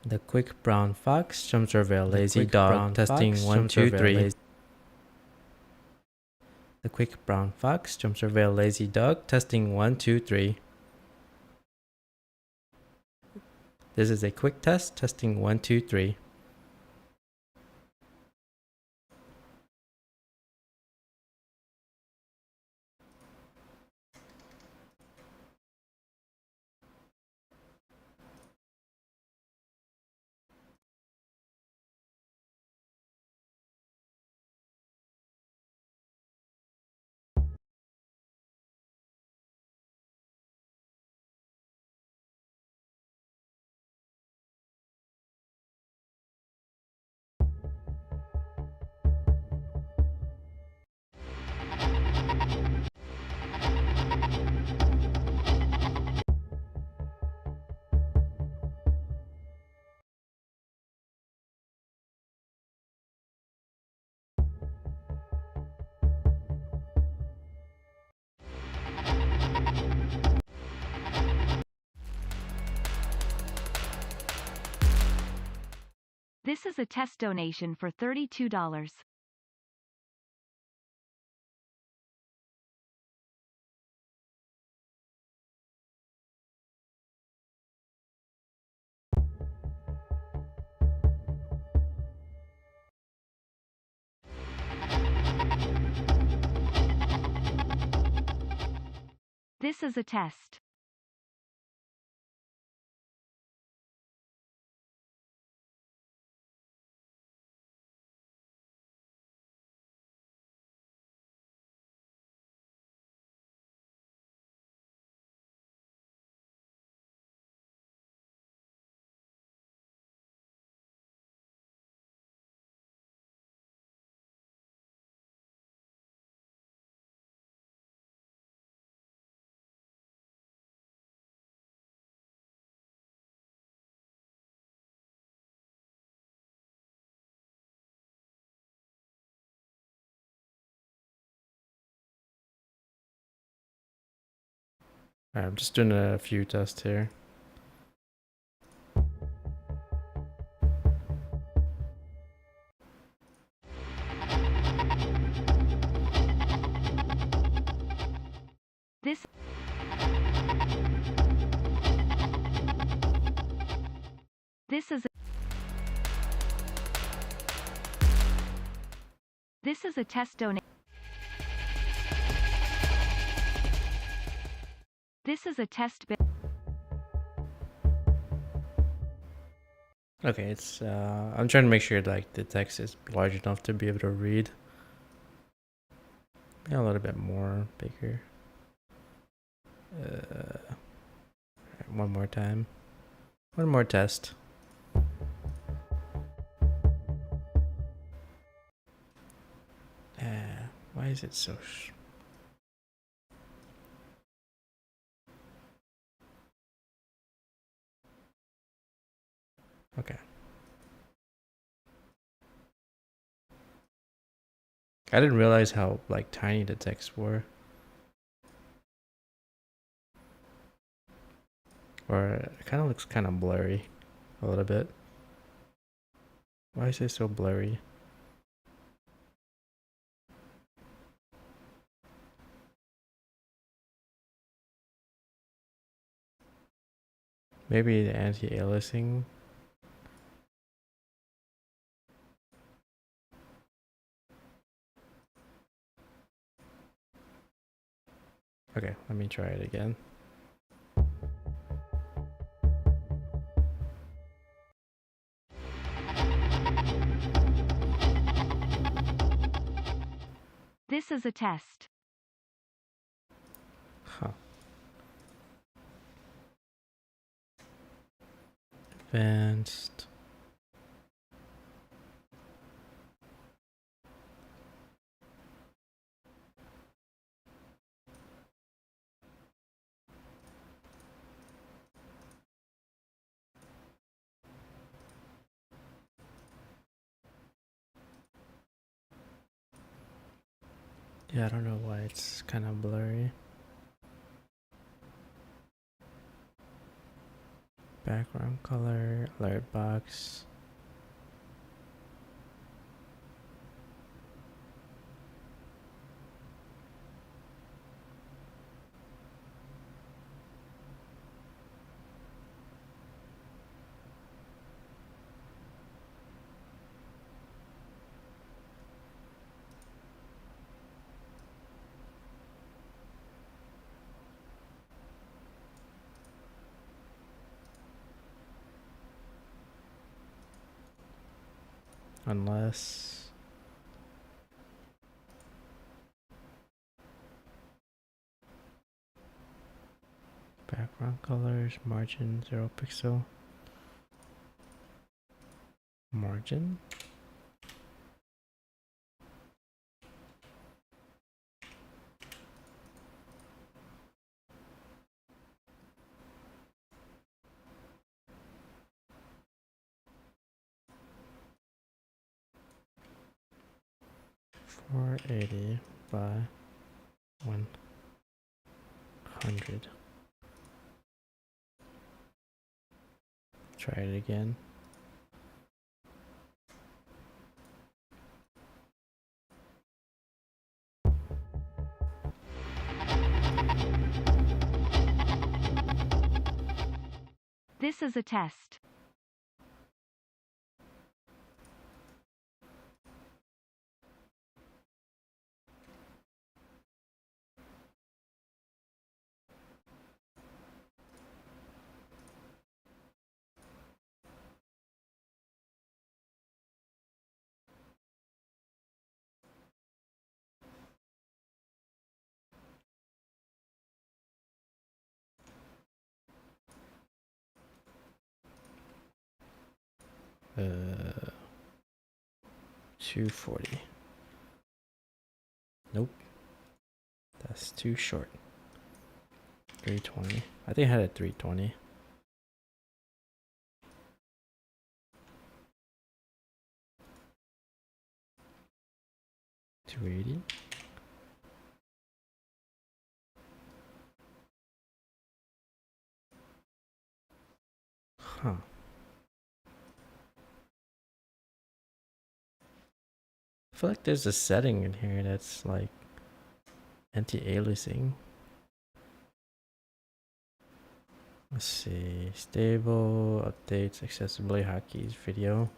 The quick brown fox jumps over a lazy dog. Testing 1, 2, 3. The quick brown fox jumps over a lazy dog. Testing 1, 2, 3. This is a quick test. Testing 1, 2, 3. This is a test donation for $32. This is a test. Alright, I'm just doing a few tests here. This is a test donation. This is a test. Okay, it's I'm trying to make sure like the text is large enough to be able to read. Yeah, a little bit more bigger. One more time. One more test. Why is it so okay. I didn't realize how like tiny the texts were. Or it kind of looks kind of blurry a little bit. Why is it so blurry? Maybe the anti-aliasing. Okay, let me try it again. This is a test. Huh. Advanced. Yeah, I don't know why it's kind of blurry. Background color, alert box. Unless background colors, margin 0 pixel. Margin. $480 by 100. Try it again. This is a test. Uh, 240. Nope. That's too short. 320. I think I had a 320. $280. Huh. I feel like there's a setting in here that's like anti-aliasing. Let's see. Stable, updates, accessibility, hotkeys, video.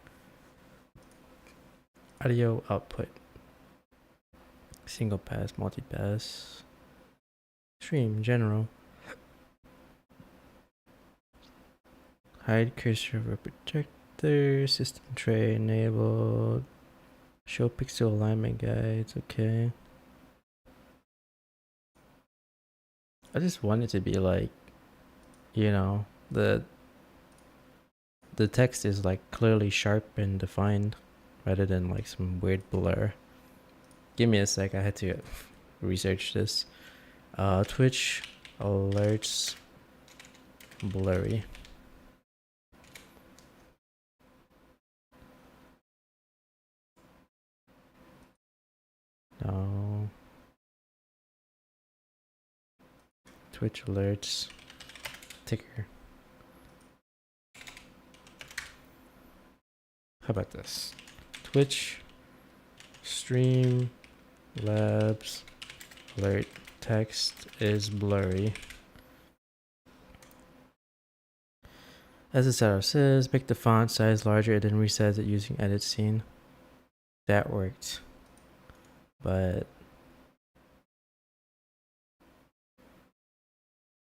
Audio output. Single pass, multi-pass. Stream, general. Hide cursor over projector. System tray enabled. Show pixel alignment guides. Okay. I just want it to be like, you know, the text is like clearly sharp and defined rather than like some weird blur. Give me a sec, I had to research this. Twitch alerts blurry. No. Twitch alerts ticker. How about this? Twitch stream labs alert text is blurry. As the setup says, make the font size larger and then resize it using edit scene. That worked. But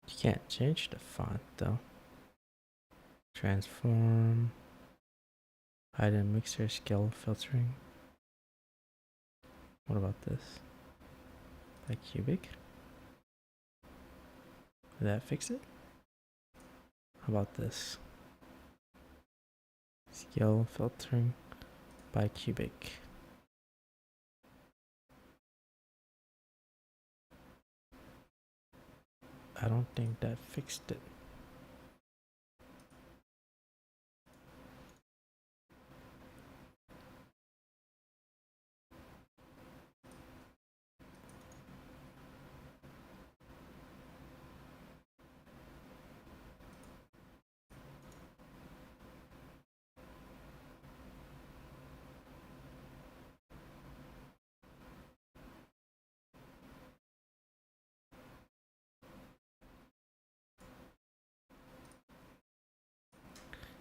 you can't change the font though. Transform. Hide and mixer scale filtering. What about this? Like cubic? Did that fix it? How about this? Scale filtering by cubic. I don't think that fixed it.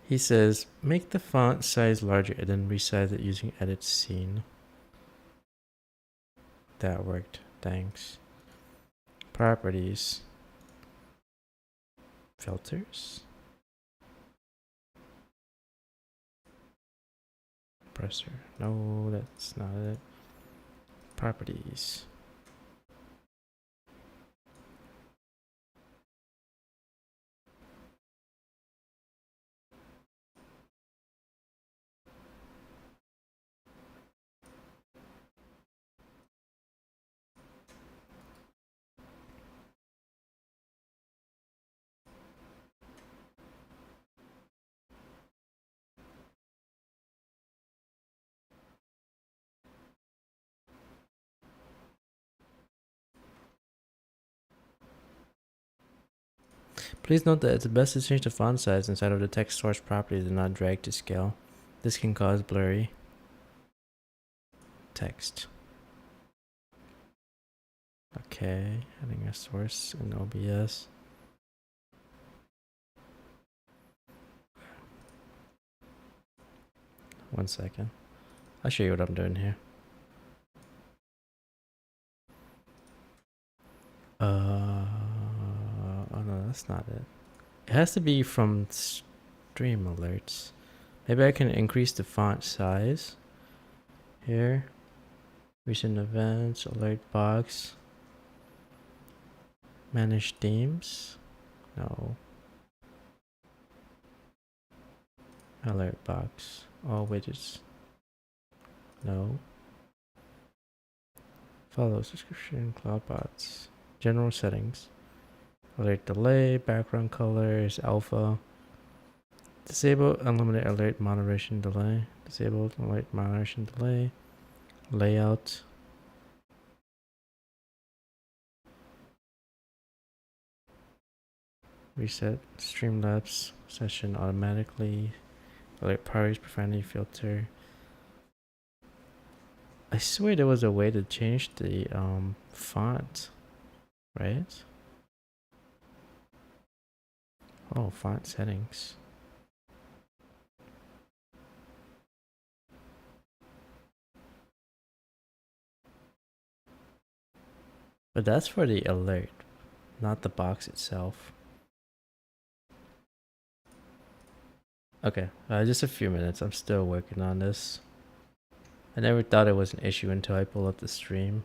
He says, make the font size larger and then resize it using edit scene. That worked, thanks. Properties. Filters. Compressor. No, that's not it. Properties. Please note that it's best to change the font size inside of the text source properties and not drag to scale. This can cause blurry text. Okay, adding a source in OBS. One second. I'll show you what I'm doing here. Oh no, that's not it. It has to be from stream alerts. Maybe I can increase the font size. Here. Recent events, alert box. Manage themes. No. Alert box. All widgets. No. Follow subscription, cloudbots. General settings. Alert delay, background colors, alpha. Disable unlimited alert moderation delay. Disable alert moderation delay. Layout. Reset Streamlabs session automatically. Alert priorities, profanity filter. I swear there was a way to change the font, right? Oh, font settings. But that's for the alert, not the box itself. Okay, just a few minutes. I'm still working on this. I never thought it was an issue until I pull up the stream.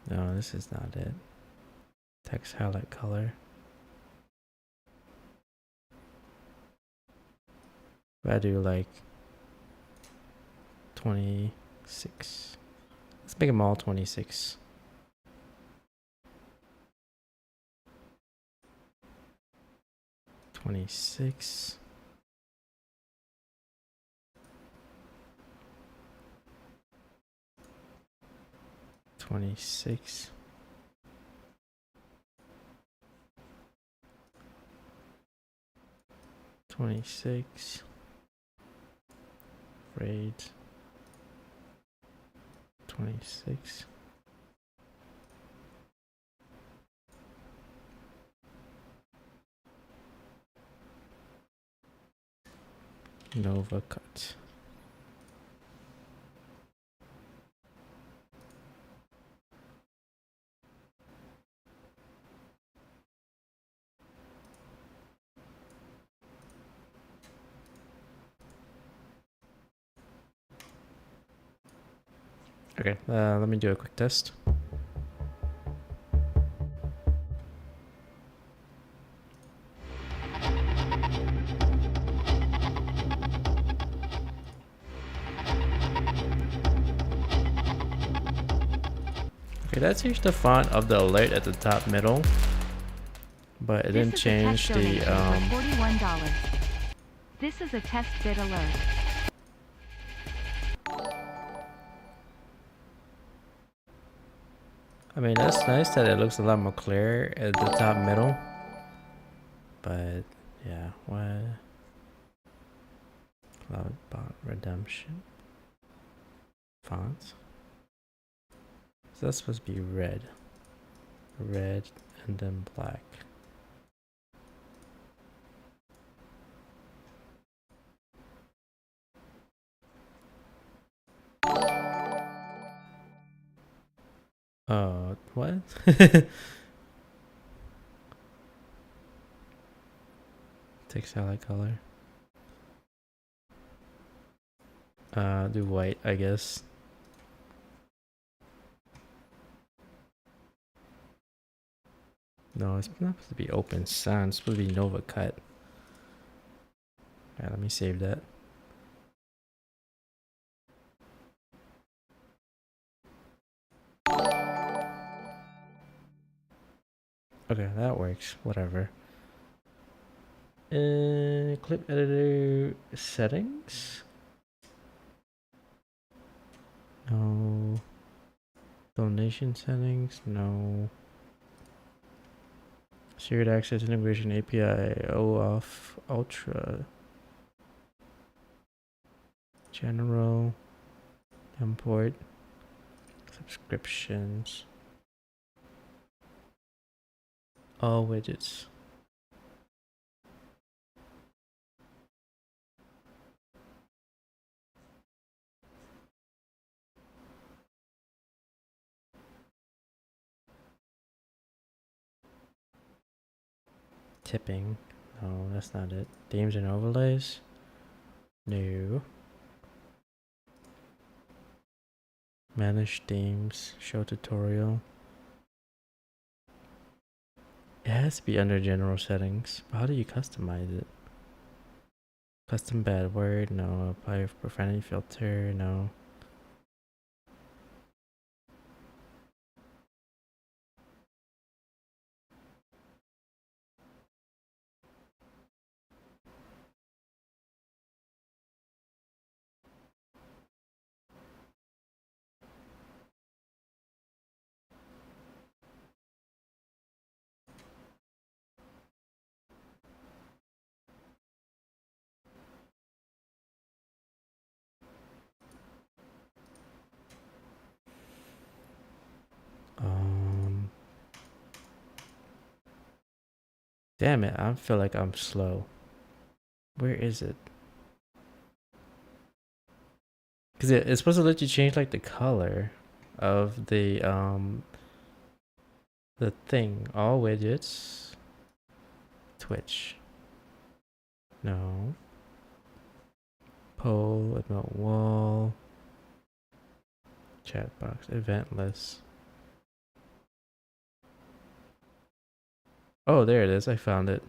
No, this is not it. Text highlight color. If I do like 26. Let's make them all 26. $26. $26. $26. Rate. 26. Nova cut. Okay, let me do a quick test. Okay, that changed the font of the alert at the top middle, but it didn't change the $41. This is a test bit alert. I mean, that's nice that it looks a lot more clear at the top middle. But yeah, what? Cloudbot Redemption fonts. So that's supposed to be red, and then black. Oh, what? Text highlight color. Do white, I guess. No, it's not supposed to be open sans. It's supposed to be Nova cut. Alright, let me save that. Okay, that works. Whatever. Clip editor settings. No. Donation settings. No. Shared access integration API. OAuth Ultra. General. Import. Subscriptions. All widgets. Tipping. No, that's not it. Themes and overlays. No. Manage themes. Show tutorial. It has to be under general settings. How do you customize it? Custom bad word. No. Apply profanity filter. No. Damn it, I feel like I'm slow. Where is it? Because it's supposed to let you change like the color of the thing. All widgets. Twitch. No. Poll, emote wall. Chat box, event list. Oh, there it is. I found it.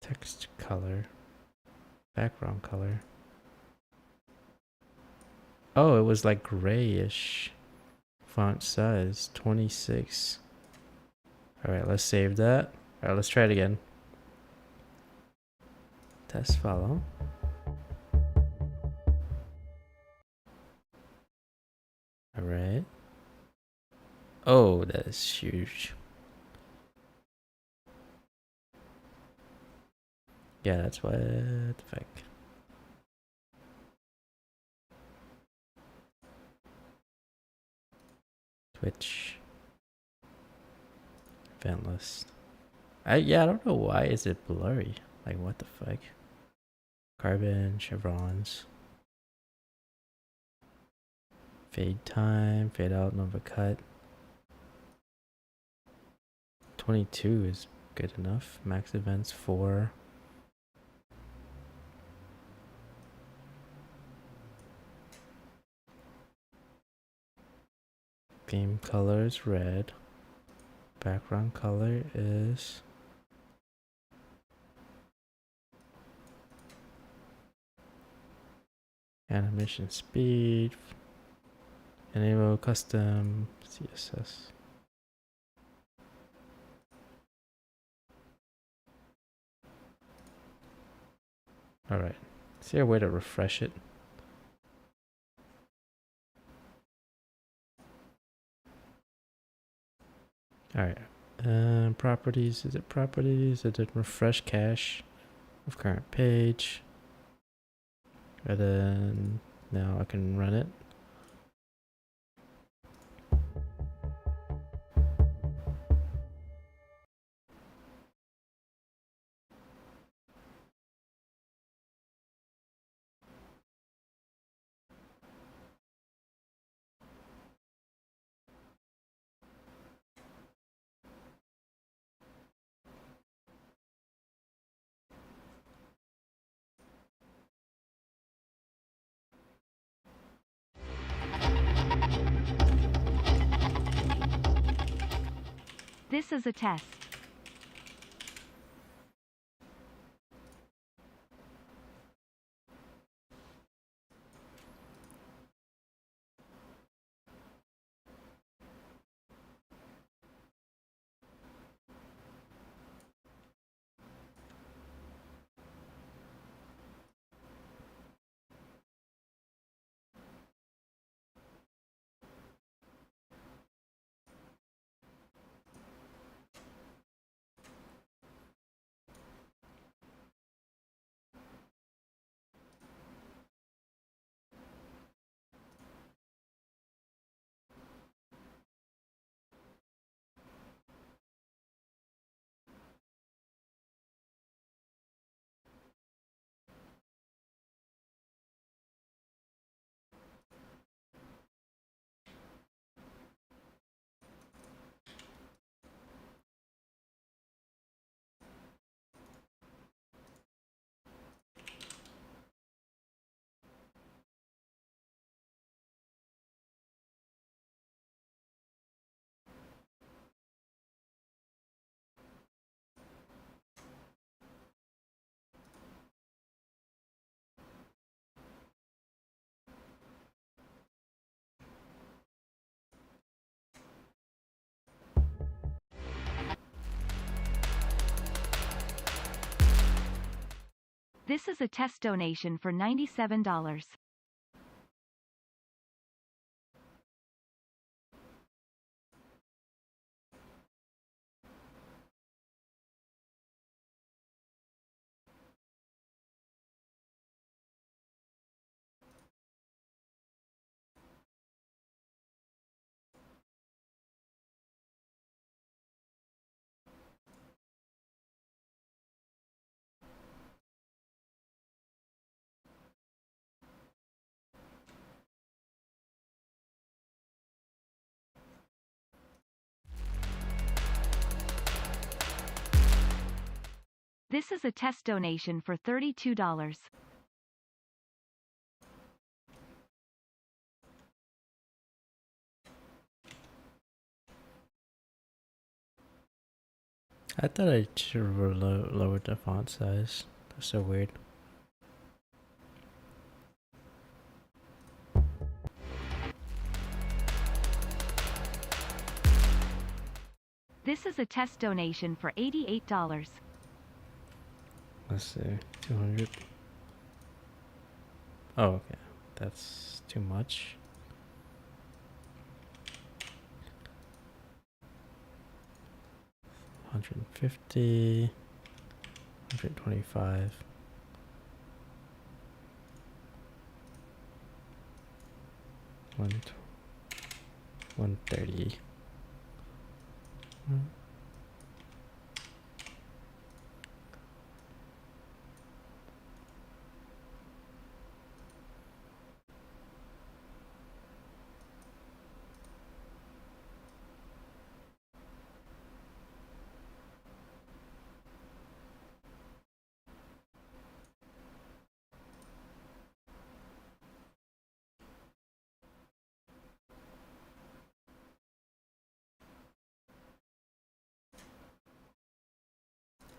Text color. Background color. Oh, it was like grayish. Font size 26. Alright, let's save that. Alright, let's try it again. Test follow. Alright. Oh, that is huge. Yeah, that's what the fuck. Twitch. Event list. I don't know why is it blurry. Like what the fuck? Carbon, chevrons. Fade time, fade out, Nova cut. 22 is good enough. Max events 4. Theme color is red. Background color is animation speed. Enable custom CSS. Alright. Is there a way to refresh it? Alright. Properties. Is it properties? Is it refresh cache of current page? And then now I can run it. This is a test. This is a test donation for $97. This is a test donation for $32. I thought I should have lowered the font size. That's so weird. This is a test donation for $88. Let's see. 200. Oh, okay. That's too much. $150. $125. 130.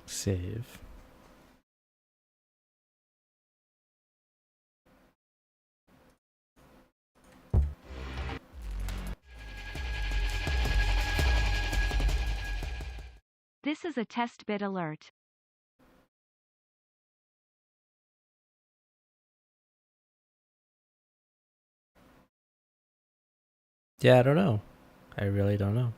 Save. This is a test bit alert. Yeah, I don't know. I really don't know.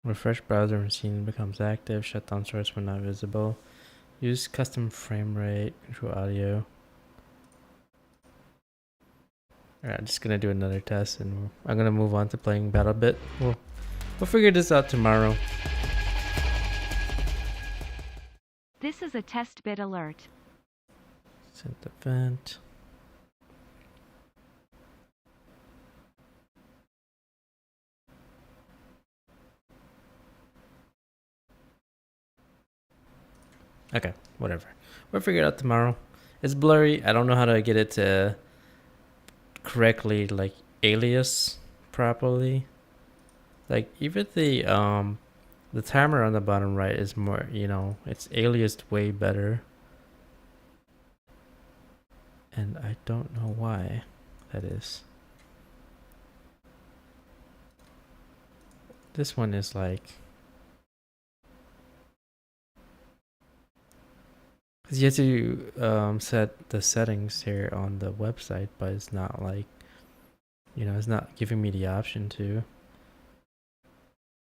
Refresh browser when scene becomes active. Shut down source when not visible. Use custom frame rate. Control audio. Alright, I'm just gonna do another test and I'm gonna move on to playing Battle Bit. We'll figure this out tomorrow. This is a test bit alert. Send event. Okay, whatever. We'll figure it out tomorrow. It's blurry. I don't know how to get it to correctly like alias properly. Like even the timer on the bottom right is more, it's aliased way better. And I don't know why that is. This one is like, because you have to set the settings here on the website, but it's not like, it's not giving me the option to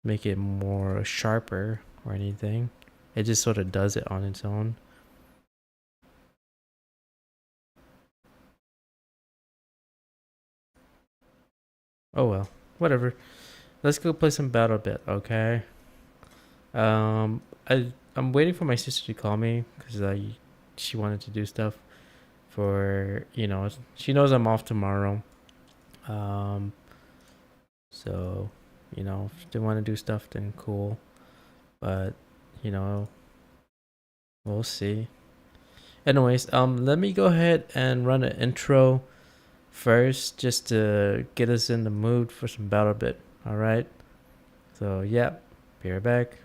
make it more sharper or anything. It just sort of does it on its own. Oh well, whatever. Let's go play some Battle Bit, okay? I'm waiting for my sister to call me because she wanted to do stuff for she knows I'm off tomorrow. Um, so if they want to do stuff, then cool. But you know, we'll see. Anyways, let me go ahead and run an intro first, just to get us in the mood for some Battle Bit. All right. So yeah, be right back.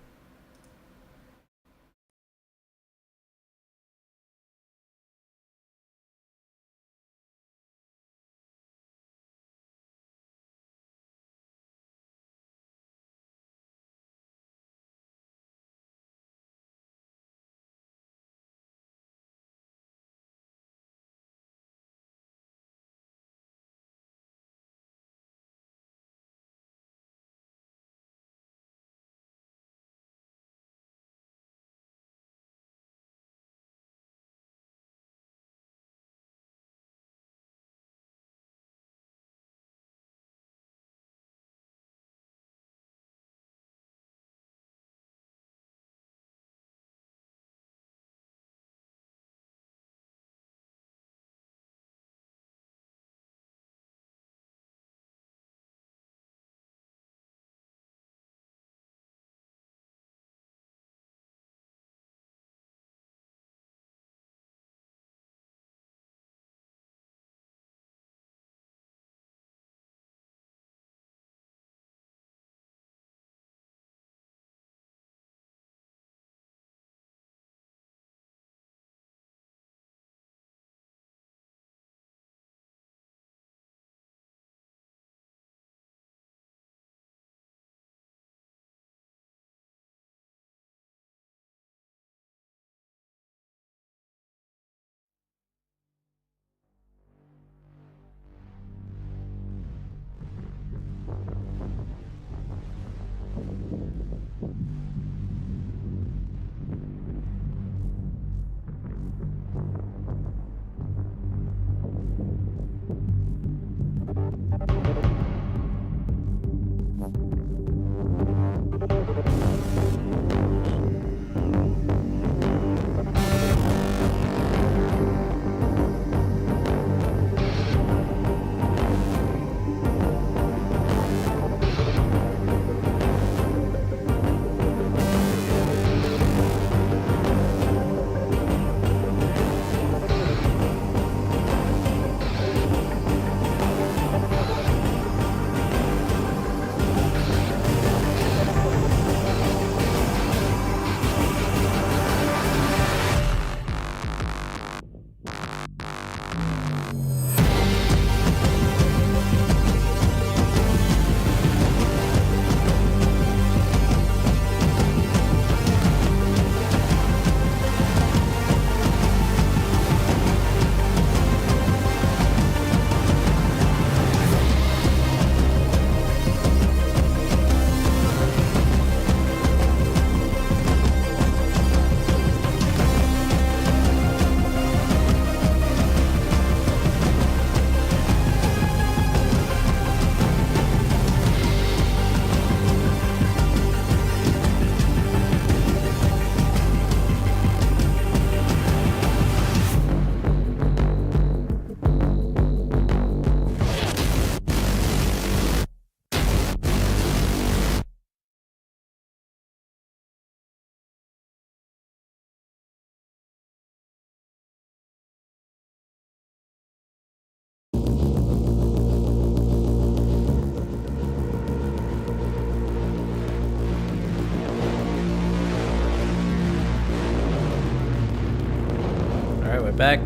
back.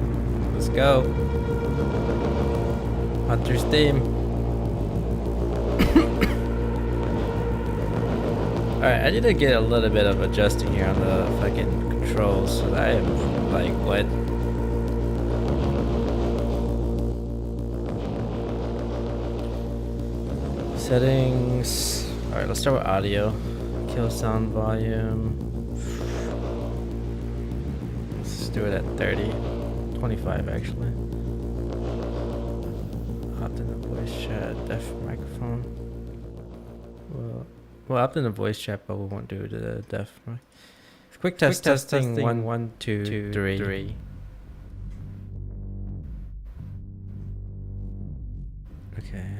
Let's go. Hunter's theme. Alright, I need to get a little bit of adjusting here on the fucking controls. So I am like, what? Settings. Alright, let's start with audio. Kill sound volume. Let's do it at 30. 25 actually. Opt in the voice chat, deaf microphone. Well, opt in the voice chat, but we won't do the deaf mic. Quick test testing 1, 2, 3. Okay.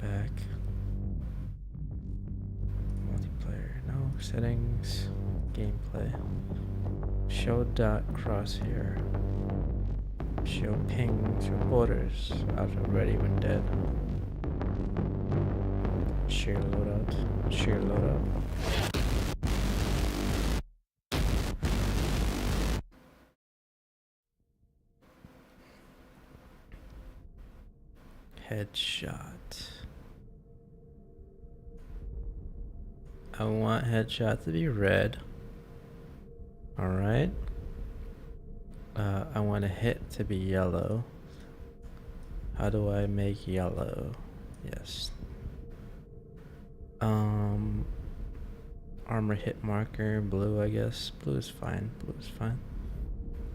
Back. Multiplayer. No. Settings. Gameplay. Show dot crosshair. Show pings or borders. Auto ready when dead. Share loadout. Share loadout. Headshot. I want headshot to be red. Alright. I want a hit to be yellow. How do I make yellow? Yes. Armor hit marker, blue I guess. Blue is fine. Blue is fine.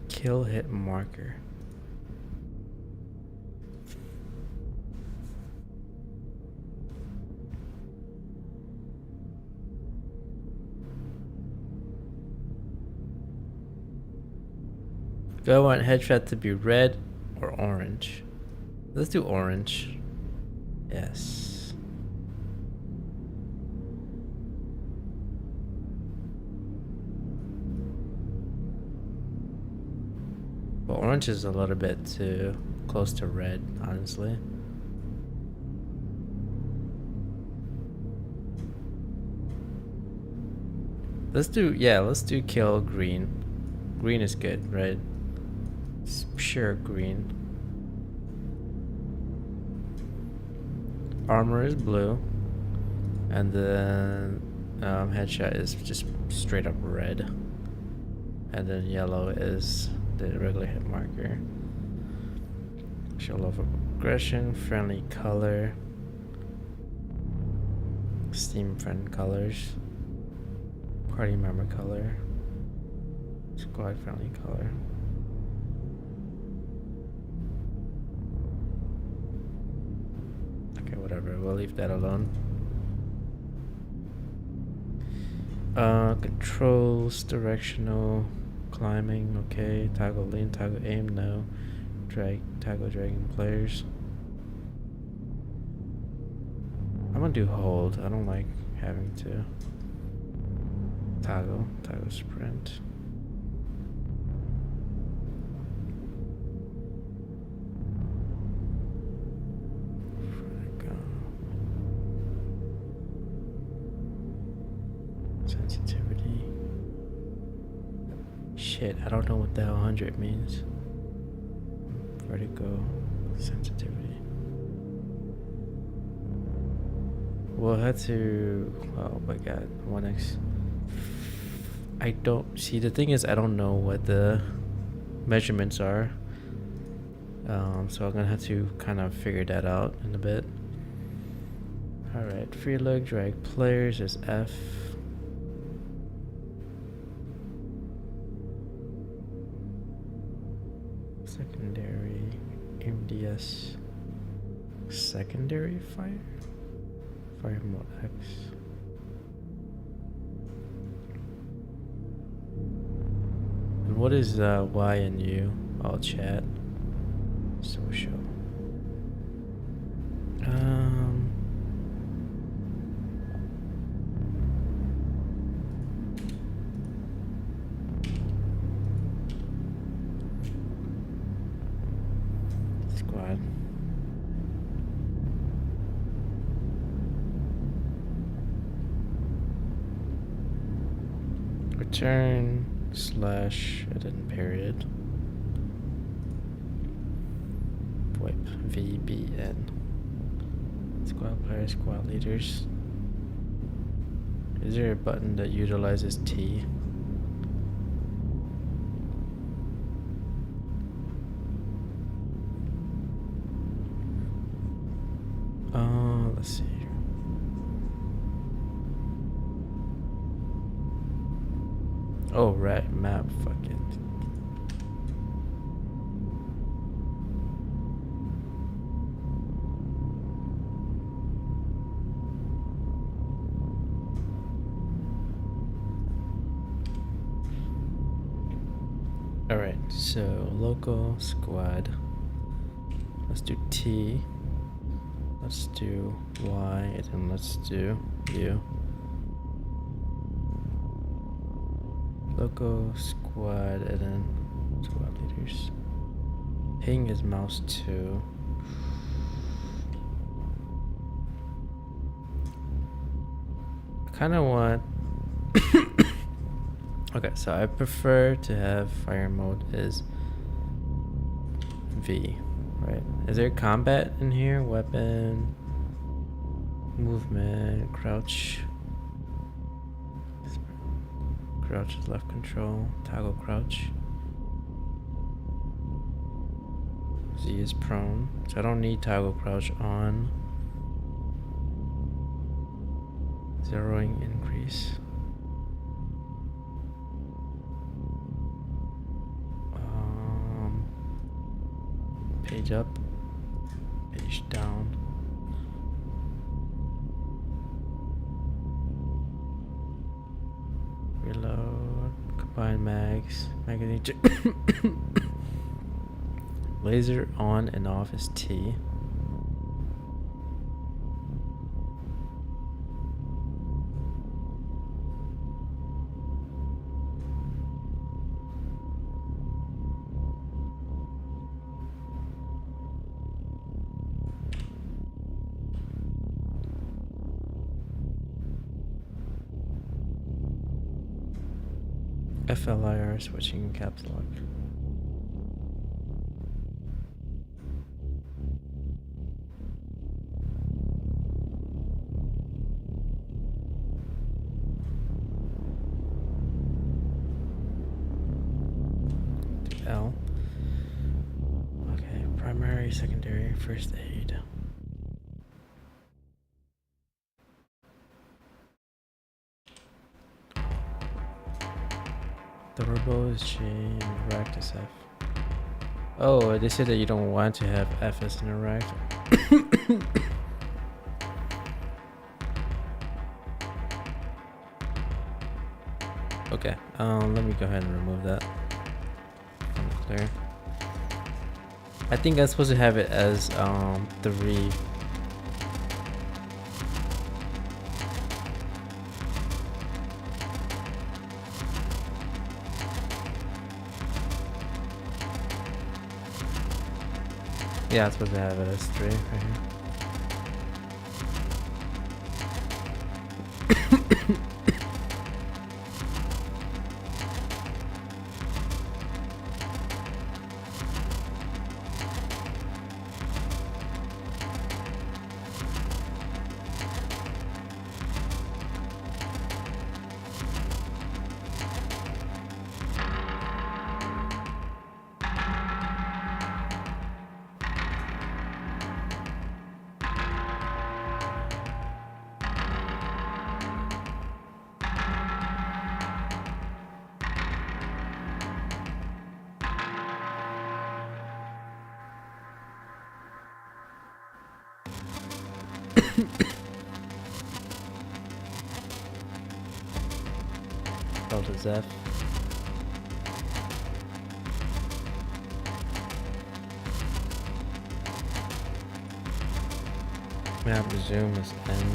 Kill hit marker. Do I want headshot to be red or orange? Let's do orange. Yes. But orange is a little bit too close to red, honestly. Let's do kill green. Green is good, right? It's pure green. Armor is blue. And then headshot is just straight up red. And then yellow is the regular hit marker. Show love of aggression, friendly color. Steam friend colors. Party member color. Squad friendly color. Okay, whatever, we'll leave that alone. Controls, directional, climbing, okay. Toggle lean, toggle aim, no. Drag, toggle dragging players. I'm gonna do hold. I don't like having to toggle sprint. Sensitivity. Shit, I don't know what the hell 100 means. Vertigo. Sensitivity. We'll have to... Oh my god. 1x. I don't... See, the thing is, I don't know what the measurements are. So I'm gonna have to kind of figure that out in a bit. Alright, free look, drag players is F. Secondary, MDS, secondary fire mode X. And what is Y and U? All chat. Social. Squad. Return / and then period. VBN. Squad players, squad leaders. Is there a button that utilizes T? Let's see. Oh, right, map, fuck it. Alright, so local squad. Let's do T. Let's do Y, and then let's do U. Local squad, and then squad leaders. Ping is mouse 2. I kind of want. Okay, so I prefer to have fire mode is V, right? Is there combat in here? Weapon, movement, crouch. Crouch is left control, toggle crouch. Z is prone, so I don't need toggle crouch on. Zeroing increase. Page up, page down. Reload, combine mags, magazine. Laser on and off is T. FLIR switching caps lock. L. Okay, primary, secondary, first aid. Turbo is J and rack is F. Oh, they said that you don't want to have F as an rack. Okay, let me go ahead and remove that. Clear. I think I'm supposed to have it as 3. Yeah, I'm supposed to have it as 3 right here. Alt is F. Map zoom is N.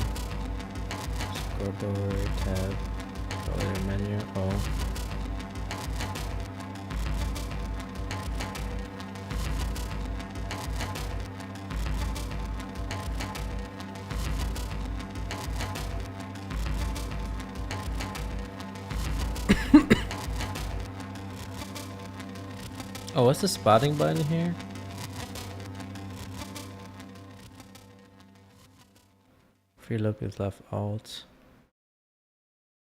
Scoreboard tab. Other menu O. Oh, what's the spotting button here? Preload with left alt.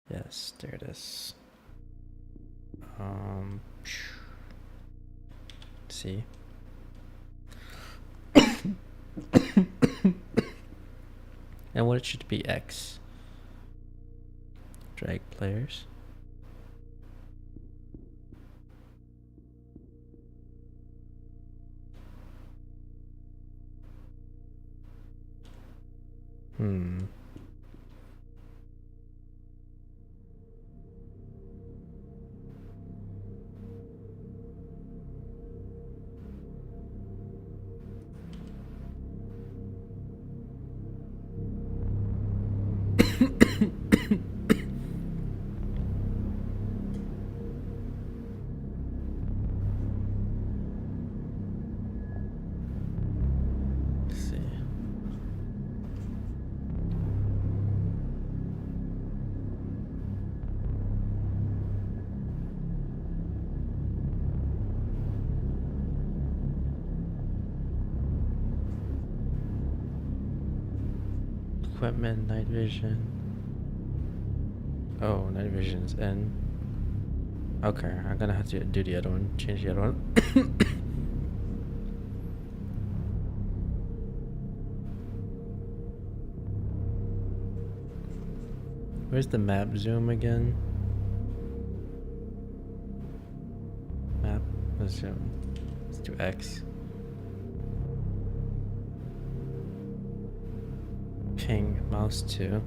Yes, there it is. See. And what it should be X. Drag players. Let's see. Equipment, night vision. Oh, night vision's in. Okay, I'm gonna have to do the other one, change the other one. Where's the map zoom again? Map zoom. Let's do X. Ping, mouse 2.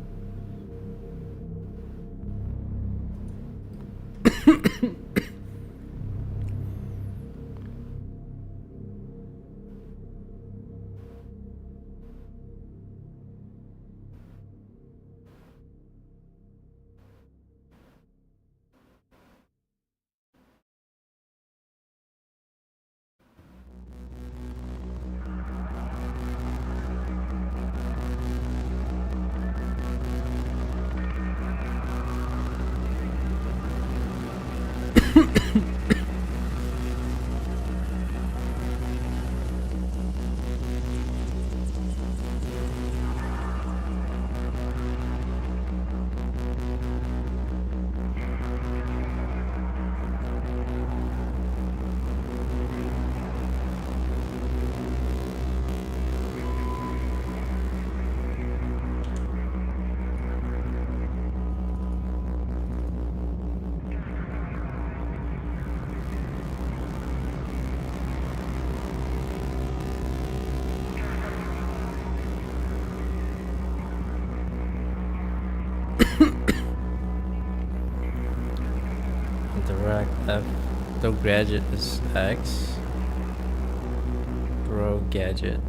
Interact F. The gadget is X. Bro gadget.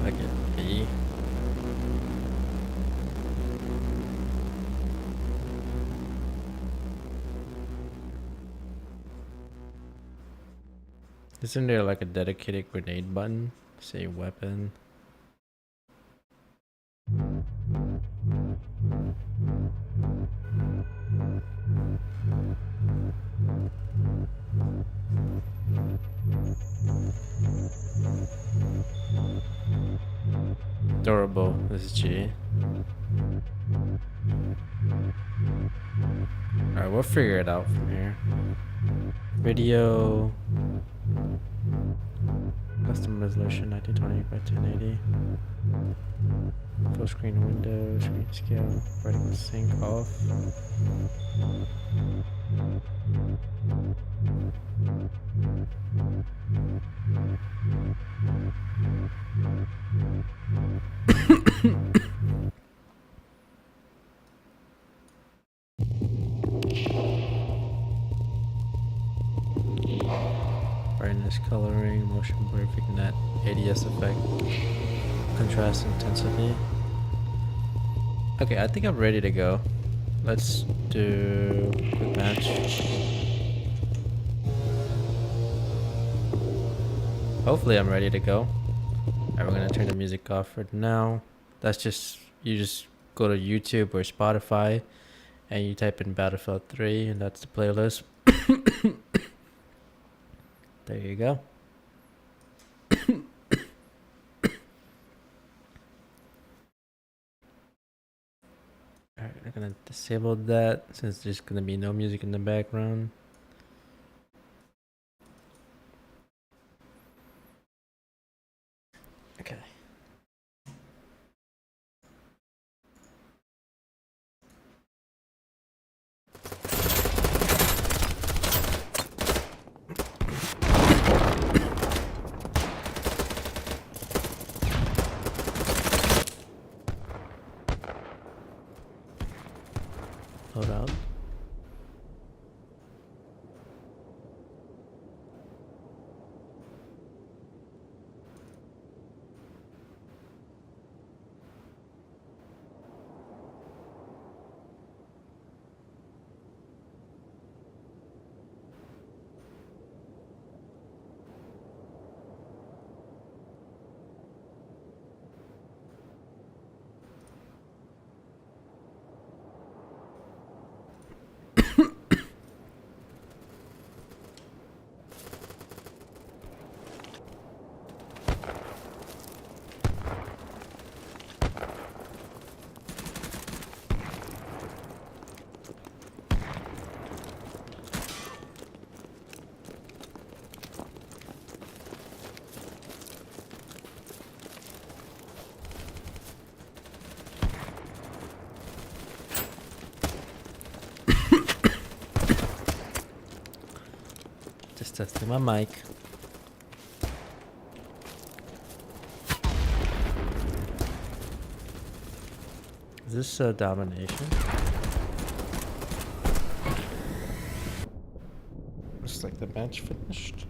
I get B. Isn't there like a dedicated grenade button? Say weapon. Durable, this is G. Alright, we'll figure it out from here. Video. Custom resolution 1920 by 1080. Full screen window, screen scale, vertical sync off. Brightness, coloring, motion blur, vignette, ADS effect, contrast intensity. Okay, I think I'm ready to go. Let's do quick match. Hopefully I'm ready to go. Alright, we're gonna turn the music off for now. That's just, you just go to YouTube or Spotify and you type in Battlefield 3 and that's the playlist. There you go. gonna disable that since there's gonna be no music in the background. Okay. Load out. Just testing my mic. Is this a domination? Looks like the match finished.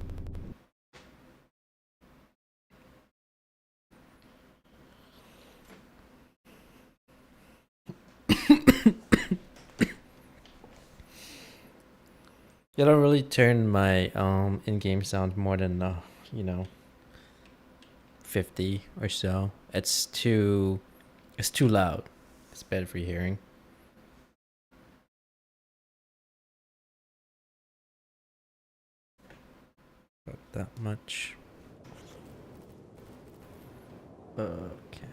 I don't really turn my in-game sound more than 50 or so. It's too loud. It's bad for hearing. Not that much. Okay.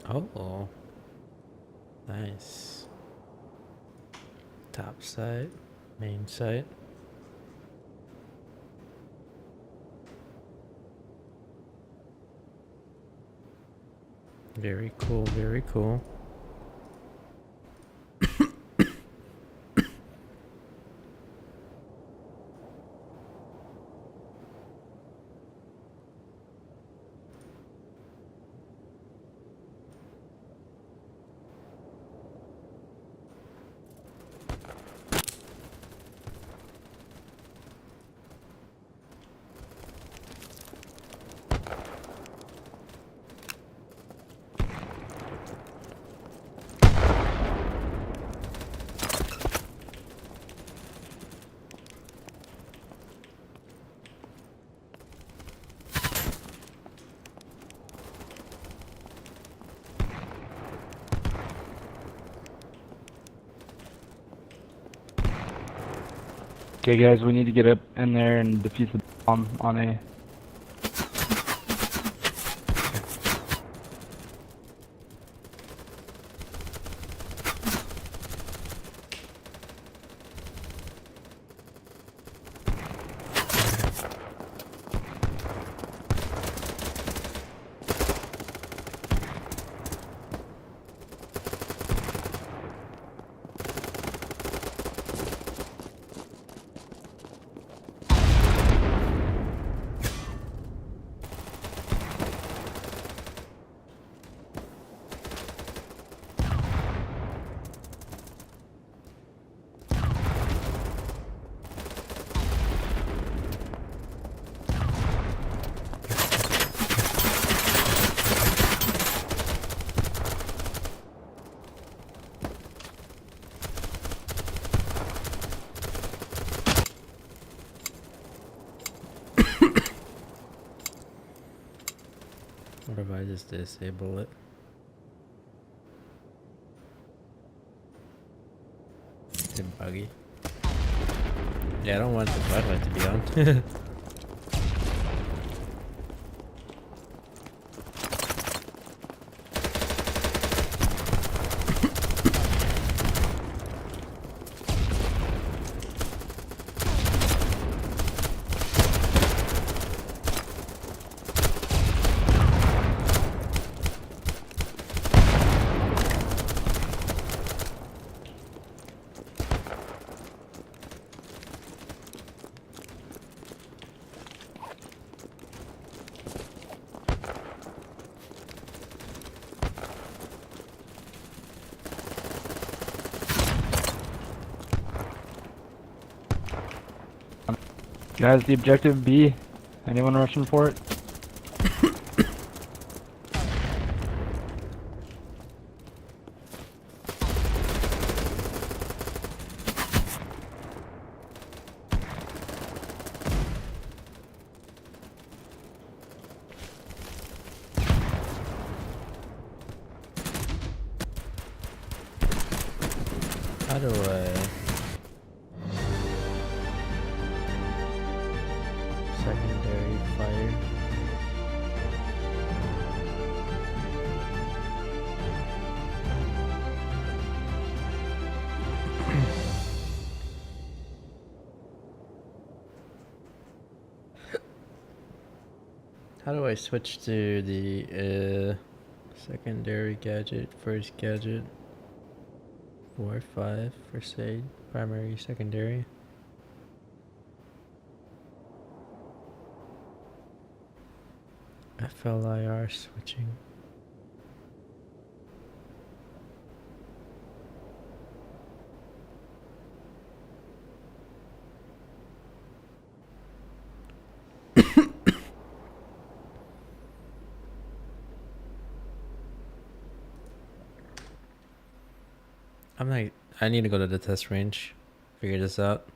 Oh, nice. Top side, main side. Very cool, very cool. Okay, guys, we need to get up in there and defuse the bomb on A. What if I just disable it? Is it buggy? Yeah, I don't want the floodlight to be on. Guys, the objective B. Anyone rushing for it? How do I... Secondary fire. How do I switch to the secondary gadget, first gadget? War 5, first aid, primary, secondary. FLIR switching. I'm like, I need to go to the test range, figure this out.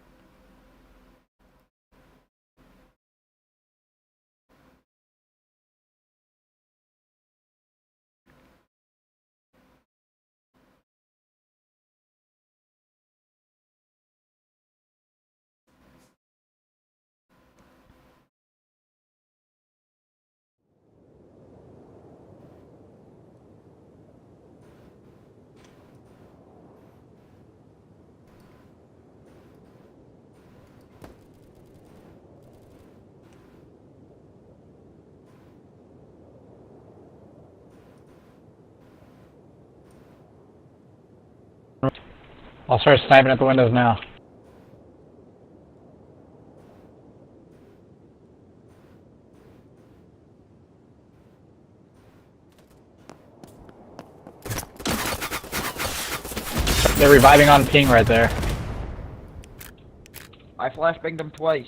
I'll start sniping at the windows now. They're reviving on ping right there. I flashbanged them twice.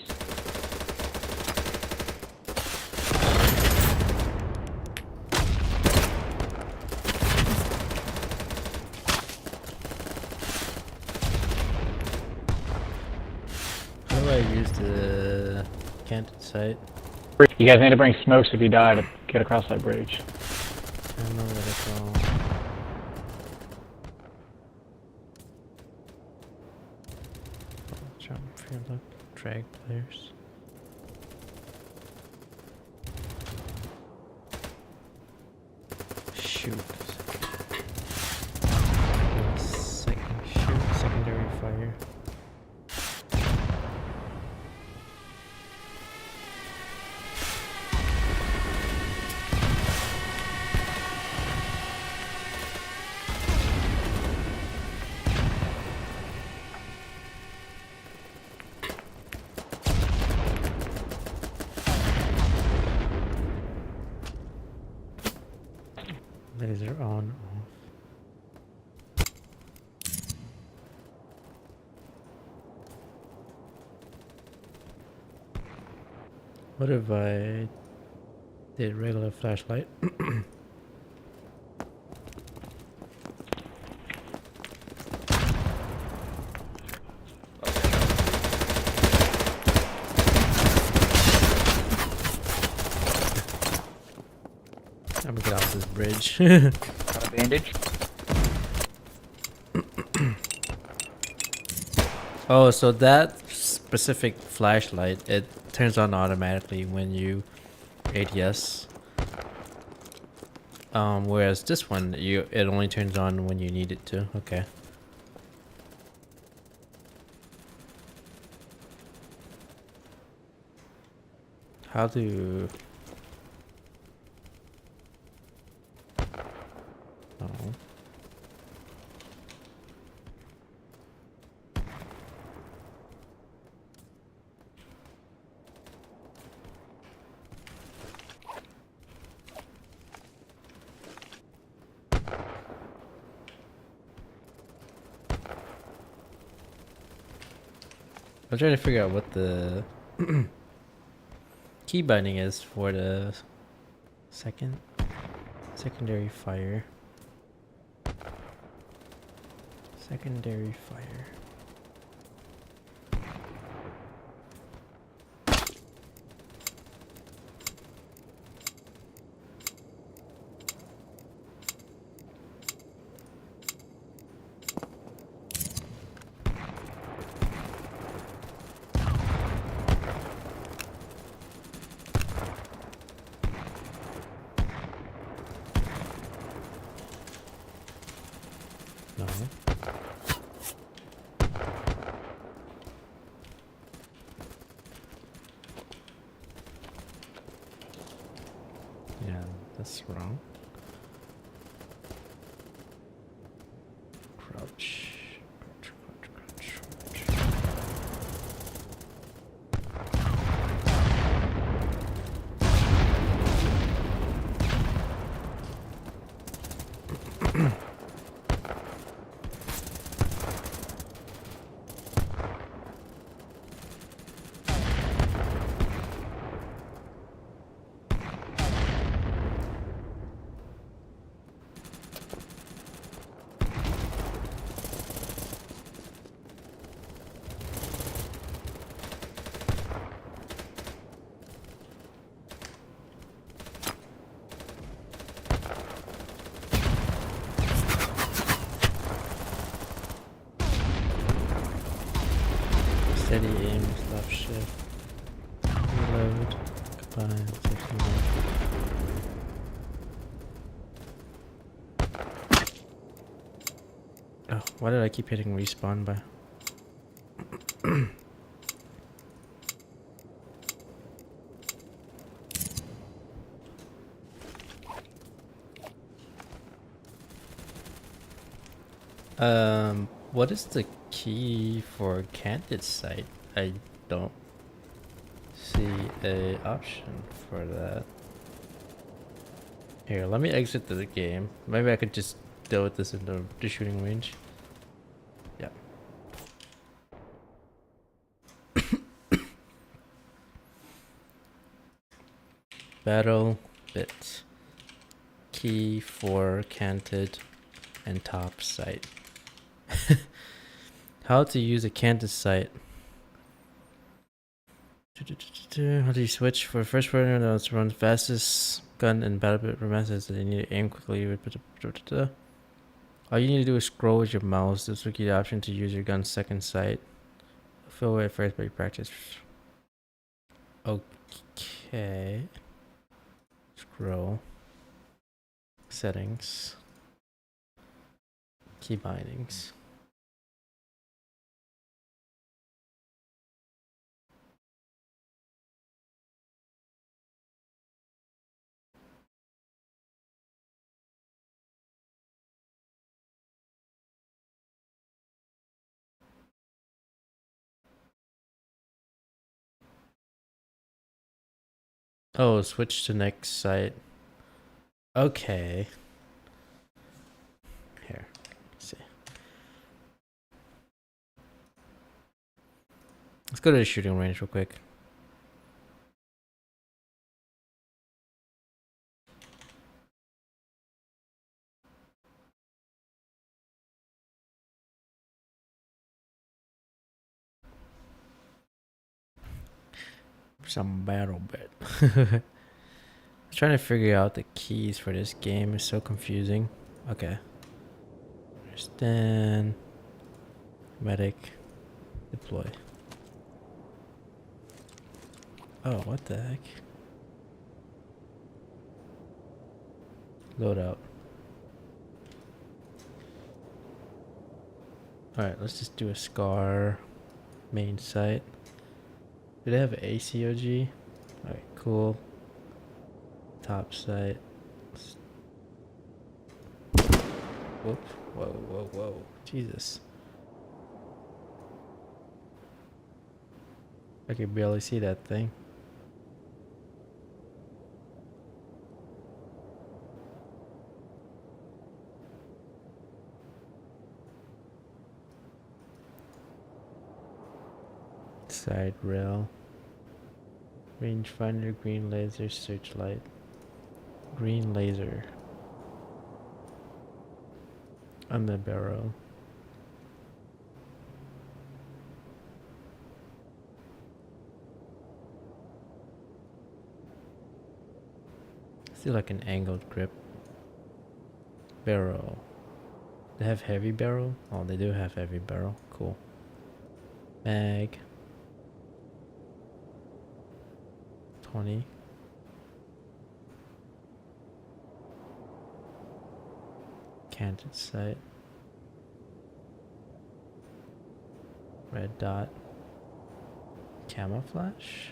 How do I use the canted sight? You guys need to bring smokes if you die to get across that bridge. I don't know what it's called. Jump for luck, drag players. Shoot. Shoot, secondary fire. Laser on, off. What if I did regular flashlight? I'm gonna get off this bridge. Got a bandage. Oh, so that specific flashlight, it turns on automatically when you ADS. Whereas this one, it only turns on when you need it to. Okay. How do... Oh. I'm trying to figure out what the key binding is for the secondary fire. Secondary fire. No. Yeah, that's wrong. Crouch. Crouch. Steady aim, left shift. Reload. Combine. Section one. Oh, why did I keep hitting respawn by? What is the key for candid sight? I don't see a option for that. Here, let me exit the game. Maybe I could just deal with this in the shooting range. Yeah. Battle bit. Key for canted and top sight. How to use a canted sight. How do you switch for first person to run fastest gun in battle bit romances that you need to aim quickly with all you need to do is scroll with your mouse. This will give you the option to use your gun's second sight. Fill away at first, but you practice. Okay. Scroll. Settings. Key bindings. Oh, switch to next site. Okay. Here. Let's see. Let's go to the shooting range real quick. Some battle bit. Trying to figure out the keys for this game is so confusing. Okay. Understand. Medic. Deploy. Oh, what the heck? Load out. Alright, let's just do a SCAR main site. Do they have ACOG? Alright, cool. Top site. Whoop. Whoa, whoa, whoa. Jesus. I can barely see that thing. Side rail. Rangefinder, green laser, searchlight. Green laser. On the barrel. Still like an angled grip. Barrel. They have heavy barrel? Oh, they do have heavy barrel. Cool. Mag. 20. Canted sight. Red dot. Camouflage.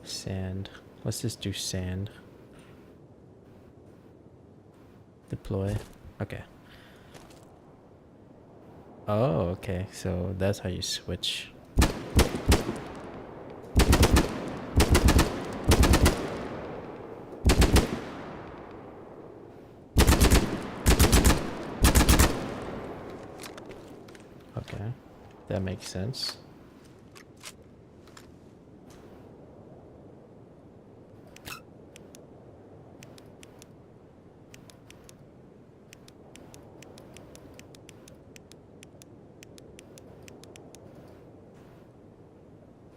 Sand. Let's just do sand. Deploy. Okay. Oh, okay. So that's how you switch. Okay. That makes sense.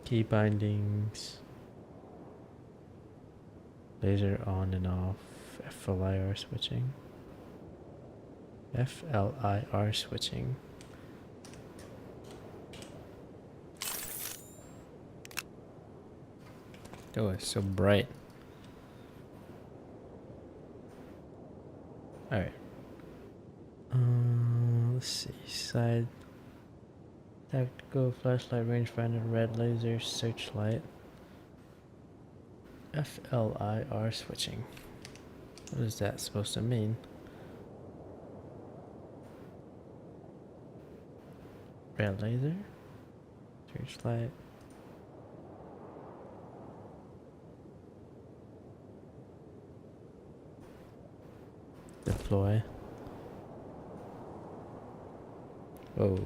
Key bindings. Laser on and off. FLIR switching. FLIR switching. Oh, it's so bright. Alright. Let's see. Side. Tactical flashlight, rangefinder, red laser, searchlight. FLIR switching. What is that supposed to mean? Red laser? Searchlight. Deploy. Oh.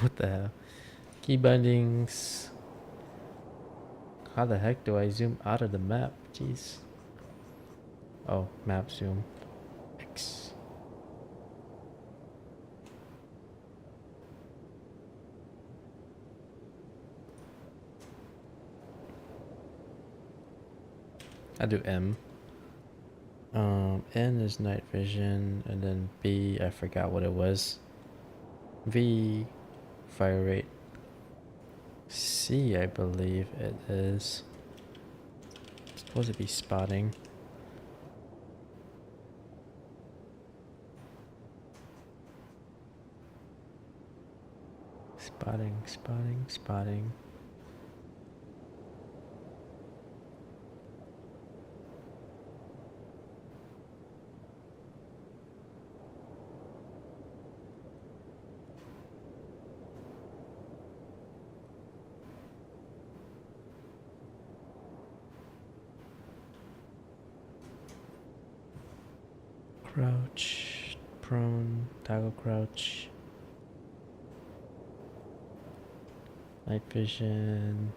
What the hell? Key bindings. How the heck do I zoom out of the map? Jeez. Oh, map zoom. X. I do M. N is night vision, and then B, I forgot what it was. V, fire rate. C, I believe it is. It's supposed to be spotting. Spotting, spotting, spotting. Crouch, prone, toggle crouch. Night vision.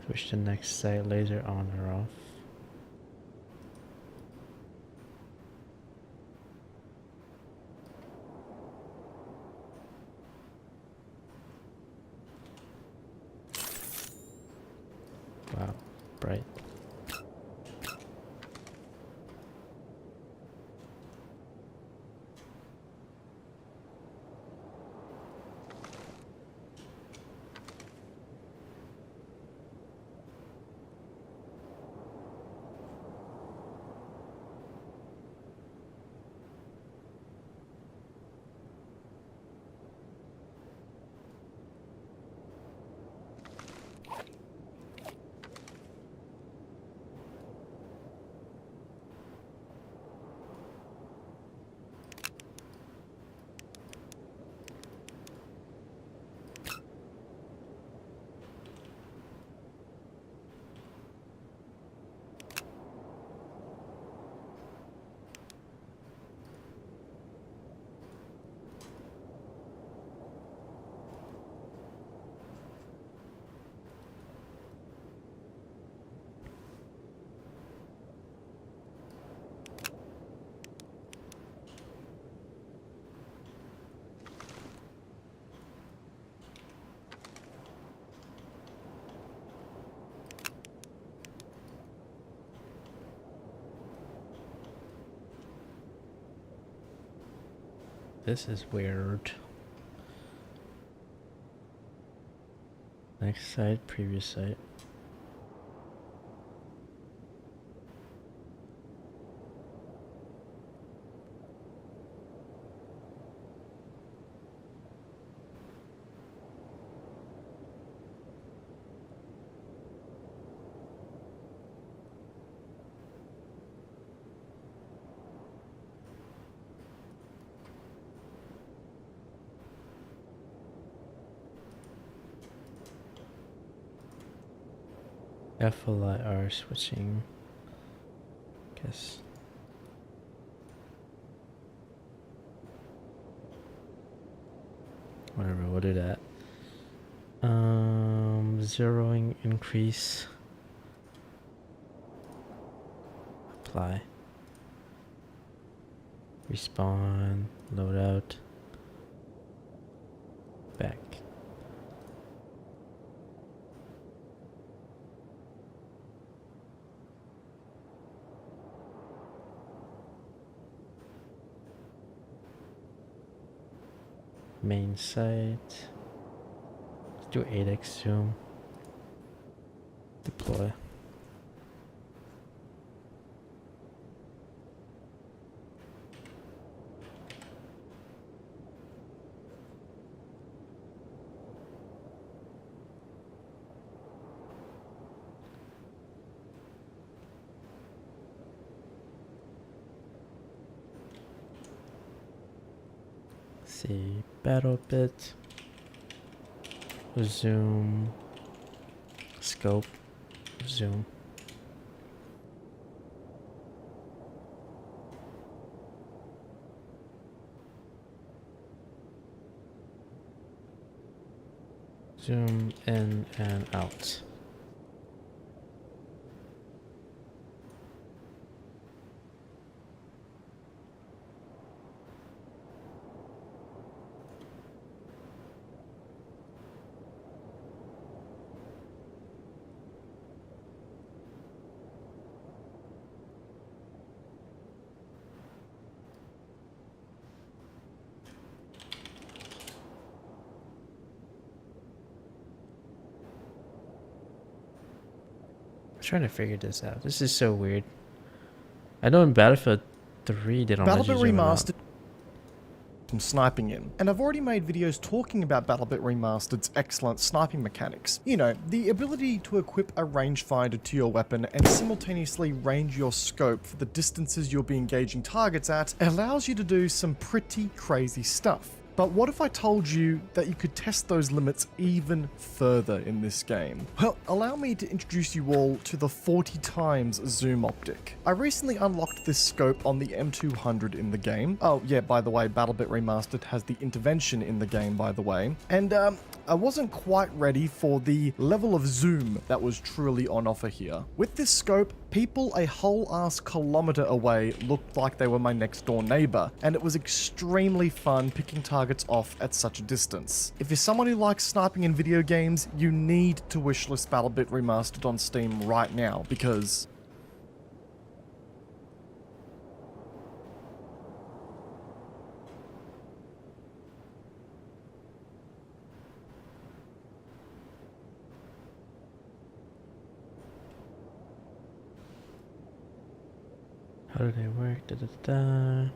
Switch to next sight, laser on or off. Wow, bright. This is weird. Next site, previous site. FLIR switching. Guess. Whatever, we'll do that. Zeroing increase. Apply. Respawn. Loadout. Back. Main site. Let's do 8x zoom. Deploy. See, battle bit, zoom, scope, zoom. Zoom in and out. Trying to figure this out. This is so weird. I know in Battlefield 3 they don't let you Battlefield zoom out. Remastered some sniping in, and I've already made videos talking about Battlefield Remasted's excellent sniping mechanics. You know, the ability to equip a rangefinder to your weapon and simultaneously range your scope for the distances you'll be engaging targets at allows you to do some pretty crazy stuff. But what if I told you that you could test those limits even further in this game? Well, allow me to introduce you all to the 40 times zoom optic. I recently unlocked this scope on the M200 in the game. Oh yeah, by the way, BattleBit Remastered has the intervention in the game, by the way. And I wasn't quite ready for the level of zoom that was truly on offer here. With this scope, people a whole ass kilometer away looked like they were my next door neighbor, and it was extremely fun picking targets off at such a distance. If you're someone who likes sniping in video games, you need to wishlist BattleBit Remastered on Steam right now, because How do they work? Da, da, da, da.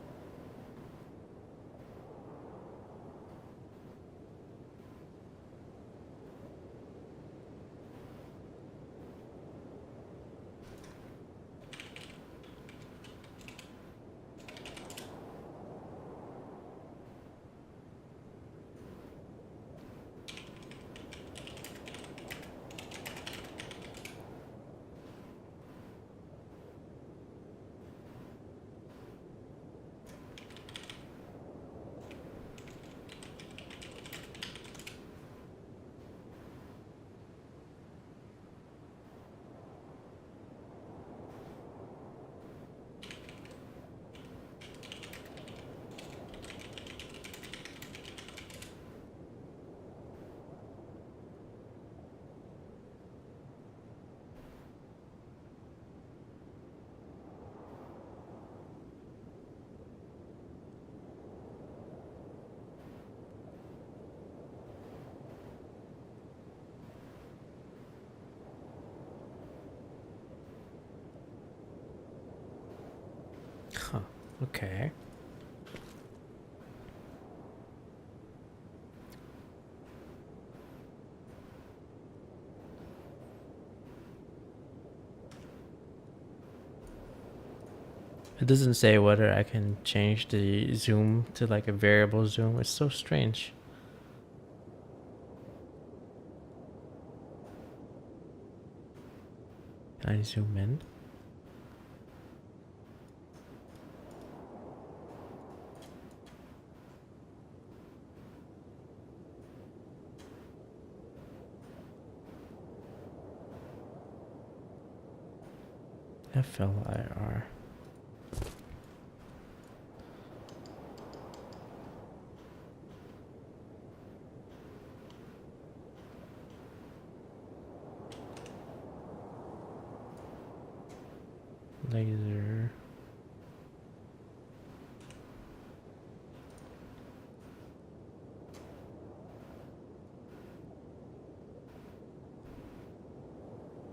Huh, okay. It doesn't say whether I can change the zoom to like a variable zoom. It's so strange. Can I zoom in? FLIR. Laser.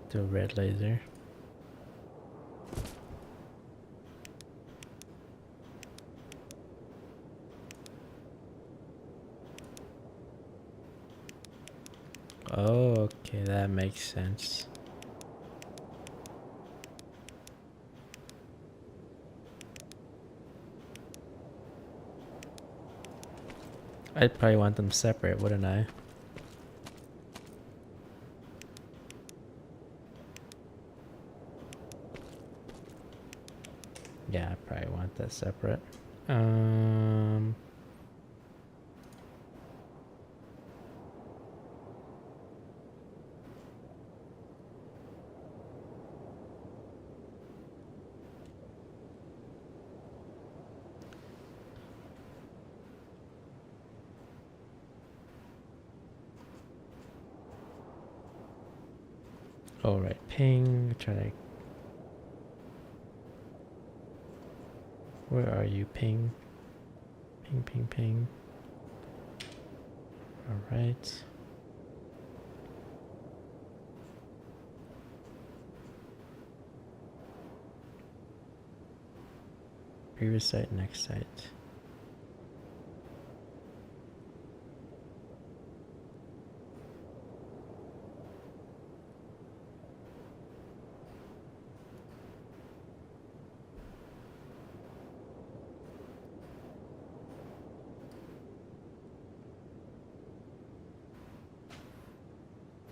The red laser. Oh, okay, that makes sense. I'd probably want them separate, wouldn't I? Yeah, I probably want that separate. All right, ping. Try to. Where are you, ping? Ping, ping, ping. All right. Previous site, next site.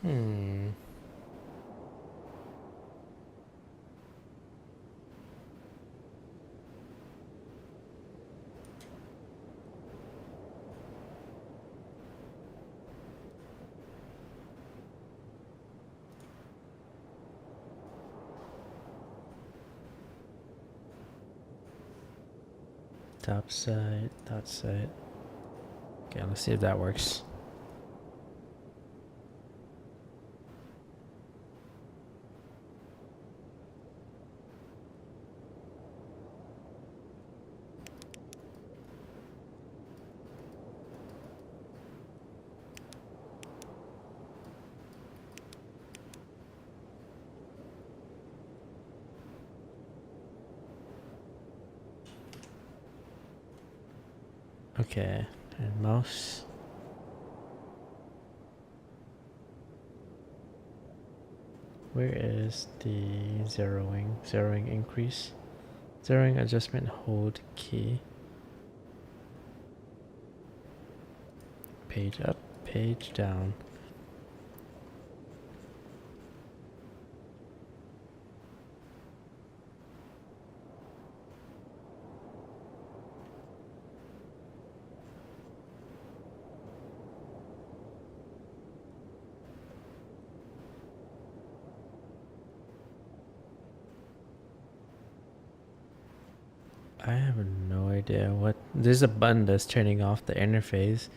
Hmm. Top side, that side. Okay, let's see if that works. Okay, and mouse. Where is the zeroing? Zeroing increase? Zeroing adjustment, hold key. Page up, page down. I have no idea what. There's a button that's turning off the interface.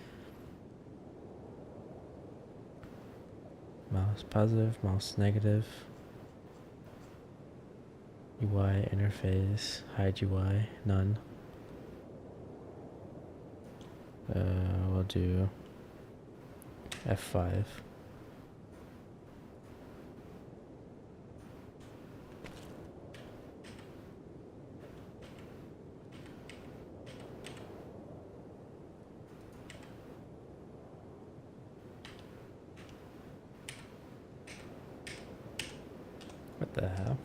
Mouse positive, mouse negative. UI interface, hide UI, none. We'll do F5. What the hell?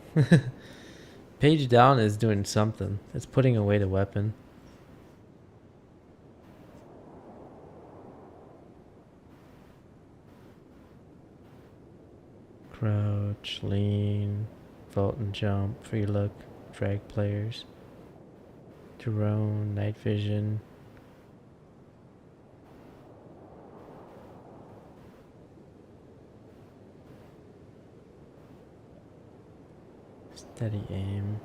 Page down is doing something. It's putting away the weapon. Crouch, lean, vault and jump, free look, drag players, drone, night vision. Steady aim.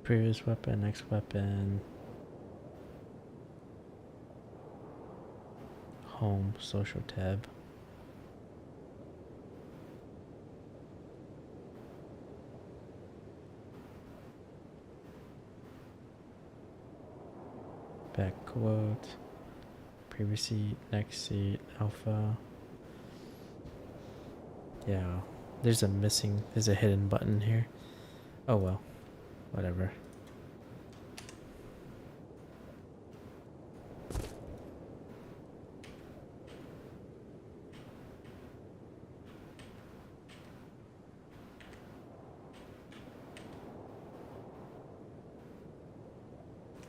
Previous weapon, next weapon. Home, social tab. Back quote. Previous seat, next seat, alpha. Yeah, there's a hidden button here. Oh well, whatever.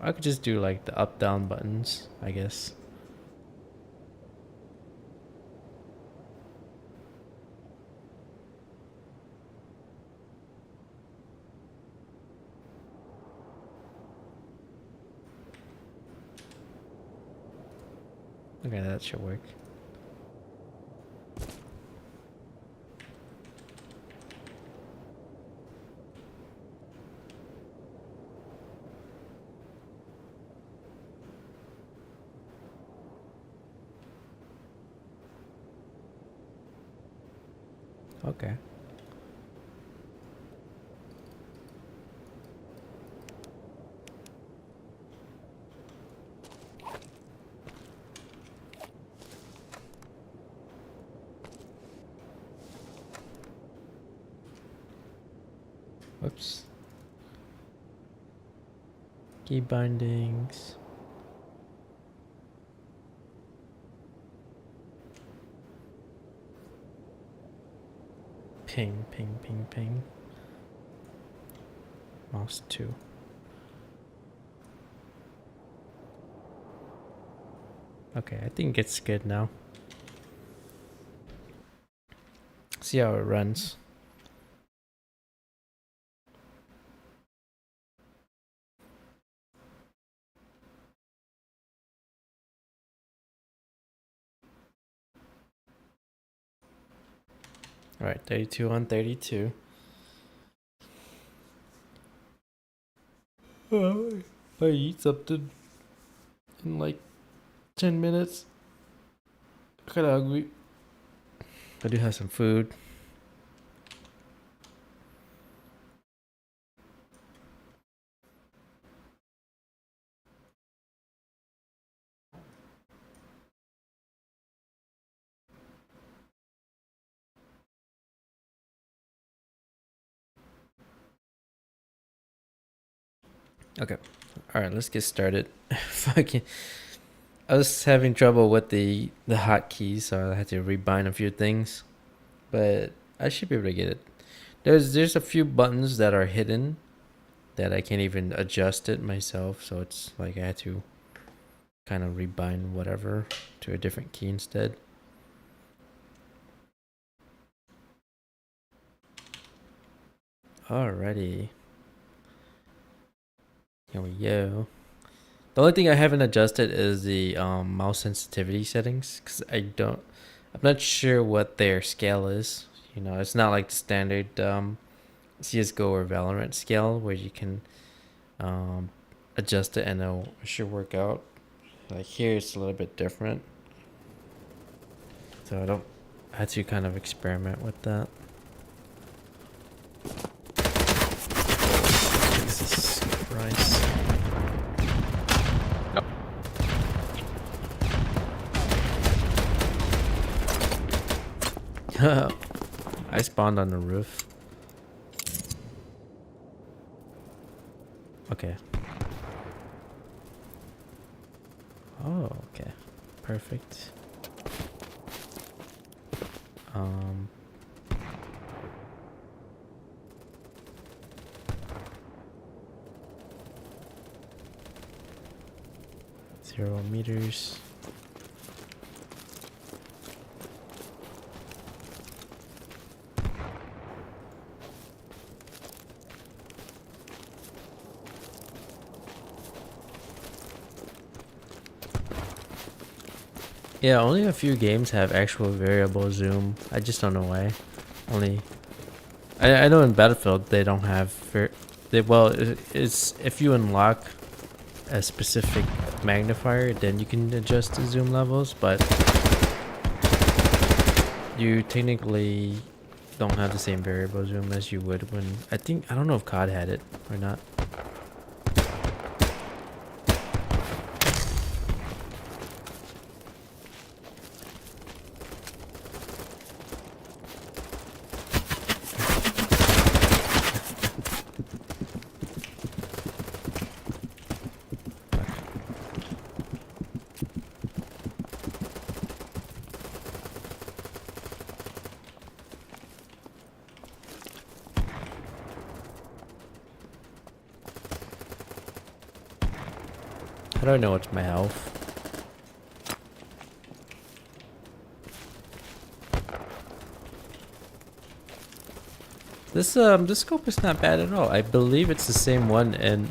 I could just do like the up down buttons, I guess. Okay, that should work. Okay. Whoops. Key bindings. Ping, ping, ping, ping. Mouse 2. Okay, I think it's good now. See how it runs. Alright, 32 on 32. I eat something in like 10 minutes. Kinda hungry. I do have some food. Okay. Alright, let's get started. Fucking I was having trouble with the hotkeys, so I had to rebind a few things. But I should be able to get it. There's a few buttons that are hidden that I can't even adjust it myself, so it's like I had to kind of rebind whatever to a different key instead. Alrighty. Here we go. The only thing I haven't adjusted is the mouse sensitivity settings, because I'm not sure what their scale is. You know, it's not like the standard CSGO or Valorant scale where you can adjust it and it should work out. Like here it's a little bit different. So I had to kind of experiment with that. Jesus Christ. I spawned on the roof. Okay. Oh, okay. Perfect. Zero meters. Yeah, only a few games have actual variable zoom. I just don't know why. I know in Battlefield they don't have it's if you unlock a specific magnifier, then you can adjust the zoom levels, but you technically don't have the same variable zoom as you would when I don't know if COD had it or not. How do I know what's my health? This scope is not bad at all. I believe it's the same one in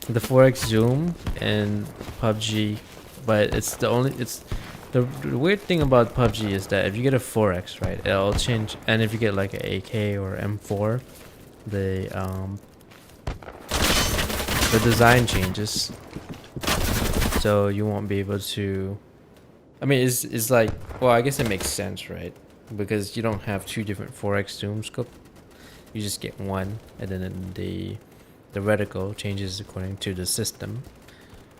the 4x zoom in PUBG, but it's the weird thing about PUBG is that if you get a 4x, right, it'll change, and if you get like an AK or M4, the design changes, so you won't be able to. I mean, it's like, well, I guess it makes sense, right? Because you don't have two different 4x zoom scope. You just get one, and then the reticle changes according to the system.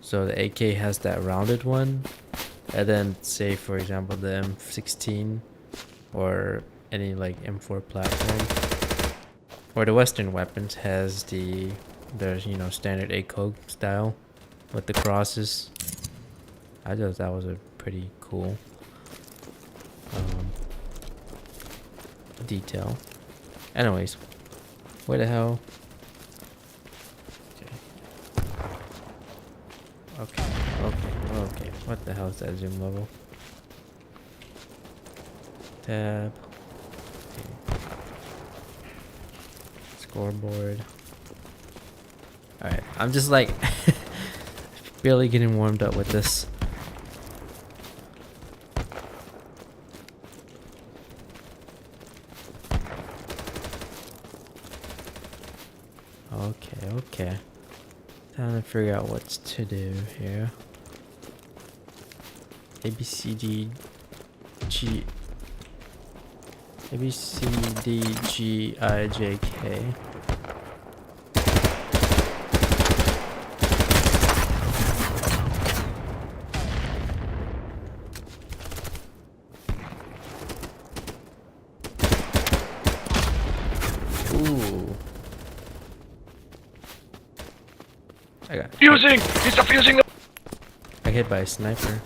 So the AK has that rounded one, and then say for example the M16 or any like M4 platform or the Western weapons has the standard ACOG style with the crosses. I thought that was a pretty cool detail. Anyways, Where the hell? Okay. Okay. What the hell is that zoom level? Tab. Okay. Scoreboard. Alright, I'm just like barely getting warmed up with this. Okay. Time to figure out what to do here. A B C D G A B C D G I J K. Ooh. I got Fusing! He's defusing! I hit by a sniper.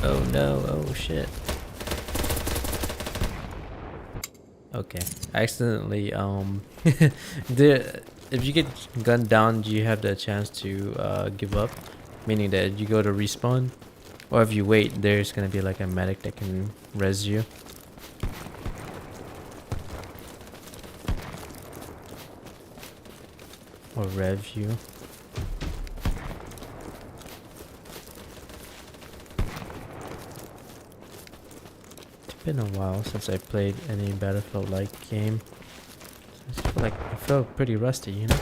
Oh no, oh shit. Okay. I accidentally if you get gunned down, do you have the chance to give up? Meaning that you go to respawn? Or if you wait, there's gonna be like a medic that can res you. Or rev you. It's been a while since I played any Battlefield-like game. I just feel like I feel pretty rusty, you know?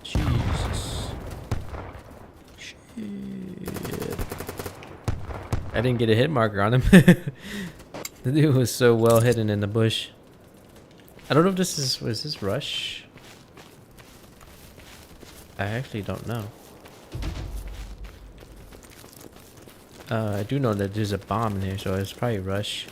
Jesus. Shit. I didn't get a hit marker on him. The dude was so well hidden in the bush. I don't know if was this rush? I actually don't know. I do know that there's a bomb in here, so it's probably rush.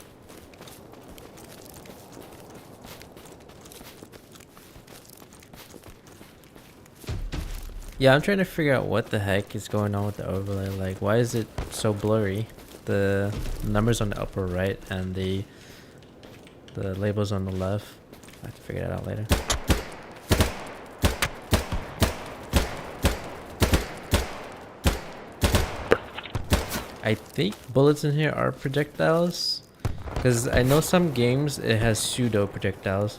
Yeah, I'm trying to figure out what the heck is going on with the overlay. Like, why is it so blurry? The numbers on the upper right and the labels on the left. I have to figure that out later. I think bullets in here are projectiles, because I know some games it has pseudo projectiles.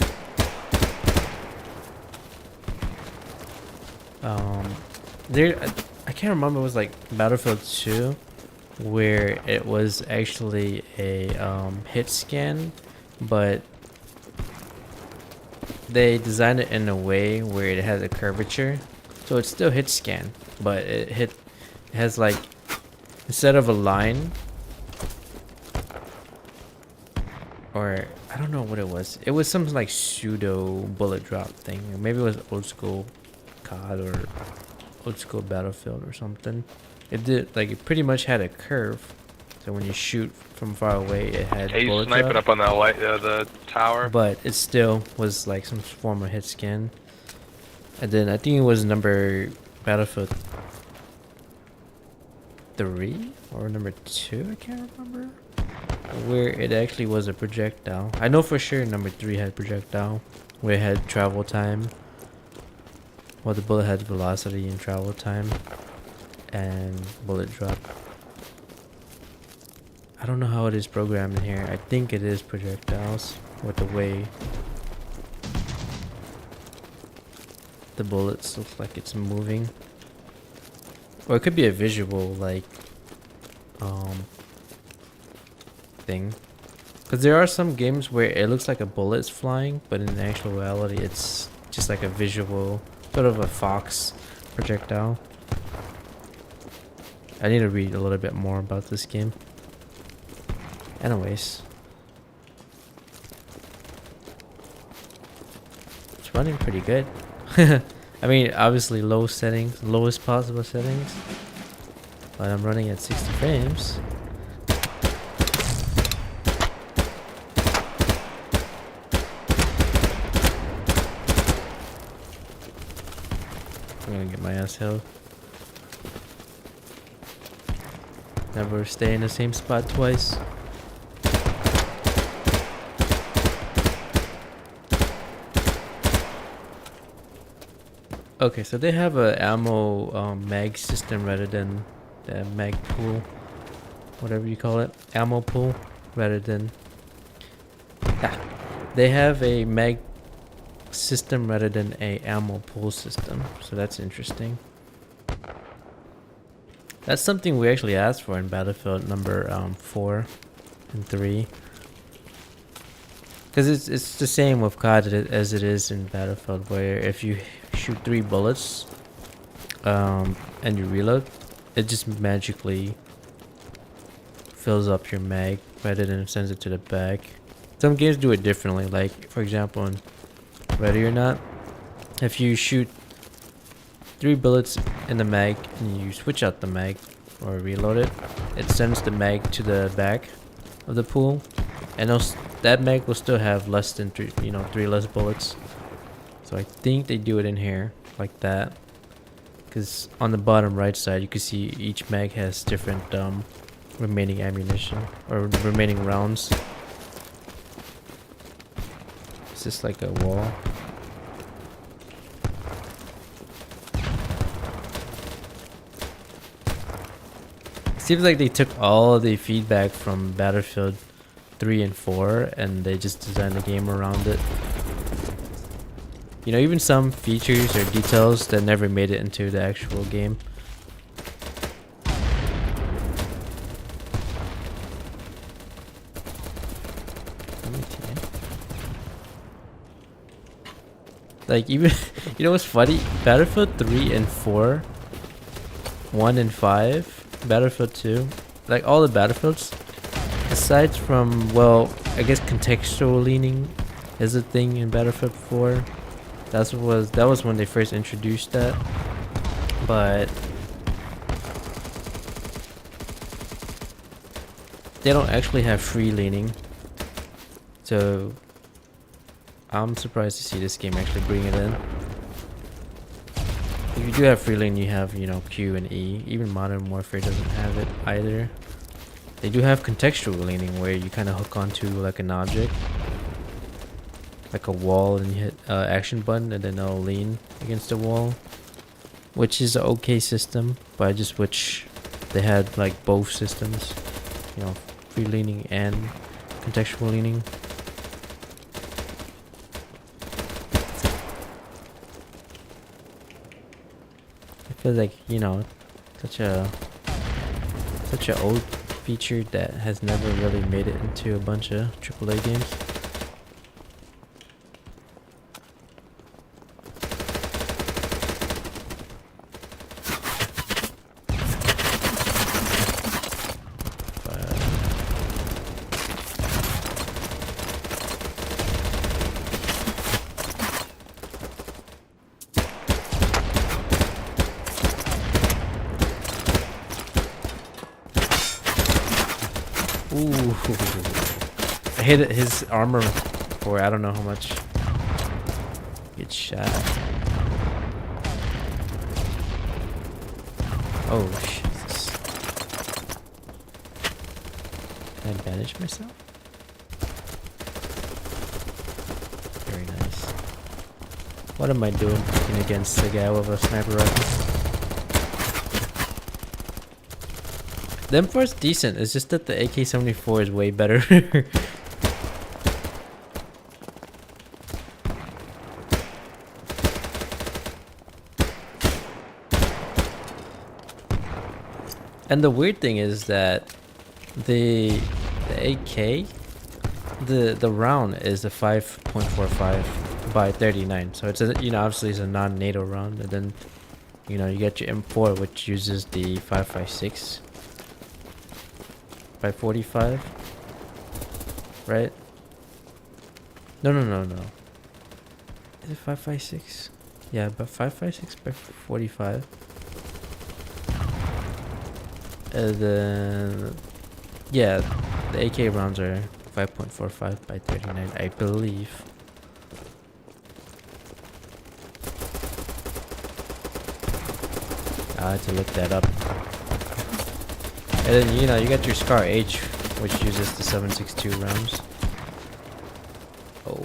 I can't remember. It was like Battlefield 2, where it was actually a hit scan, but they designed it in a way where it has a curvature, so it's still hit scan, but it has like, instead of a line, or I don't know what it was. It was some like pseudo bullet drop thing. Maybe it was old school COD or old school Battlefield or something. It did, like, it pretty much had a curve, so when you shoot from far away, it had bullet sniping drop, up on that light, the tower. but it still was like some form of hit scan. And then I think it was Battlefield 3 or number 2, I can't remember, where it actually was a projectile. I know for sure number 3 had projectile, where it had travel time. Well, the bullet had velocity and travel time and bullet drop. I don't know how it is programmed in here. I think it is projectiles with the way the bullets look like it's moving. Or it could be a visual, like, thing. Because there are some games where it looks like a bullet's flying, but in actual reality it's just like a visual, sort of a fox projectile. I need to read a little bit more about this game. Anyways. It's running pretty good. I mean, obviously low settings, lowest possible settings. but I'm running at 60 frames. I'm gonna get my ass held. Never stay in the same spot twice. Okay, so they have a ammo mag system rather than the mag pool, whatever you call it, ammo pool, rather than. Ah, they have a mag system rather than a ammo pool system, so that's interesting. That's something we actually asked for in Battlefield number 4 and 3. Because it's the same with COD as it is in Battlefield, where if you shoot 3 bullets and you reload, it just magically fills up your mag rather than sends it to the back. Some games do it differently, like for example in Ready or Not, if you shoot 3 bullets in the mag and you switch out the mag or reload it, it sends the mag to the back of the pool, and that mag will still have less than 3 less bullets. So I think they do it in here like that, because on the bottom right side you can see each mag has different remaining ammunition or remaining rounds. It's just like a wall. Seems like they took all of the feedback from Battlefield 3 and 4 and they just designed the game around it. You know, even some features or details that never made it into the actual game. Like even, you know what's funny? Battlefield 3 and 4, 1 and 5, Battlefield 2, like all the Battlefields, aside from, well, I guess contextual leaning is a thing in Battlefield 4. That was when they first introduced that. But they don't actually have free leaning. So I'm surprised to see this game actually bring it in. If you do have free leaning, you have, you know, Q and E. Even Modern Warfare doesn't have it either. They do have contextual leaning where you kind of hook onto like an object, like a wall, and you hit action button and then it'll lean against the wall, which is an okay system, but I just wish they had like both systems, you know, free leaning and contextual leaning. I feel like, you know, such a old feature that has never really made it into a bunch of AAA games. Ooh, I hit his armor for I don't know how much. Get shot. Oh Jesus! Can I bandage myself? Very nice. What am I doing against the guy with a sniper rifle? The M4's decent, it's just that the AK-74 is way better. And the weird thing is that the AK, the round is a 5.45 by 39, so it's a, you know, obviously it's a non-NATO round, and then, you know, you get your M4 which uses the 5.56 by 45, right? No. Is it 5.56? Yeah, but 5.56 by 45. And then, yeah, the AK rounds are 5.45 by 39, I believe. I had to look that up. And then, you know, you got your Scar H, which uses the 7.62 rounds. Oh,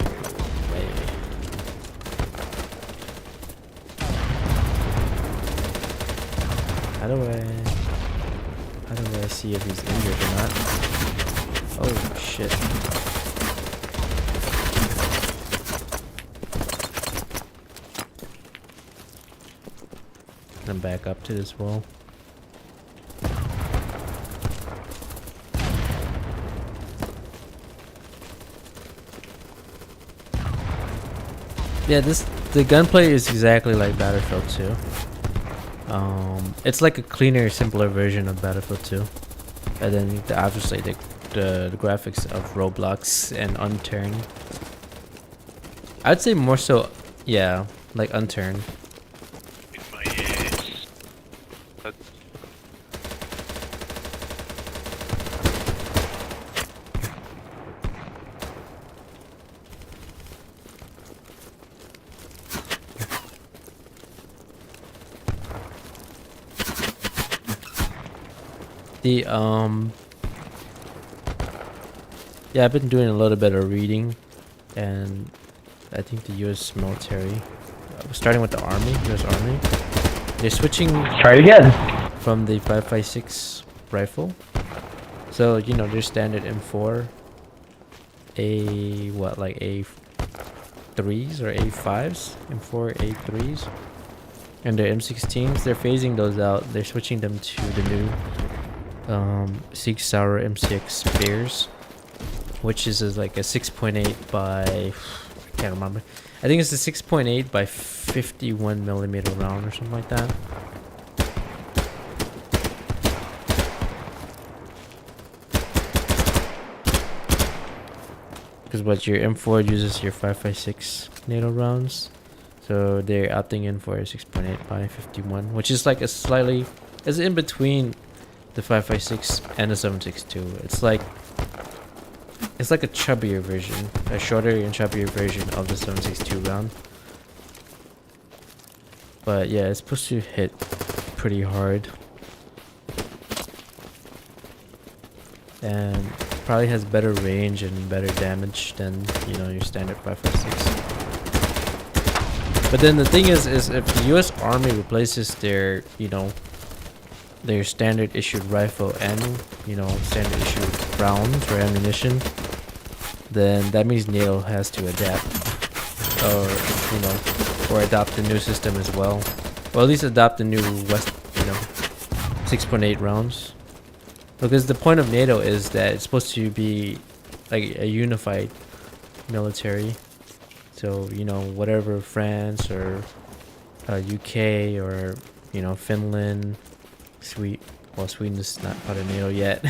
man. How do I see if he's injured or not? Oh, shit. Then back up to this wall. Yeah, the gunplay is exactly like Battlefield 2. It's like a cleaner, simpler version of Battlefield 2. And then obviously the graphics of Roblox and Unturned. I'd say more so, yeah, like Unturned. My ass. But The yeah, I've been doing a little bit of reading, and I think the U.S. military, starting with the Army, U.S. Army, they're switching Try it again. from the 5.56 rifle. So you know their standard M4, like A3s or A5s, M4 A3s, and their M16s. They're phasing those out. They're switching them to the new Sig Sauer MCX Spears, which is like a 6.8 by, I can't remember. I think it's a 6.8 by 51 millimeter round or something like that. Because what your M4 uses your 5.56 NATO rounds, so they're opting in for a 6.8 by 51, which is like a slightly, it's in between the 5.56 and the 7.62. It's like a chubbier version, a shorter and chubbier version of the 7.62 round. But yeah, it's supposed to hit pretty hard, and probably has better range and better damage than, you know, your standard 5.56. But then the thing is if the U.S. Army replaces their, you know, their standard issued rifle and, you know, standard issued rounds or ammunition, then that means NATO has to adapt, or, you know, or adopt the new system as well, or at least adopt the new West, you know, 6.8 rounds, because the point of NATO is that it's supposed to be like a unified military. So, you know, whatever France or UK or, you know, Finland, Sweden is not part of NATO yet,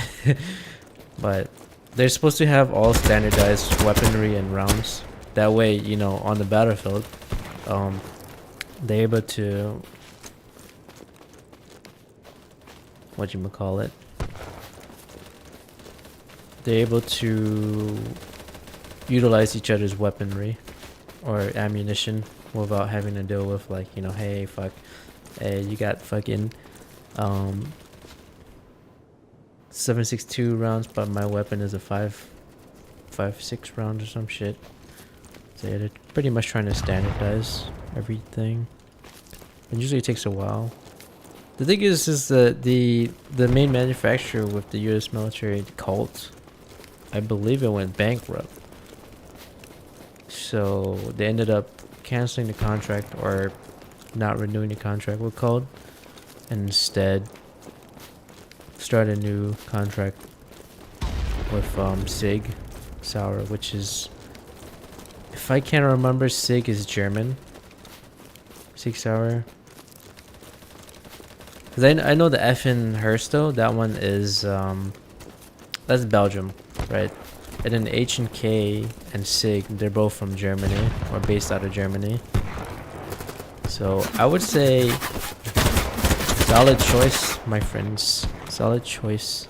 but they're supposed to have all standardized weaponry and rounds. That way, you know, on the battlefield, they're able to, they're able to utilize each other's weaponry or ammunition without having to deal with, like, you know, hey, you got fucking 7.62 rounds, but my weapon is a 5.56 round or some shit. So yeah, they're pretty much trying to standardize everything. It usually takes a while. The thing is that the main manufacturer with the U.S. military, Colt, I believe it went bankrupt. So they ended up canceling the contract or not renewing the contract with Colt, and instead start a new contract with Sig Sauer, which is, if I can't remember, Sig is German. Sig Sauer. Cause I know the F in Hersto, that one is that's Belgium, right? And then H and K and Sig, they're both from Germany or based out of Germany. So I would say solid choice, my friends. Solid choice.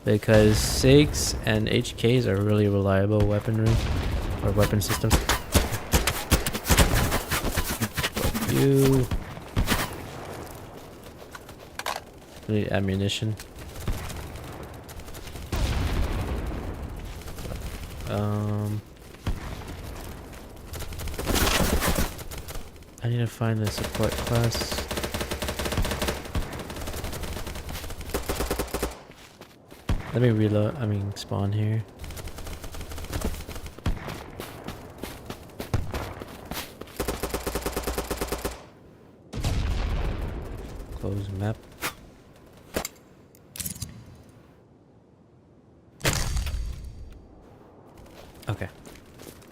Because SIGs and HKs are really reliable weaponry or weapon systems. Fuck you. Need ammunition. I need to find the support class. Let me reload, spawn here. Close map. Okay.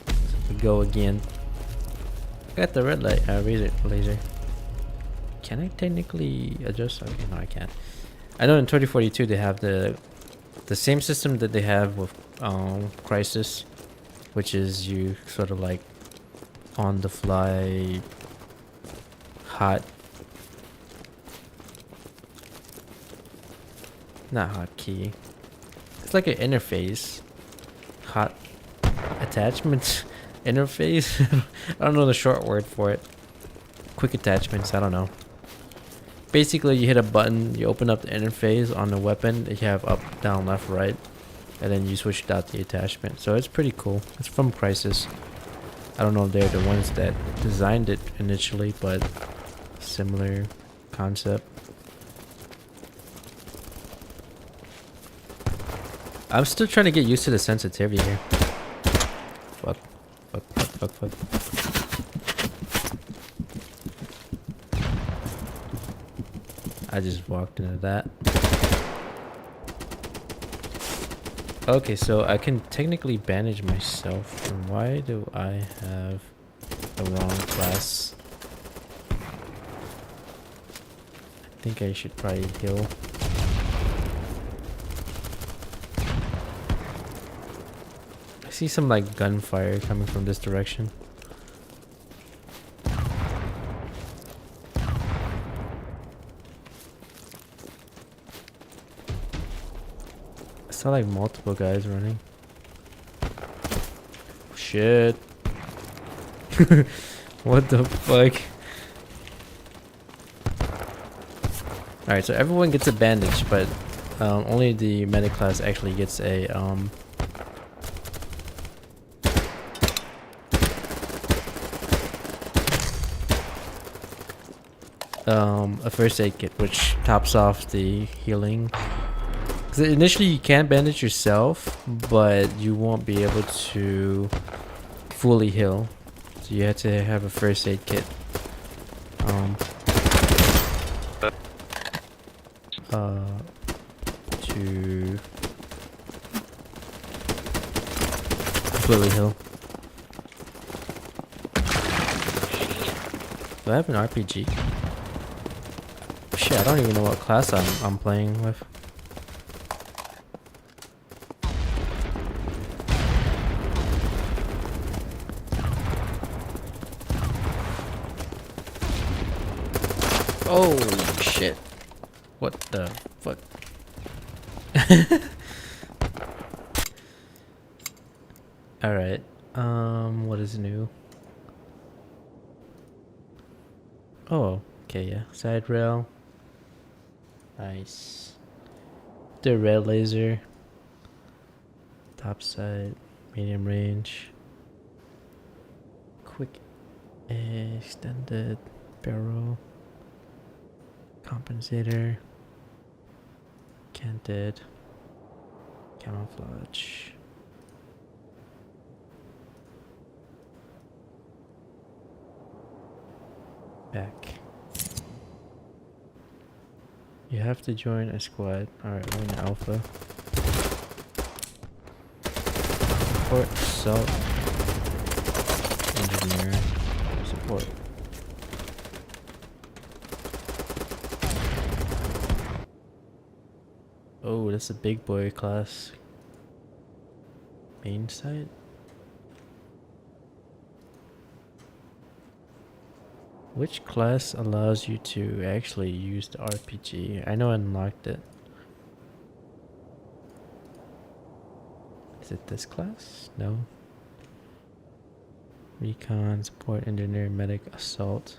So we go again. Got the red light, laser. Can I technically adjust? Okay, no I can't. I know in 2042 they have the same system that they have with Crisis, which is you sort of like on the fly not hotkey. It's like an interface. Hot attachments interface. I don't know the short word for it. Quick attachments, I don't know. Basically you hit a button, you open up the interface on the weapon, you have up, down, left, right, and then you switch out the attachment. So it's pretty cool. It's from Crisis. I don't know if they're the ones that designed it initially, but similar concept. I'm still trying to get used to the sensitivity here. Fuck. I just walked into that. Okay, so I can technically bandage myself. And why do I have the wrong class? I think I should probably heal. I see some like gunfire coming from this direction. I saw like multiple guys running. Shit. What the fuck? Alright, so everyone gets a bandage, but only the medic class actually gets a first aid kit, which tops off the healing. Because initially you can bandage yourself, but you won't be able to fully heal. So you have to have a first aid kit. To completely heal. Do I have an RPG? Shit, I don't even know what class I'm playing with. Oh shit. What the fuck? Alright. What is new? Oh, okay, yeah. Side rail. Nice. The red laser. Top side. Medium range. Quick extended barrel. Compensator. Canted. Camouflage. Back. You have to join a squad. Alright, we're in alpha. Support, assault, engineer, support. Oh, that's a big boy class. Main site? Which class allows you to actually use the RPG? I know I unlocked it. Is it this class? No. Recon, support, engineer, medic, assault.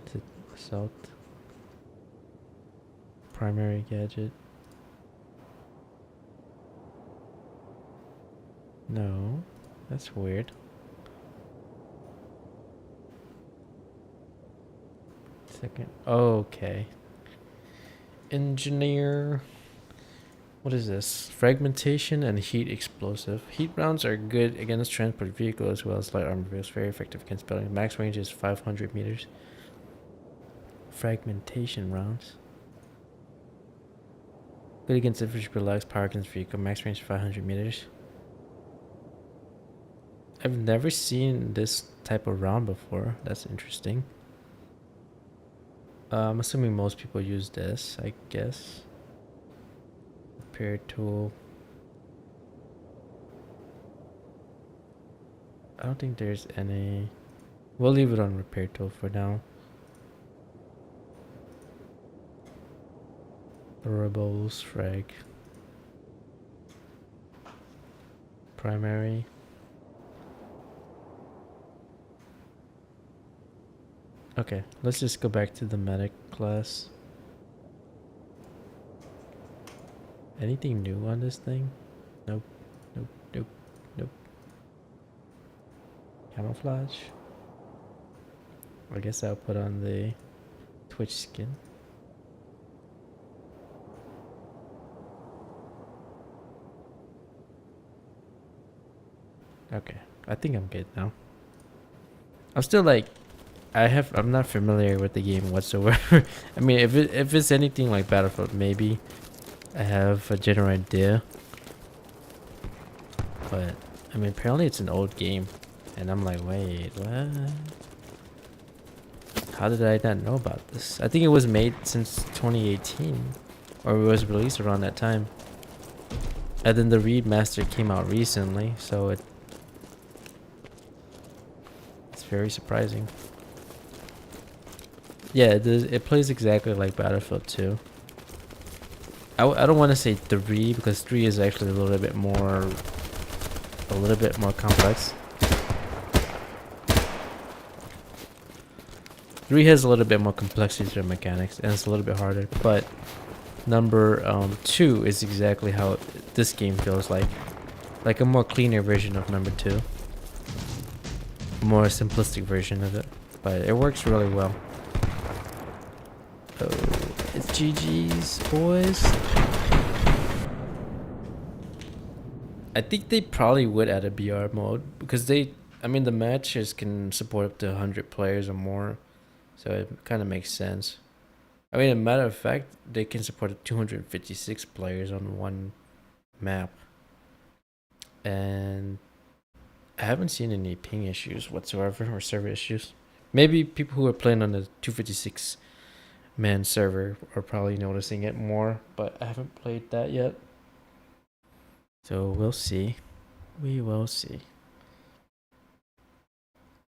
Is it assault? Primary gadget. No, that's weird. Second. Okay. Engineer. What is this? Fragmentation and heat explosive. Heat rounds are good against transport vehicle as well as light armor vehicles. Very effective against building. Max range is 500 meters. Fragmentation rounds. Good against infantry, relaxed power against vehicle. Max range 500 meters. I've never seen this type of round before. That's interesting. I'm assuming most people use this, I guess. Repair tool. I don't think there's any. We'll leave it on repair tool for now. Rebels, frag. Primary. Okay, let's just go back to the medic class. Anything new on this thing? Nope, nope, nope, nope. Camouflage. I guess I'll put on the Twitch skin. Okay, I think I'm good now. I'm still like, I'm not familiar with the game whatsoever. I mean, if it's anything like Battlefield, maybe I have a general idea. But I mean, apparently it's an old game, and I'm like, wait, what? How did I not know about this? I think it was made since 2018, or it was released around that time. And then the remaster came out recently, so it's very surprising. Yeah, it plays exactly like Battlefield 2. I don't want to say 3 because 3 is actually a little bit more complex. 3 has a little bit more complexity to the mechanics and it's a little bit harder, but number 2 is exactly how this game feels like a more cleaner version of number 2, a more simplistic version of it, but it works really well. Oh, it's GG's, boys. I think they probably would add a BR mode because I mean, the matches can support up to 100 players or more, so it kind of makes sense. I mean, as a matter of fact, they can support 256 players on one map, and I haven't seen any ping issues whatsoever or server issues. Maybe people who are playing on the 256 man server are probably noticing it more, but I haven't played that yet. So we'll see. We will see.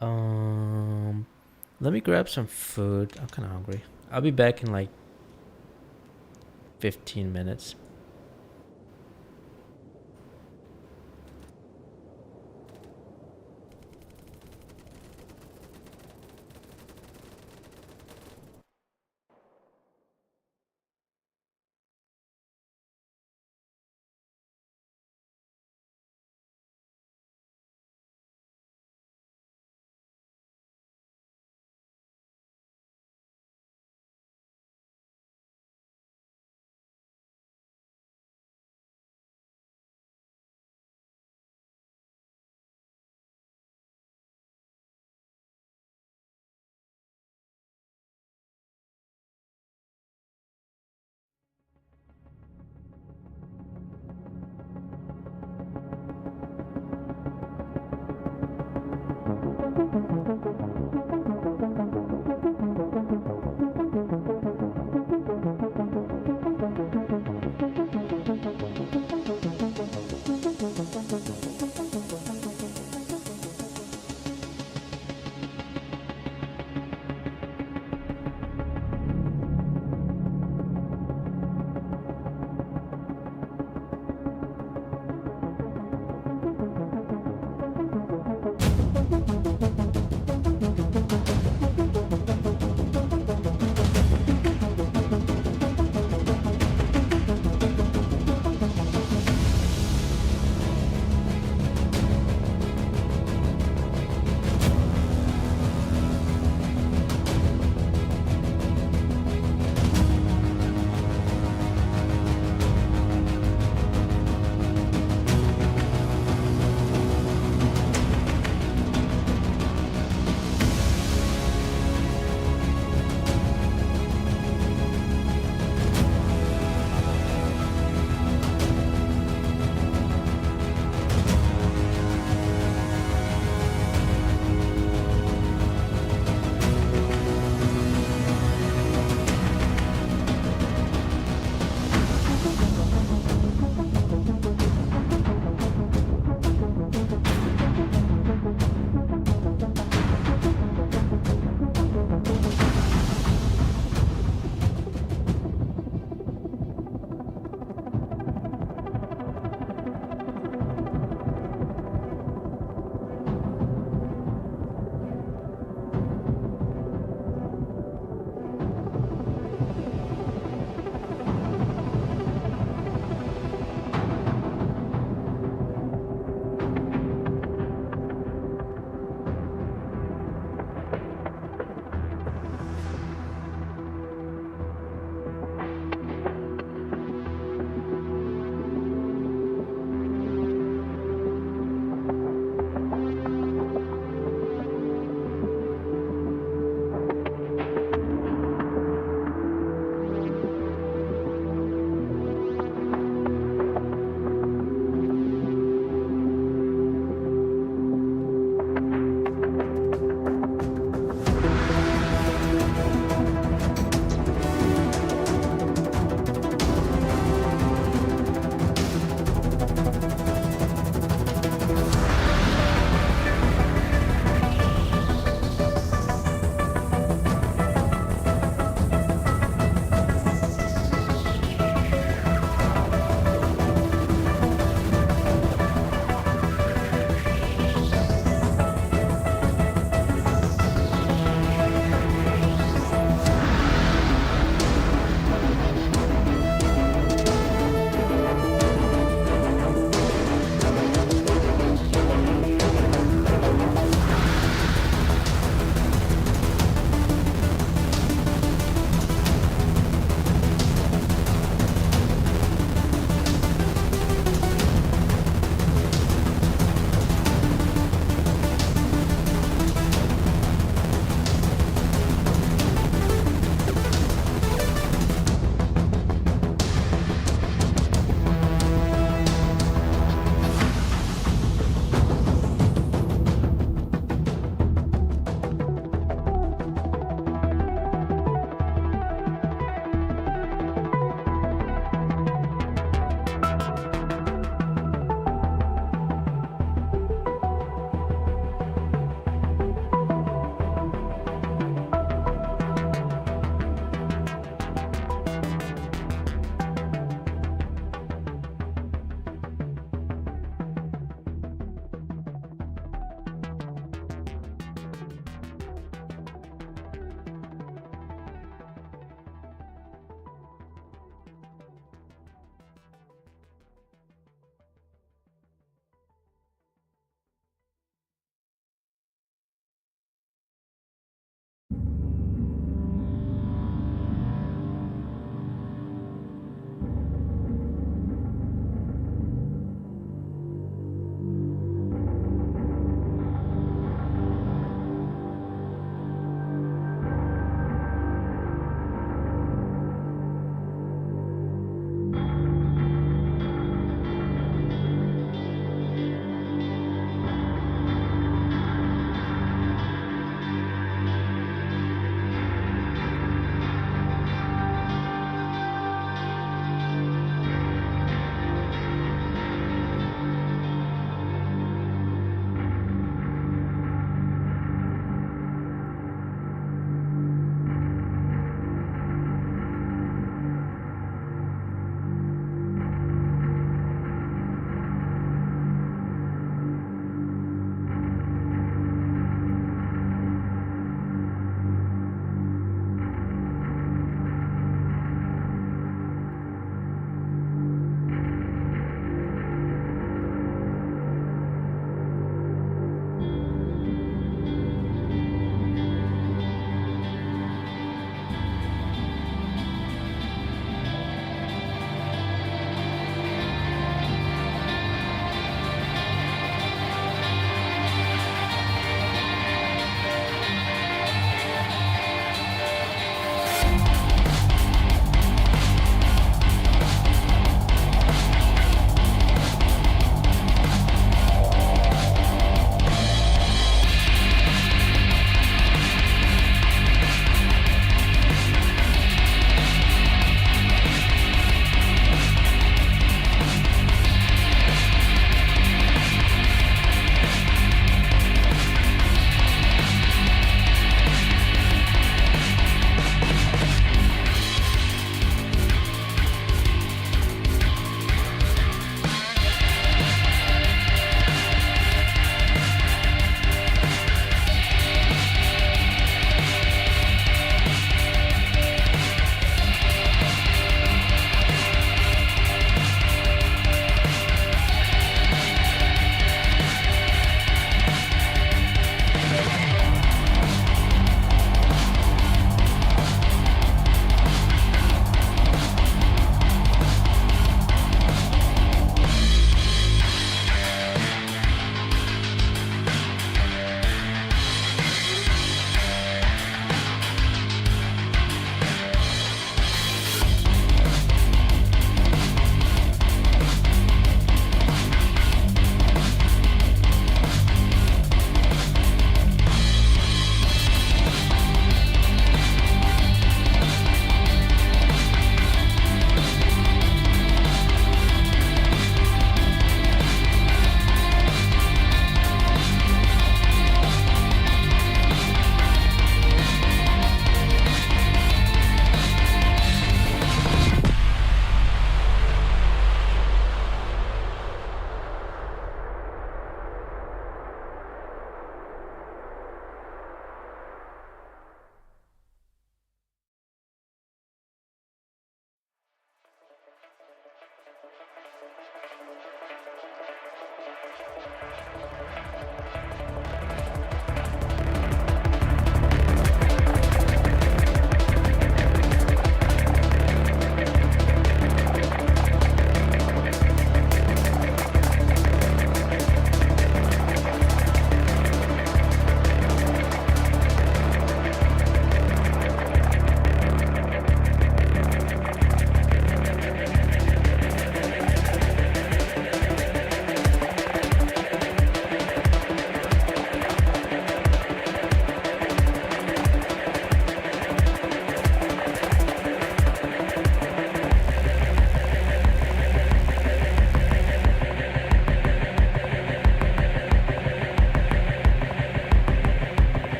Let me grab some food. I'm kind of hungry. I'll be back in like 15 minutes.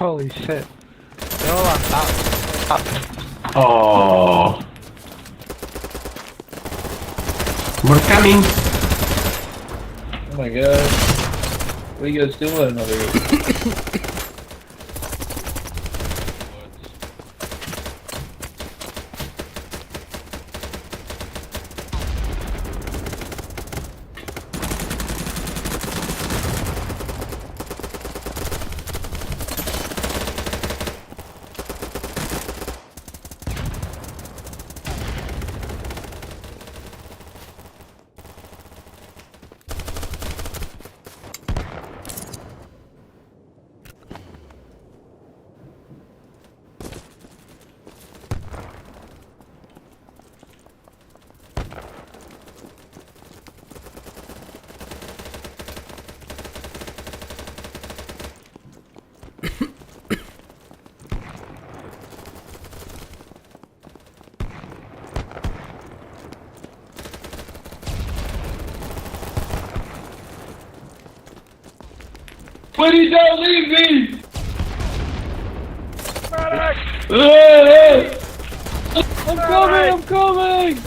Holy shit. They're all on top. Oh. We're coming. Oh my god. What are you guys doing over here? Buddy, don't leave me! I'm coming! I'm coming!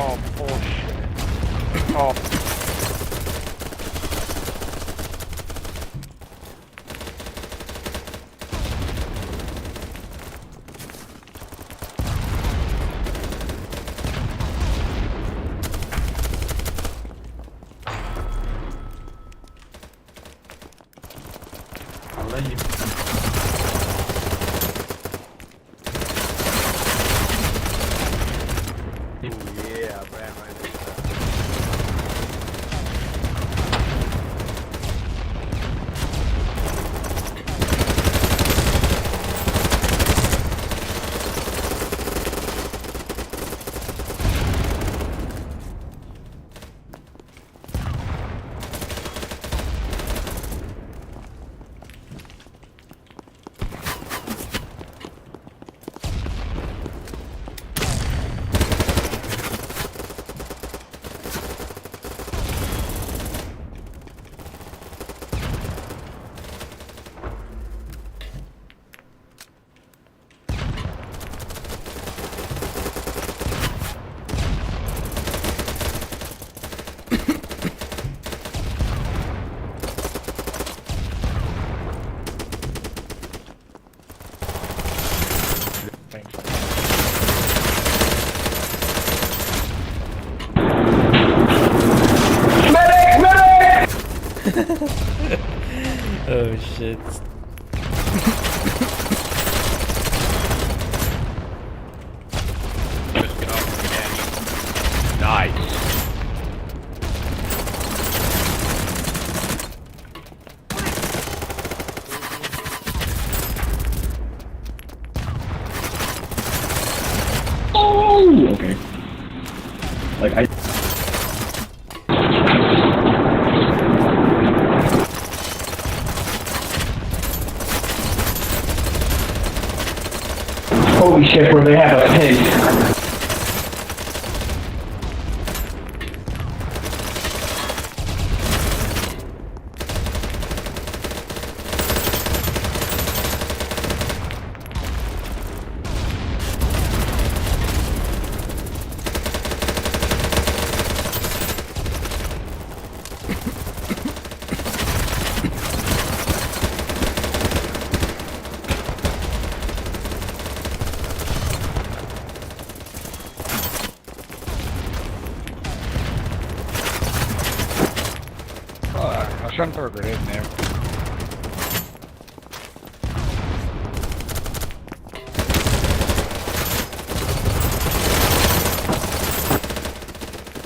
Oh, bullshit. Oh. I'll let you. Yeah, I ran right into that. shit. Just get off again. Nice. Oh, okay. Like I. Holy shit, where they have a pig. I was trying to throw a grenade in there.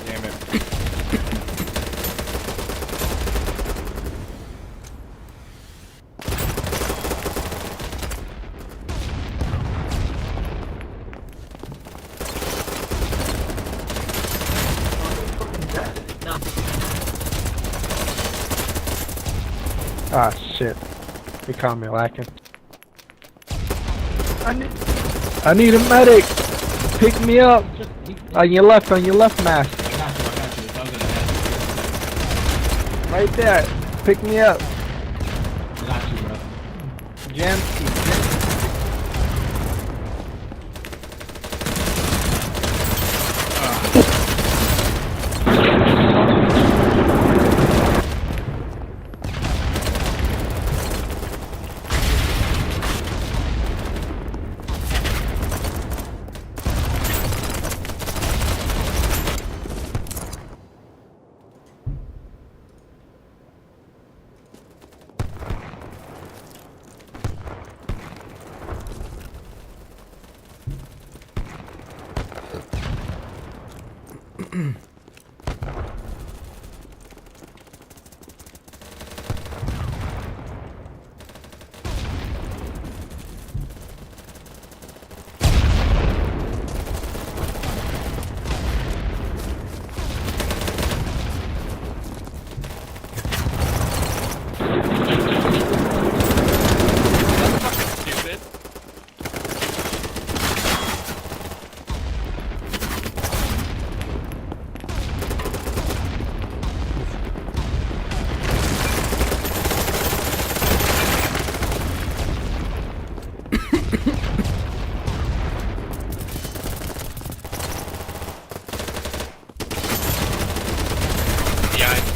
Damn it. Ah, shit. He caught me lacking. I need a medic! Pick me up! On your left, mask. Right there. Pick me up. Jamsky. Stupid. Behind.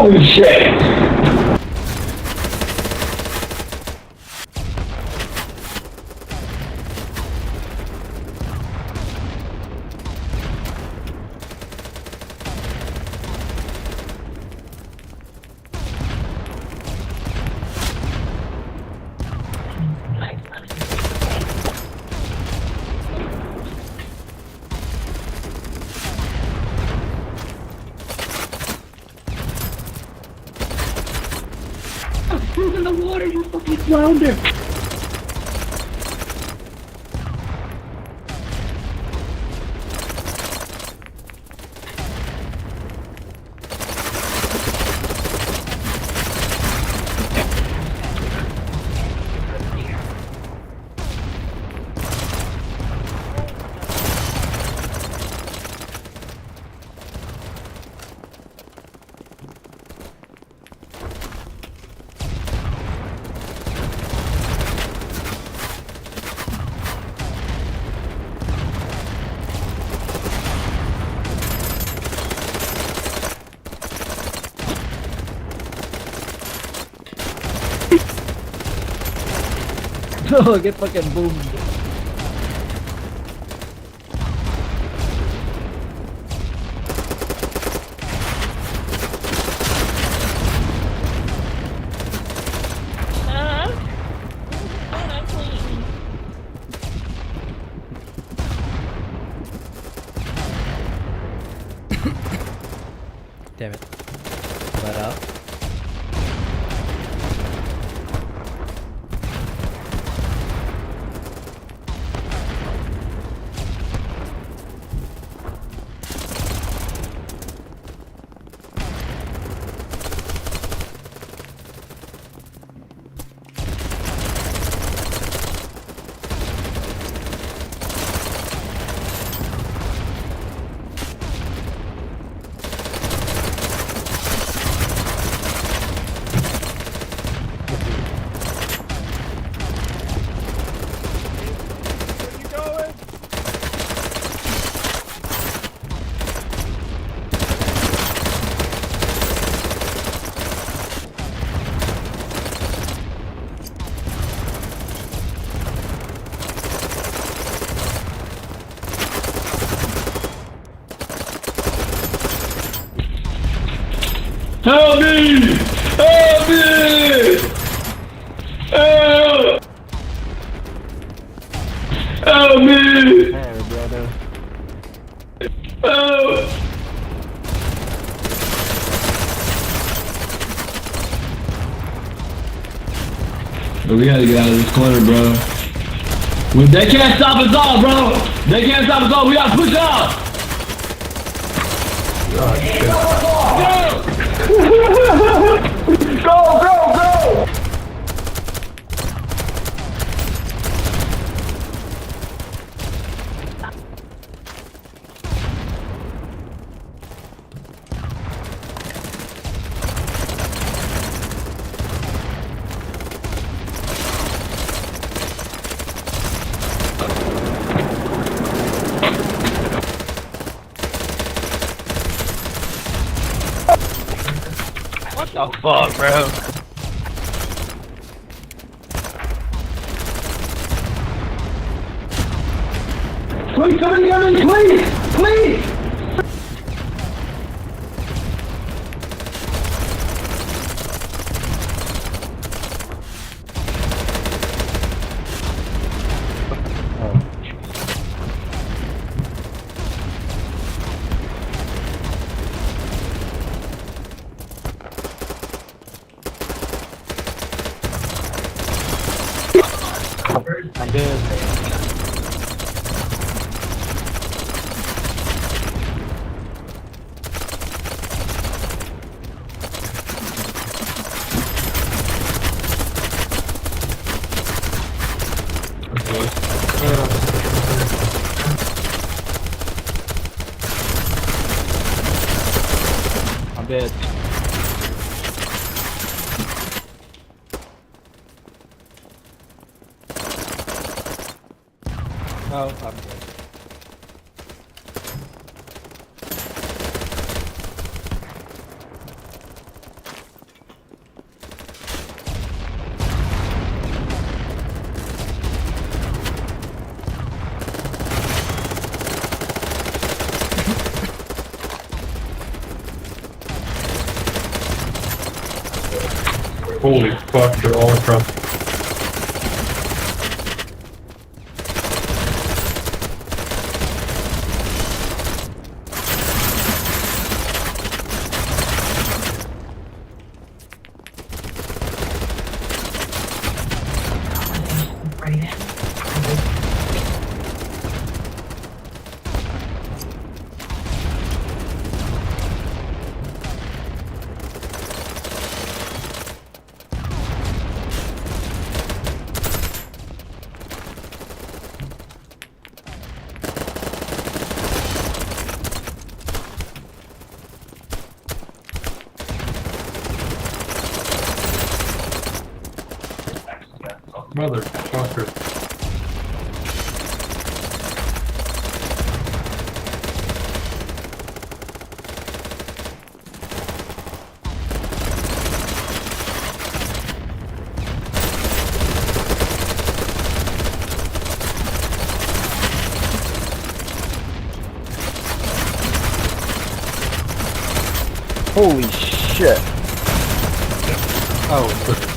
Holy shit! flounder. Oh, get fucking boomed. Damn it. Let up. Help me! Help me! Help! Help me! Hey, brother. Help! Bro, we gotta get out of this corner, bro. They can't stop us all, bro! They can't stop us all, we gotta push up! Go, go, go! Oh fuck, bro. Please, somebody come in, please! Please! I'm dead. I'm dead. No, I'm dead. Holy fuck, they're all across. mother fucker. Holy shit. Oh,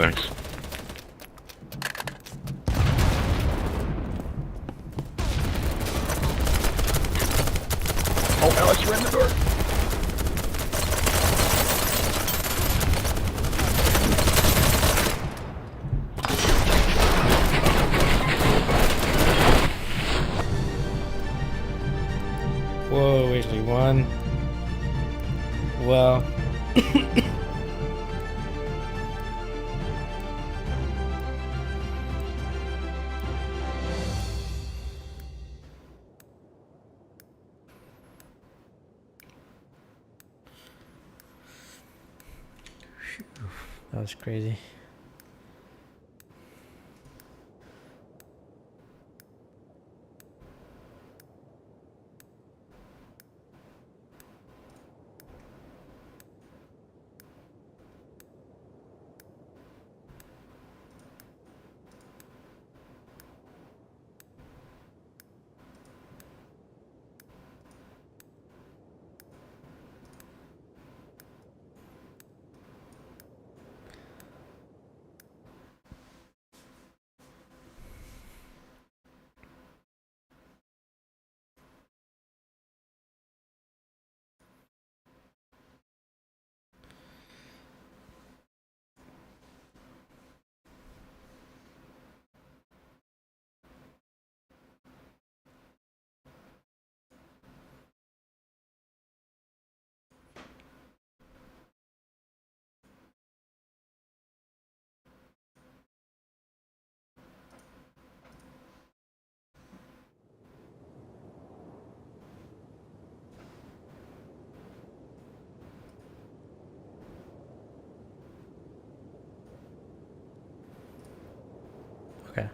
Thanks. Oh, Alex, you're in the door. Whoa, actually one. Well. That was crazy. Okay.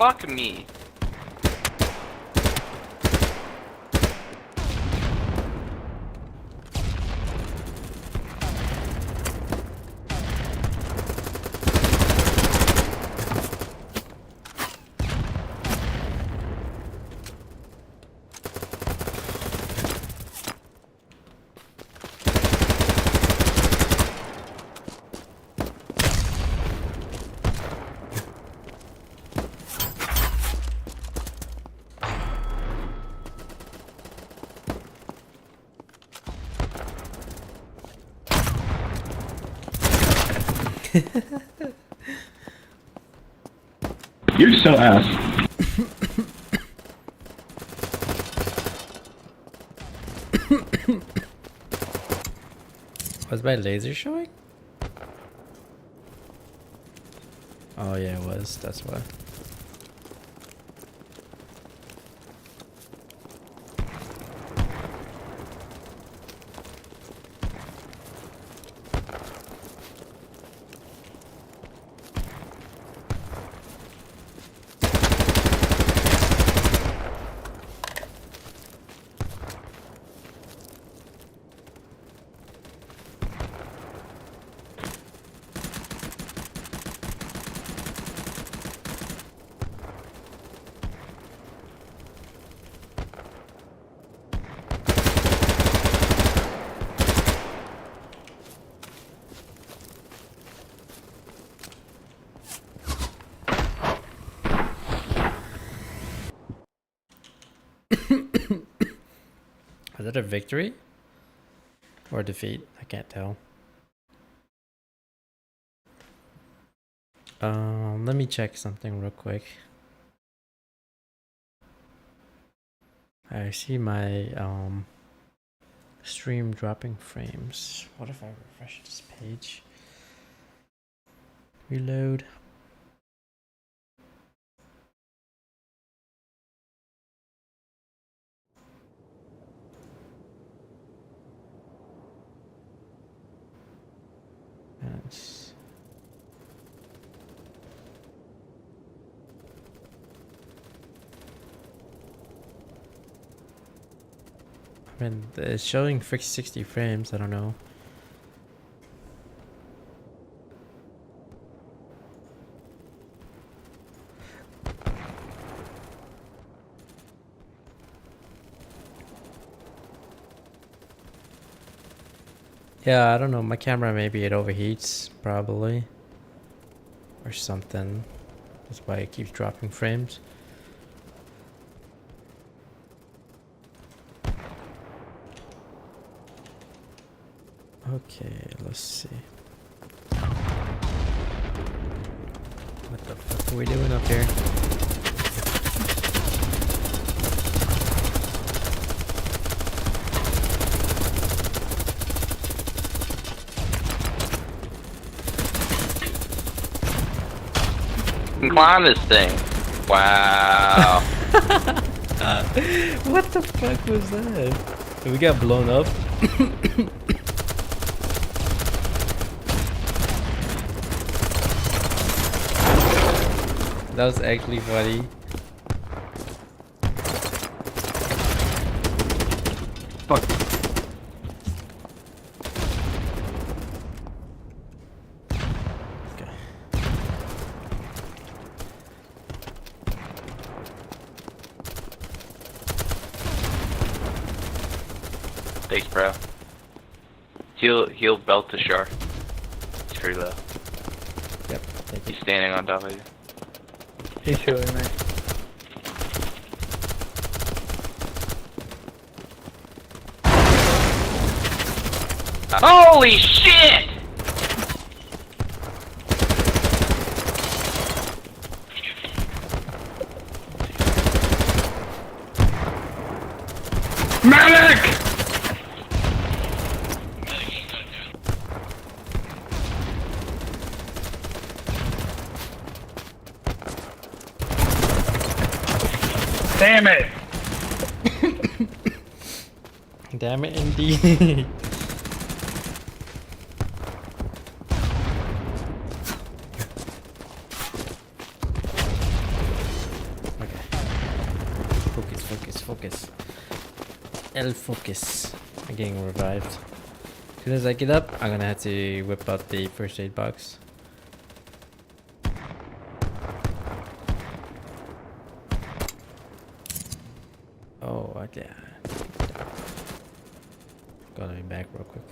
Fuck me. You're so ass. Was my laser showing? Oh yeah, it was. That's why. Is that a victory? Or defeat? I can't tell. Let me check something real quick. I see my stream dropping frames. What if I refresh this page? Reload. Yes. I mean, it's showing 60 frames. I don't know. Yeah, I don't know. My camera, maybe it overheats, probably. Or something. That's why it keeps dropping frames. Okay, let's see. What the fuck are we doing up here? You can climb this thing. Wow. What the fuck was that? Did we get blown up? That was actually funny. Fuck. Okay. Thanks, bro. He'll belt the shark. It's pretty low. Yep, thank you. He's standing on top of you. He's shooting me. Holy shit! Medic! Damn it! Damn it, indeed. focus. El focus. I'm getting revived. As soon as I get up, I'm gonna have to whip out the first aid box. Oh, okay. Gotta be back real quick.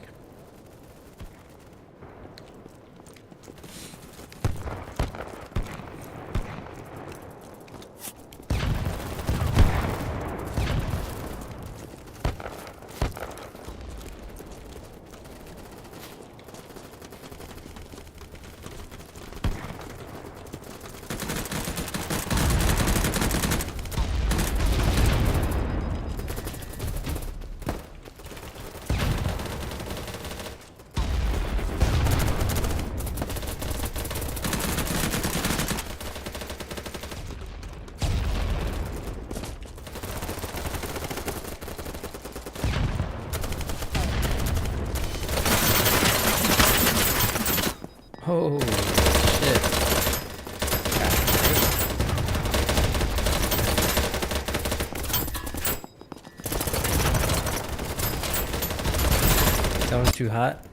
Oh shit. That one's too hot.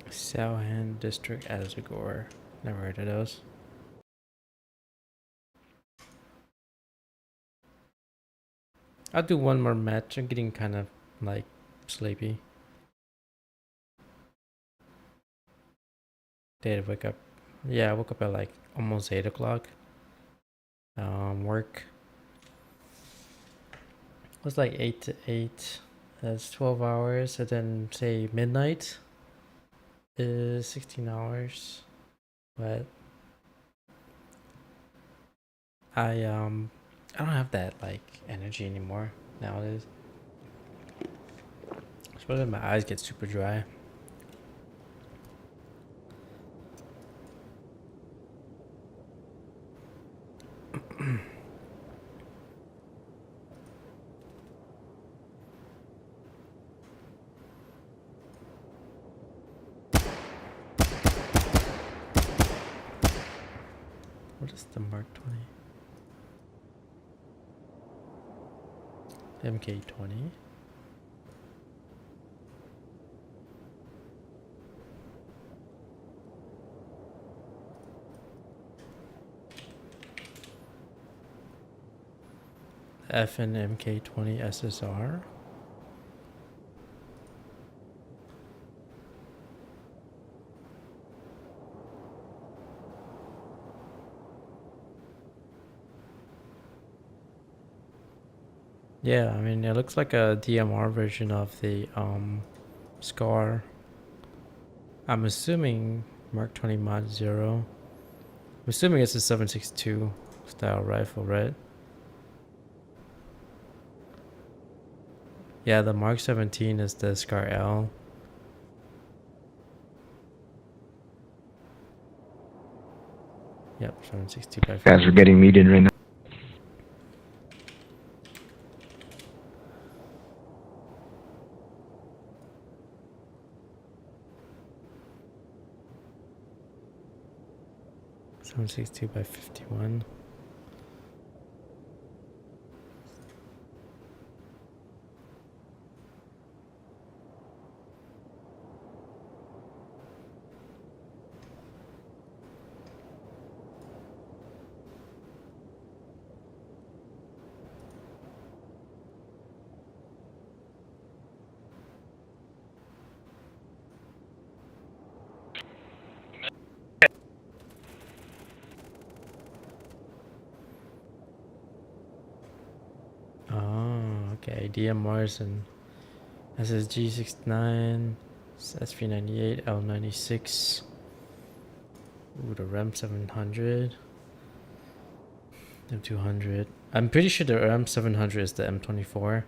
Salhan District Azagor. Never heard of those. I'll do one more match. I'm getting kind of like sleepy. Did wake up? Yeah, I woke up at like almost 8 o'clock. Work was like 8 to 8. That's 12 hours. And then say midnight is 16 hours. But I don't have that like energy anymore nowadays. Especially my eyes get super dry. What is the Mark 20? MK20. FN MK20 SSR. Yeah, I mean it looks like a DMR version of the Scar. I'm assuming Mark 20 Mod 0. I'm assuming it's a 7.62 style rifle, right? Yeah, the Mark 17 is the Scar L. Yep, 7.62 by 50. Guys are getting muted right now. Seven 62 by 51. Okay, DMRs and SSG 69, SV98, L96. Ooh, the RAM 700, M200. I'm pretty sure the RAM 700 is the M24.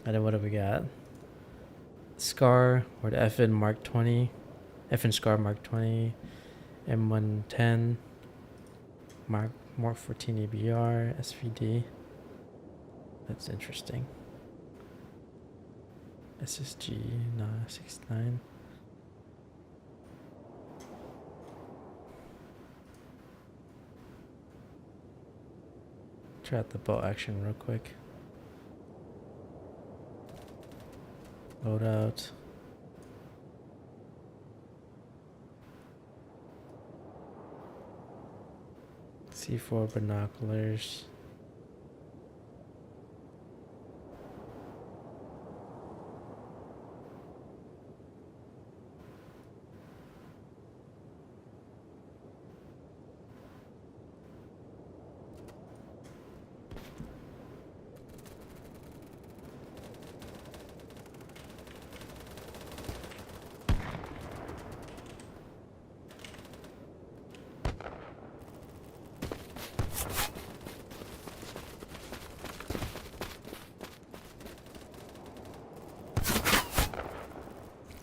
And then what do we got? Scar or the FN Mark 20, FN Scar Mark 20, M110, Mark 14 ABR, SVD. That's interesting. SSG 69. Try out the bolt action real quick. Load out. C4 binoculars.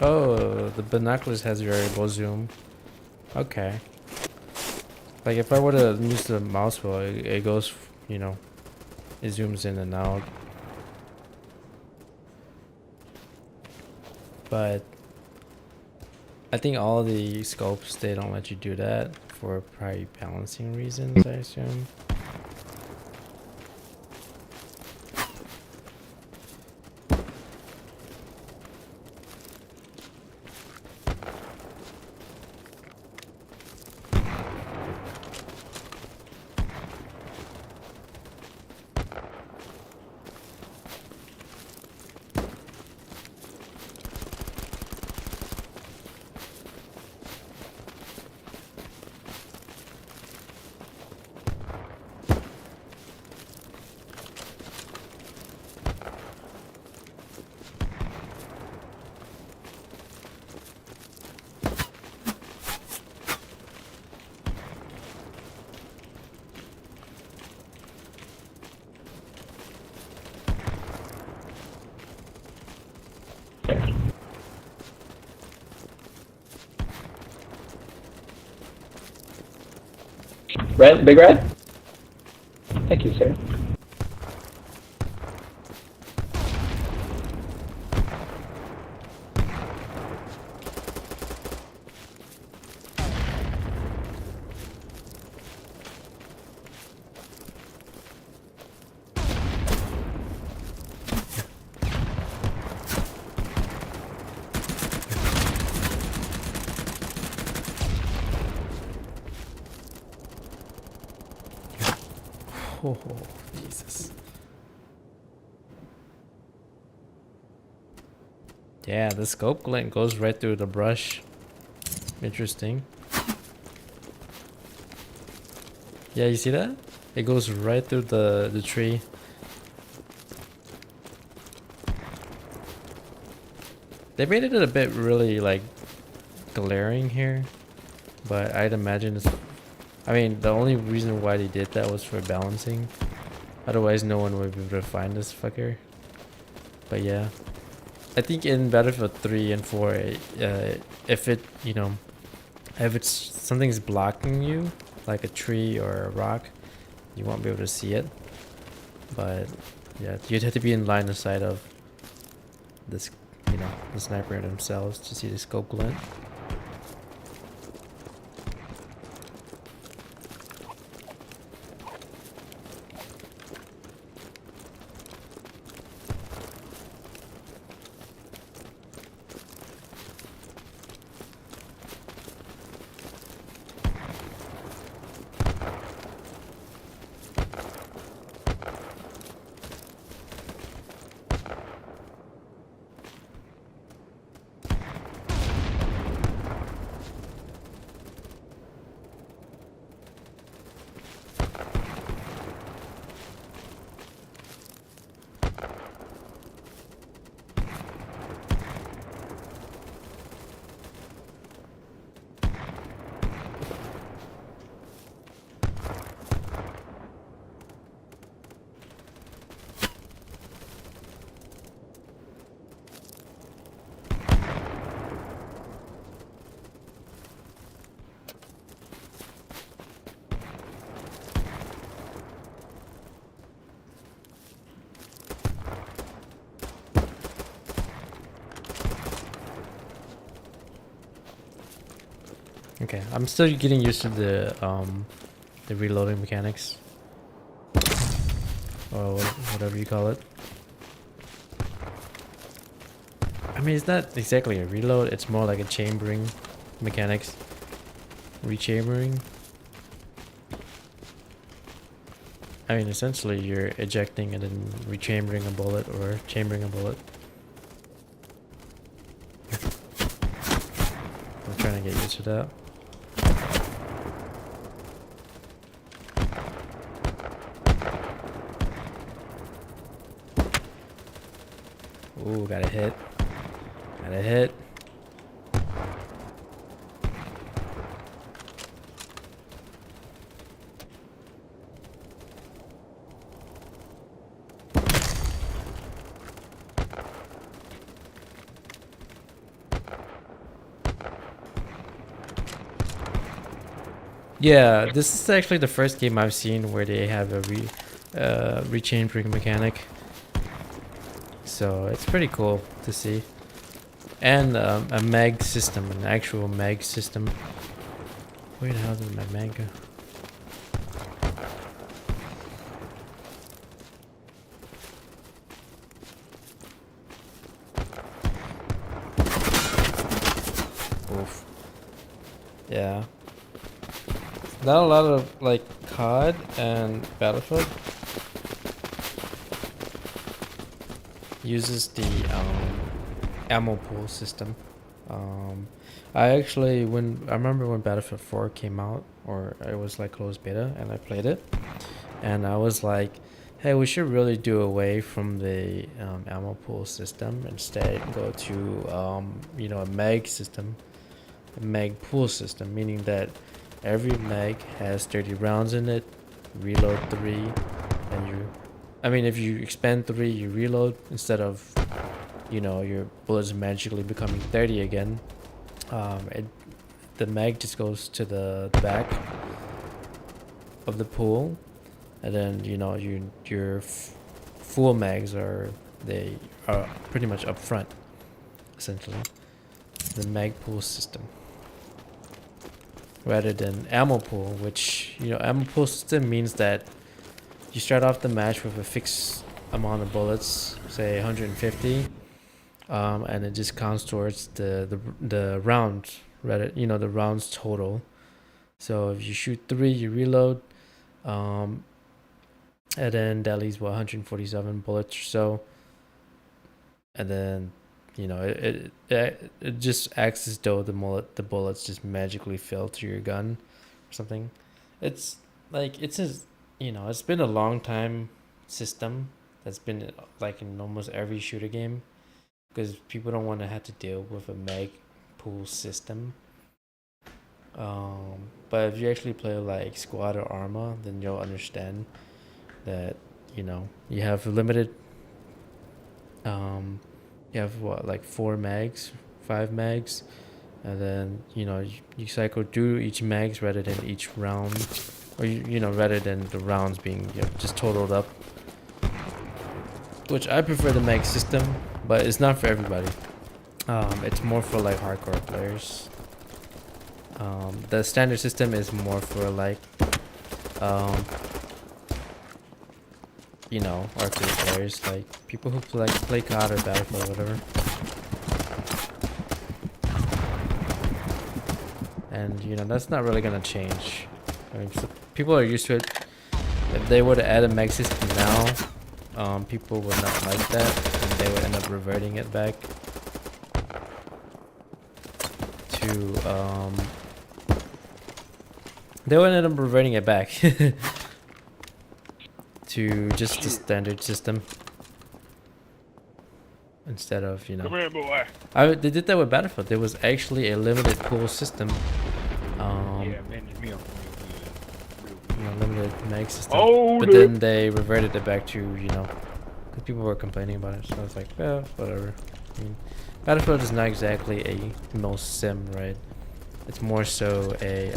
Oh, the binoculars has variable zoom. Okay. Like if I were to use the mouse wheel, it goes, you know, it zooms in and out. But I think all the scopes, they don't let you do that for probably balancing reasons, I assume. Red, big red? Thank you, sir. Oh, Jesus. Yeah, the scope glint goes right through the brush. Interesting. Yeah, you see that? It goes right through the tree. They made it a bit really like glaring here, but I'd imagine it's, I mean, the only reason why they did that was for balancing. Otherwise, no one would be able to find this fucker. But yeah, I think in Battlefield 3 and 4, if it, you know, if it's something's blocking you, like a tree or a rock, you won't be able to see it. But yeah, you'd have to be in line of sight of this, you know, the sniper themselves to see the scope glint. Okay, I'm still getting used to the reloading mechanics, or whatever you call it. I mean, it's not exactly a reload. It's more like a chambering mechanics, rechambering. I mean, essentially, you're ejecting and then rechambering a bullet or chambering a bullet. I'm trying to get used to that. Ooh, got a hit. Got a hit. Yeah, this is actually the first game I've seen where they have a rechambering mechanic. So it's pretty cool to see. And a mag system, an actual mag system. Where the hell did my mag go? Oof. Yeah. Not a lot of like COD and Battlefield uses the ammo pool system. I actually I remember when Battlefield 4 came out, or it was like closed beta, and I played it, and I was like, hey, we should really do away from the ammo pool system, instead go to you know, a mag system, a mag pool system, meaning that every mag has 30 rounds in it, reload 3, and I mean, if you expend 3, you reload, instead of, you know, your bullets magically becoming 30 again. The mag just goes to the back of the pool, and then, you know, your full mags are pretty much up front, essentially. The mag pool system, rather than ammo pool, which, you know, ammo pool system means that you start off the match with a fixed amount of bullets, say 150, and it just counts towards the round, rather, you know, the rounds total. So if you shoot 3, you reload, and then that leaves 147 bullets or so, and then, you know, it just acts as though the bullets just magically fell to your gun or something. It's like, you know, it's been a long time system that's been like in almost every shooter game, because people don't want to have to deal with a mag pool system. But if you actually play like Squad or Arma, then you'll understand that, you know, you have limited, you have what, like 4 mags, 5 mags, and then, you know, you cycle through each mags rather than each round, or you know, rather than the rounds being, you know, just totaled up. Which I prefer the mag system, but it's not for everybody. It's more for like hardcore players. The standard system is more for like, you know, arcade players, like people who play COD or Battlefield or whatever. And, you know, that's not really gonna change. I mean, so people are used to it. If they were to add a mag system now, people would not like that, and they would end up reverting it back to they would end up reverting it back to just the standard system, instead of, you know, Come here, boy. they did that with Battlefield. There was actually a limited pool system, Yeah, man, me up. you know, limited mag system, Oh, but then they reverted it back to, you know, because people were complaining about it, so I was like, well, whatever. I mean, Battlefield is not exactly a most sim, right? It's more so a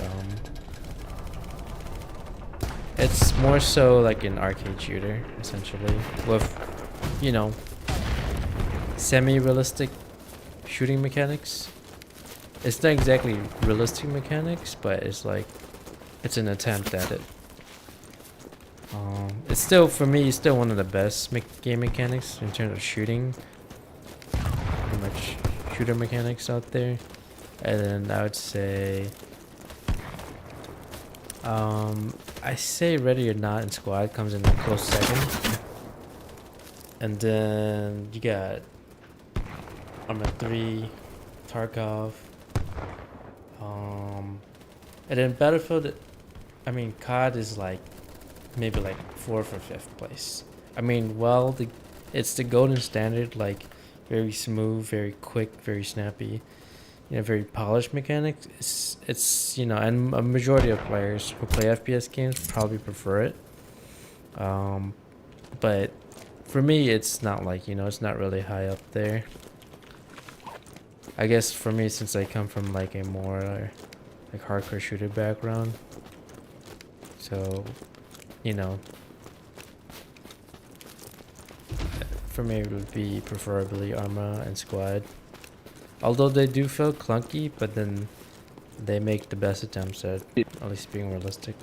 it's more so like an arcade shooter, essentially, with, you know, semi-realistic shooting mechanics. it's not exactly realistic mechanics, but it's like it's an attempt at it. It's still, for me, it's still one of the best game mechanics in terms of shooting. Pretty much shooter mechanics out there. And then I would say, I say Ready or Not and Squad comes in a close second. And then you got Arma 3, Tarkov, and then Battlefield. I mean, COD is like maybe like 4th or 5th place. I mean, well, it's the golden standard, like very smooth, very quick, very snappy, you know, very polished mechanics. It's you know, and a majority of players who play FPS games probably prefer it. But for me, it's not like, you know, it's not really high up there. I guess for me, since I come from like a more like hardcore shooter background, so you know, for me it would be preferably Arma and Squad. Although they do feel clunky, but then they make the best attempts at least being realistic.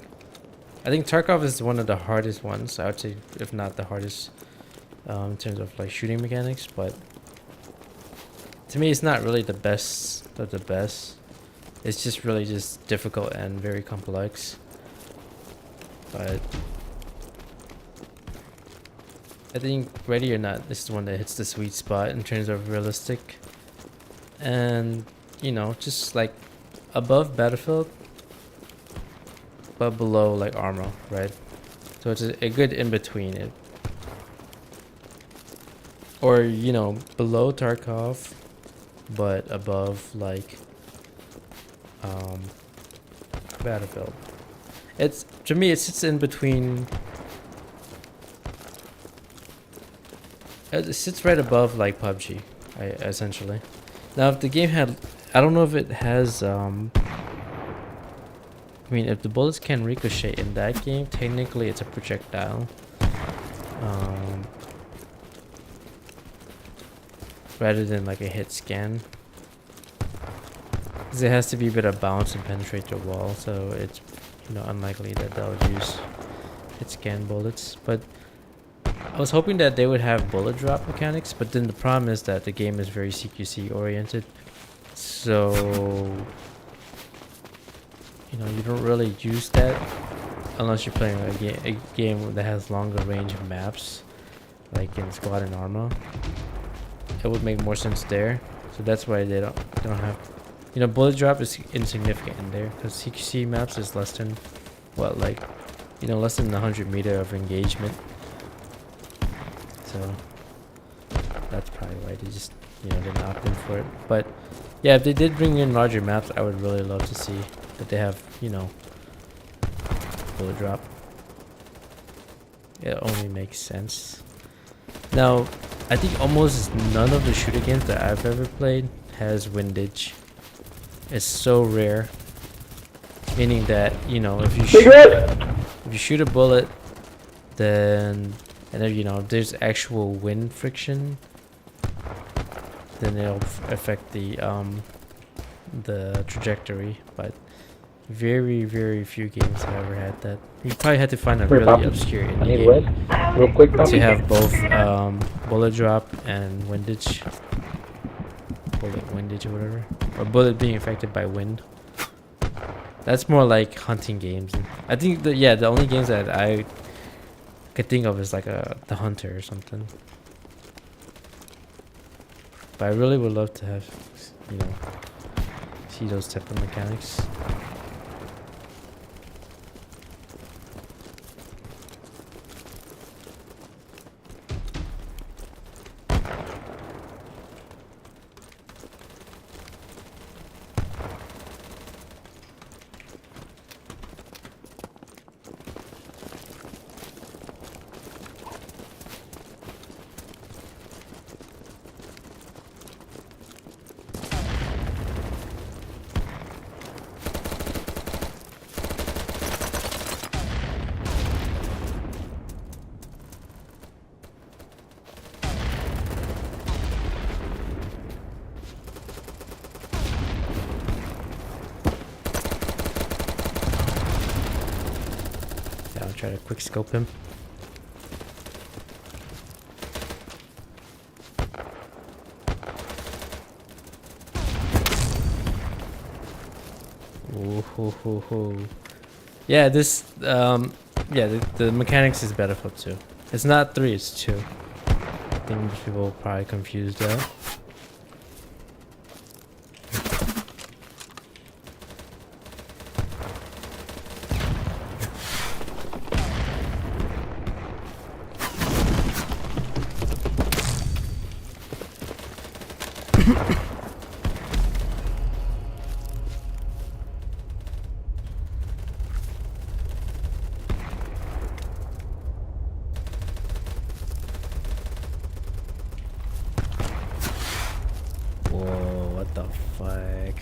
I think Tarkov is one of the hardest ones, I would say, if not the hardest, in terms of like shooting mechanics. But to me, it's not really the best of the best. It's just really just difficult and very complex. But I think Ready or Not is the one that hits the sweet spot in terms of realistic, and you know, just like above Battlefield, but below like Arma, right? So it's a good in between it, or you know, below Tarkov, but above like Battlefield. It's, to me, it sits in between. It sits right above like PUBG, essentially. Now, if the game had, I don't know if it has. I mean, if the bullets can ricochet in that game, technically it's a projectile. Rather than like a hit scan. Because it has to be a bit of bounce and penetrate the wall, so it's, you know, unlikely that they'll use hit scan bullets. But I was hoping that they would have bullet drop mechanics, but then the problem is that the game is very CQC oriented. So, you know, you don't really use that unless you're playing a game that has longer range of maps, like in Squad and Arma. It would make more sense there. So that's why they don't have, you know, bullet drop is insignificant in there, because CQC maps is less than, what, like, you know, less than 100 meter of engagement. So that's probably why they just, you know, didn't opt in for it. But yeah, if they did bring in larger maps, I would really love to see that they have, you know, bullet drop. It only makes sense. Now, I think almost none of the shooter games that I've ever played has windage. It's so rare. Meaning that, you know, if you shoot a bullet, then, and then, you know, if there's actual wind friction, then it'll affect the trajectory. But very, very few games have ever had that. You probably had to find a really obscure indie game Real quick, to have both bullet drop and windage. Bullet windage or whatever. Or bullet being affected by wind. That's more like hunting games. And I think that, yeah, the only games that I could think of is like the Hunter or something. But I really would love to have, you know, see those type of mechanics. Try to quick scope him. Ooh, hoo, hoo, hoo. Yeah, this yeah, the mechanics is Battlefield 2. It's not 3, it's 2. I think people are probably confused that. Whoa, what the fuck?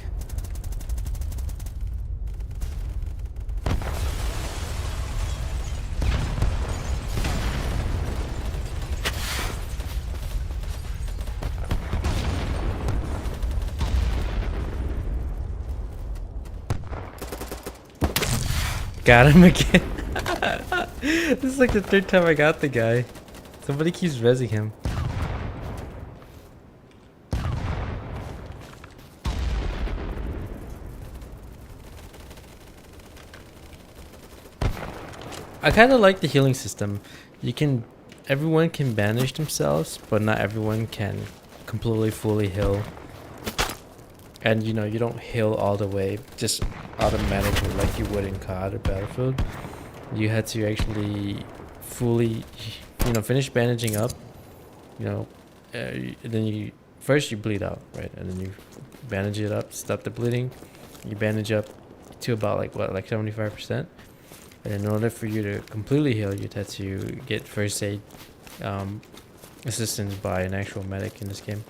Got him again. This is like the third time I got the guy. Somebody keeps rezzing him. I kind of like the healing system. Everyone can banish themselves, but not everyone can completely fully heal. And you know, you don't heal all the way just automatically like you would in COD or Battlefield. You had to actually fully, you know, finish bandaging up. You know, and then you bleed out, right? And then you bandage it up, stop the bleeding. You bandage up to about like 75%. And in order for you to completely heal, you'd have to get first aid assistance by an actual medic in this game.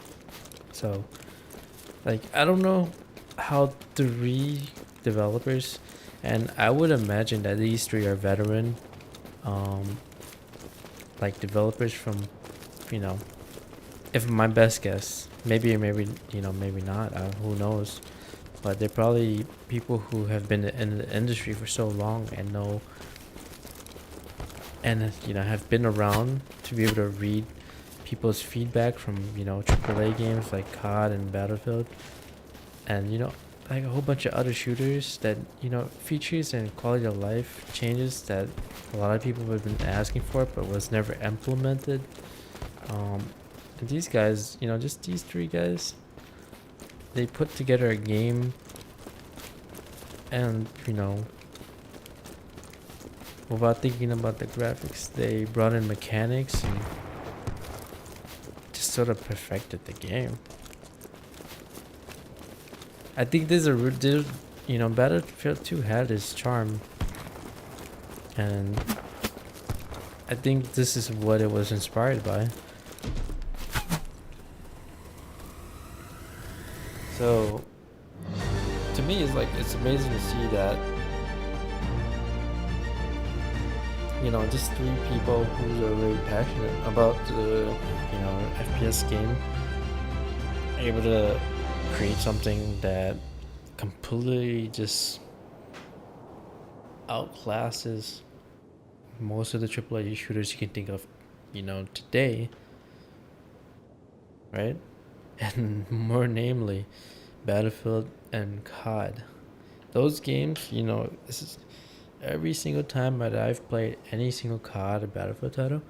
So, like, I don't know how 3 developers, and I would imagine that these 3 are veteran, like developers from, you know, if my best guess, maybe, you know, maybe not, who knows. But they're probably people who have been in the industry for so long and know, and you know, have been around to be able to read people's feedback from, you know, AAA games like COD and Battlefield, and you know, like a whole bunch of other shooters that, you know, features and quality of life changes that a lot of people have been asking for but was never implemented. And these guys, you know, just these 3 guys, they put together a game, and you know, without thinking about the graphics, they brought in mechanics and just sort of perfected the game. I think you know, Battlefield 2 had its charm, and I think this is what it was inspired by. So, to me, it's amazing to see that, you know, just 3 people who are really passionate about the, you know, FPS game, able to create something that completely just outclasses most of the AAA shooters you can think of, you know, today, right? And more namely, Battlefield and COD. Those games, you know, this is every single time that I've played any single COD or Battlefield title,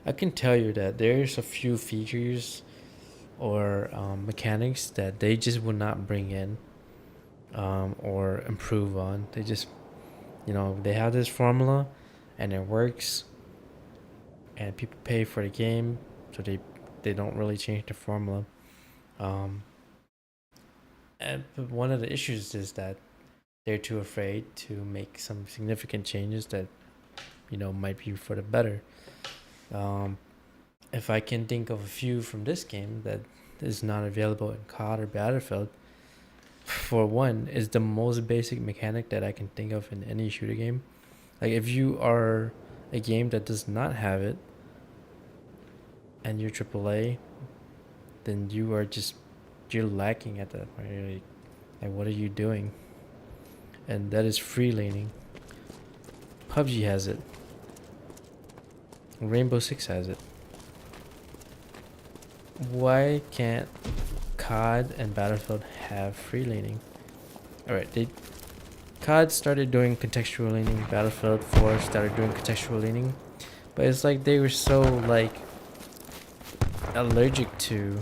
I can tell you that there's a few features or mechanics that they just would not bring in or improve on. They just, you know, they have this formula and it works, and people pay for the game, so they don't really change the formula. But one of the issues is that they're too afraid to make some significant changes that, you know, might be for the better. If I can think of a few from this game that is not available in COD or Battlefield, for one, is the most basic mechanic that I can think of in any shooter game. Like, if you are a game that does not have it and you're AAA, then you're lacking at that point. You're like, what are you doing? And that is free laning. PUBG has it. Rainbow Six has it. Why can't COD and Battlefield have free leaning? Alright, COD started doing contextual leaning, Battlefield 4 started doing contextual leaning, but it's like they were so like allergic to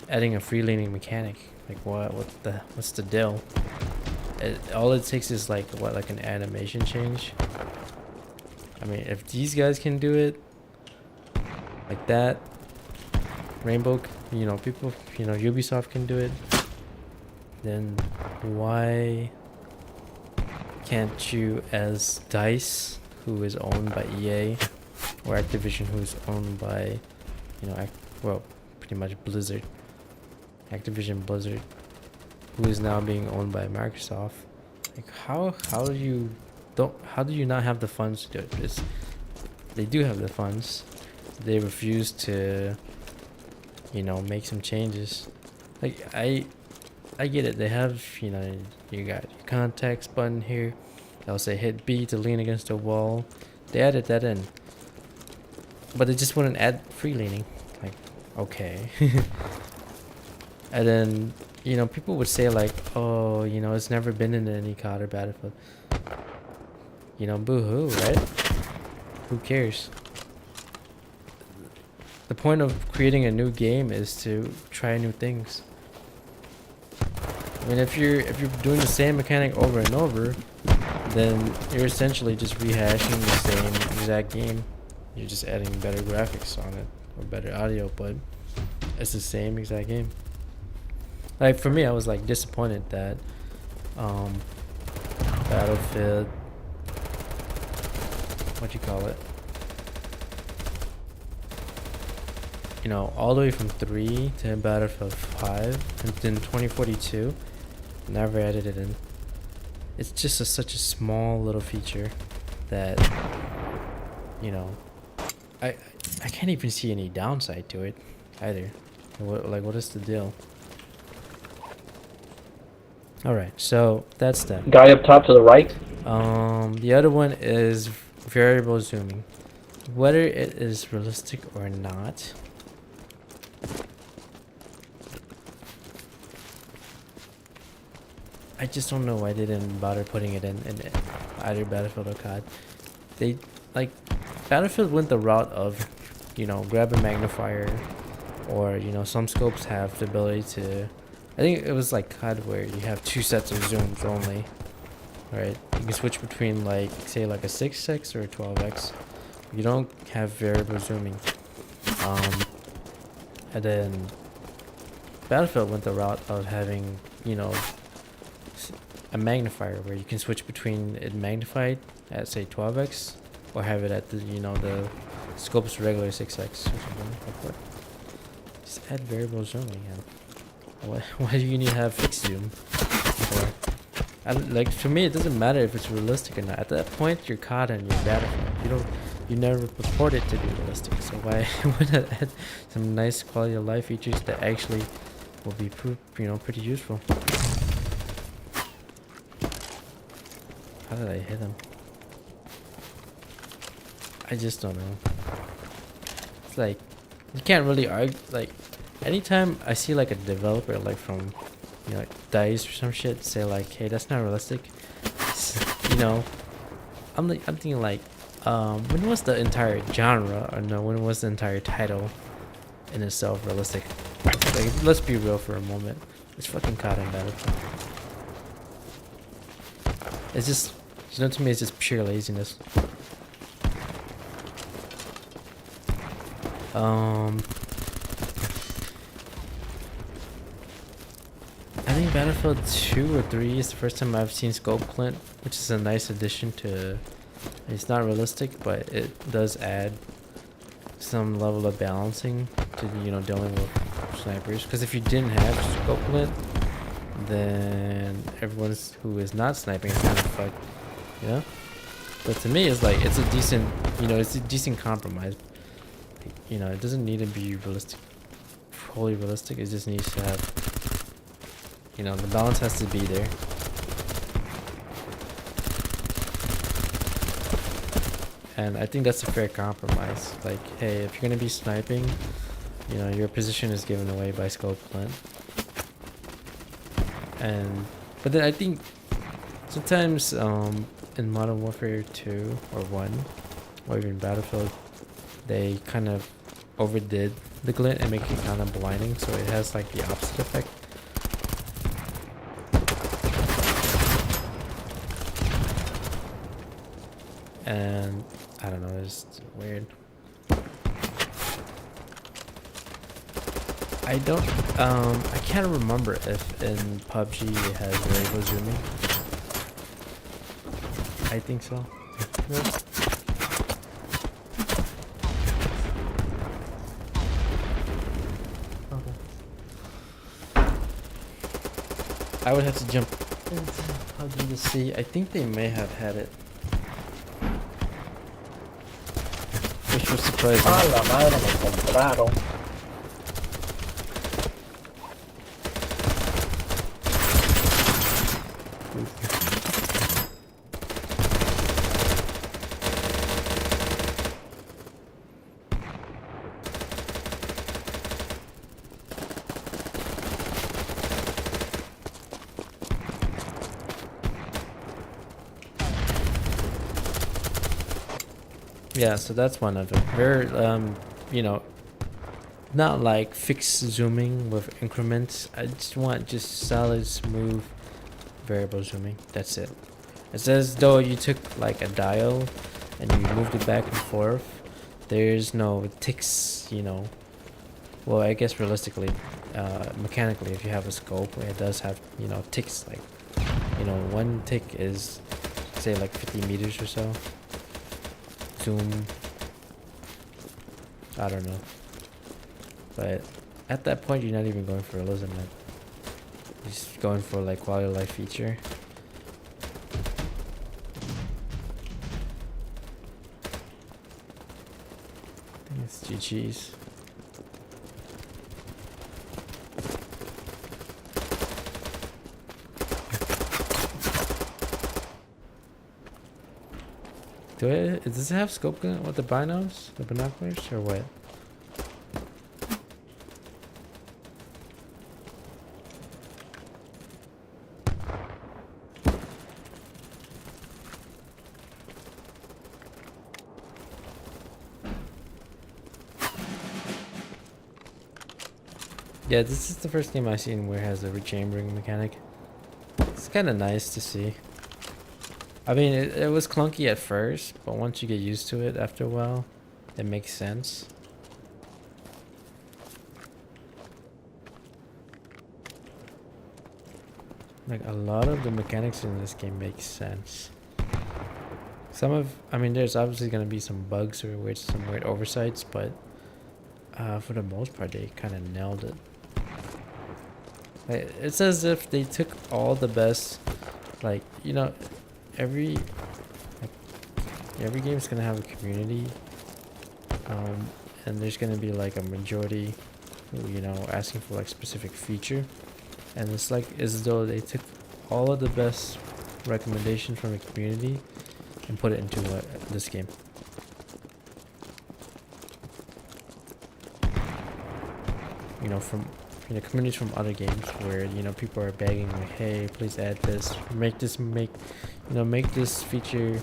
adding a free leaning mechanic. Like what's the deal? All it takes is like like an animation change. I mean, if these guys can do it like that, Rainbow, people, Ubisoft can do it, then why can't you, as DICE, who is owned by EA, or Activision, who is owned by, pretty much Blizzard, Activision Blizzard, who is now being owned by Microsoft? Like, how do you not have the funds to do it? They do have the funds. They refuse to, make some changes. Like, I get it. They have, you got your context button here. They'll say hit B to lean against a wall. They added that in, but they just wouldn't add free leaning. Like, okay. And then, people would say like, oh, it's never been in any COD or Battlefield. Boo-hoo, right? Who cares? The point of creating a new game is to try new things. I mean, if you're doing the same mechanic over and over, then you're essentially just rehashing the same exact game. You're just adding better graphics on it or better audio, but it's the same exact game. Like, for me, I was like disappointed that Battlefield, all the way from 3 to Battlefield 5 and then 2042, never added it in. It's just such a small little feature that, I can't even see any downside to it either. What is the deal? Alright, so that's that. Guy up top to the right. The other one is variable zooming. Whether it is realistic or not, I just don't know why they didn't bother putting it in either Battlefield or COD. They, Battlefield went the route of, grab a magnifier, or, some scopes have the ability to, I think it was like COD where you have 2 sets of zooms only, right? You can switch between say a 6x or a 12x. You don't have variable zooming. And then Battlefield went the route of having, a magnifier where you can switch between it magnified at say 12x or have it at the the scope's regular 6x or something like that. Just add variable zooming. Why do you need to have fixed zoom? For me, it doesn't matter if it's realistic or not. At that point, you're COD and you're Battlefield. You never purport it to be realistic. So why not add some nice quality of life features that actually will be pretty useful? How did I hit him? I just don't know. It's like, you can't really argue. Like, anytime I see a developer from DICE or some shit say hey, that's not realistic, I'm thinking when was the entire genre, or no, when was the entire title in itself realistic? Let's be real for a moment. It's fucking COD and Battlefield. It's just, to me, it's just pure laziness. I think Battlefield 2 or 3 is the first time I've seen scope glint, which is a nice addition to. It's not realistic, but it does add some level of balancing to dealing with snipers. Because if you didn't have scope glint, then everyone who is not sniping is kind of fucked. But to me, it's it's a decent, it's a decent compromise. It doesn't need to be realistic, wholly realistic. It just needs to have, the balance has to be there. And I think that's a fair compromise. Like, hey, if you're gonna be sniping, you know, your position is given away by scope glint. And but then I think sometimes in Modern Warfare 2 or 1 or even Battlefield, they kind of overdid the glint and make it kind of blinding, so it has like the opposite effect. And I don't know, it's weird. I don't I can't remember if in PUBG it has variable zooming. I think so. I would have to jump into PUBG to see. I think they may have had it. Which was surprising. A la madre, me compraron. Yeah, so that's one of it. Very, you know, not like fixed zooming with increments. I just want just solid, smooth variable zooming. That's it. It's as though you took like a dial and you moved it back and forth. There's no ticks, you know. Well, I guess realistically, mechanically, if you have a scope, it does have, you know, ticks. Like, you know, one tick is, say, like 50 meters or so. Zoom. I don't know. But at that point, you're not even going for realism, man. You're just going for like quality of life feature. I think it's GG's. Does it have scope gun with the binos? The binoculars or what? Yeah, this is the first game I've seen where it has a rechambering mechanic. It's kind of nice to see. I mean, it was clunky at first, but once you get used to it after a while, it makes sense. Like, a lot of the mechanics in this game make sense. I mean, there's obviously going to be some bugs or some weird oversights, but for the most part, they kind of nailed it. Like, it's as if they took all the best, like, you know, every game is gonna have a community, and there's gonna be like a majority who, you know, asking for like specific feature, and it's like as though they took all of the best recommendations from the community and put it into this game. You know, from communities from other games where, you know, people are begging like, hey, please add this, make this feature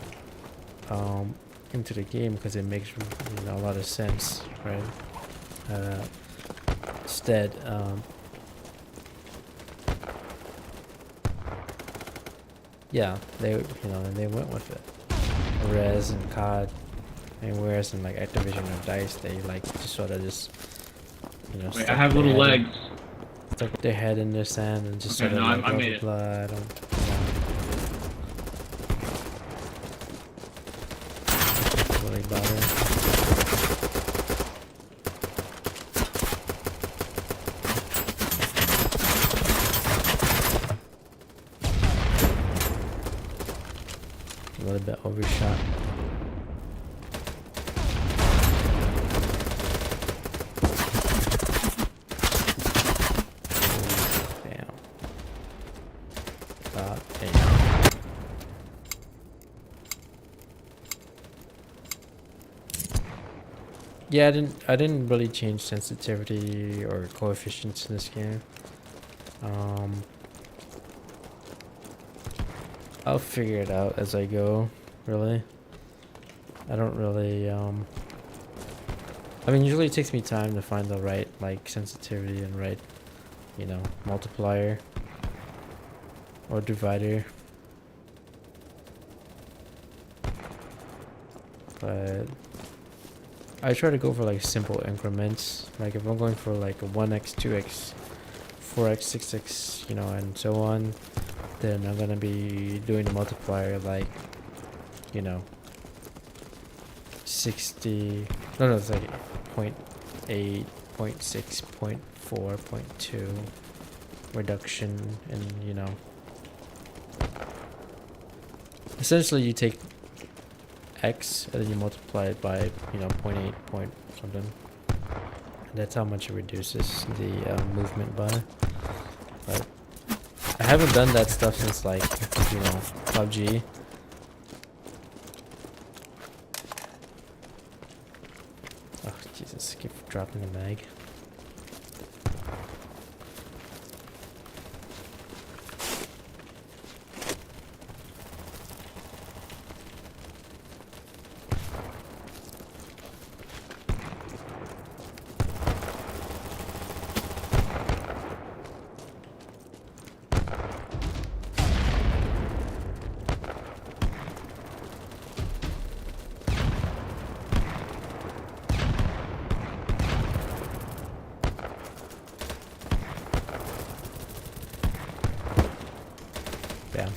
into the game because it makes, you know, a lot of sense, right? Instead, yeah, they went with it. Whereas in COD, and whereas in like Activision or DICE, they like just sort of just, you know, Wait, I have little legs. Stuck their head in the sand and just Okay, sort of no, like, I made it. blah, I don't, really bother. A little bit overshot. Yeah, I didn't really change sensitivity or coefficients in this game. I'll figure it out as I go, really. I don't really I mean, usually it takes me time to find the right like sensitivity and right, you know, multiplier or divider. But I try to go for like simple increments. Like if I'm going for like a 1x, 2x, 4x, 6x, you know, and so on, then I'm gonna be doing the multiplier like, you know, 60. No, it's like 0.8, 0.6, 0.4, 0.2 reduction, and you know, essentially you take x and then you multiply it by, you know, 0.8 point something. And that's how much it reduces the movement by. But I haven't done that stuff since like, you know, PUBG. Oh Jesus, keep dropping the mag. Yeah.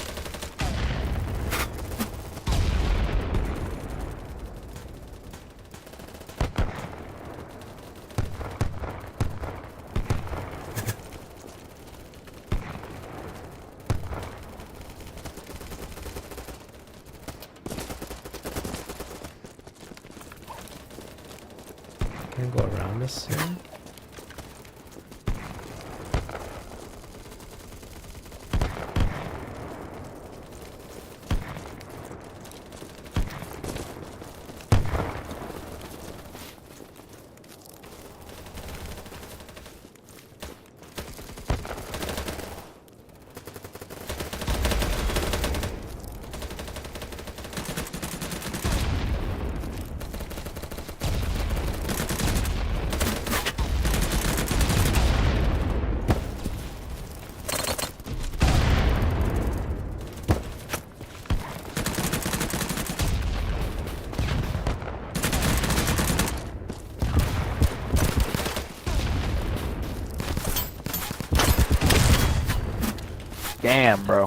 Can I go around this here? Damn, bro.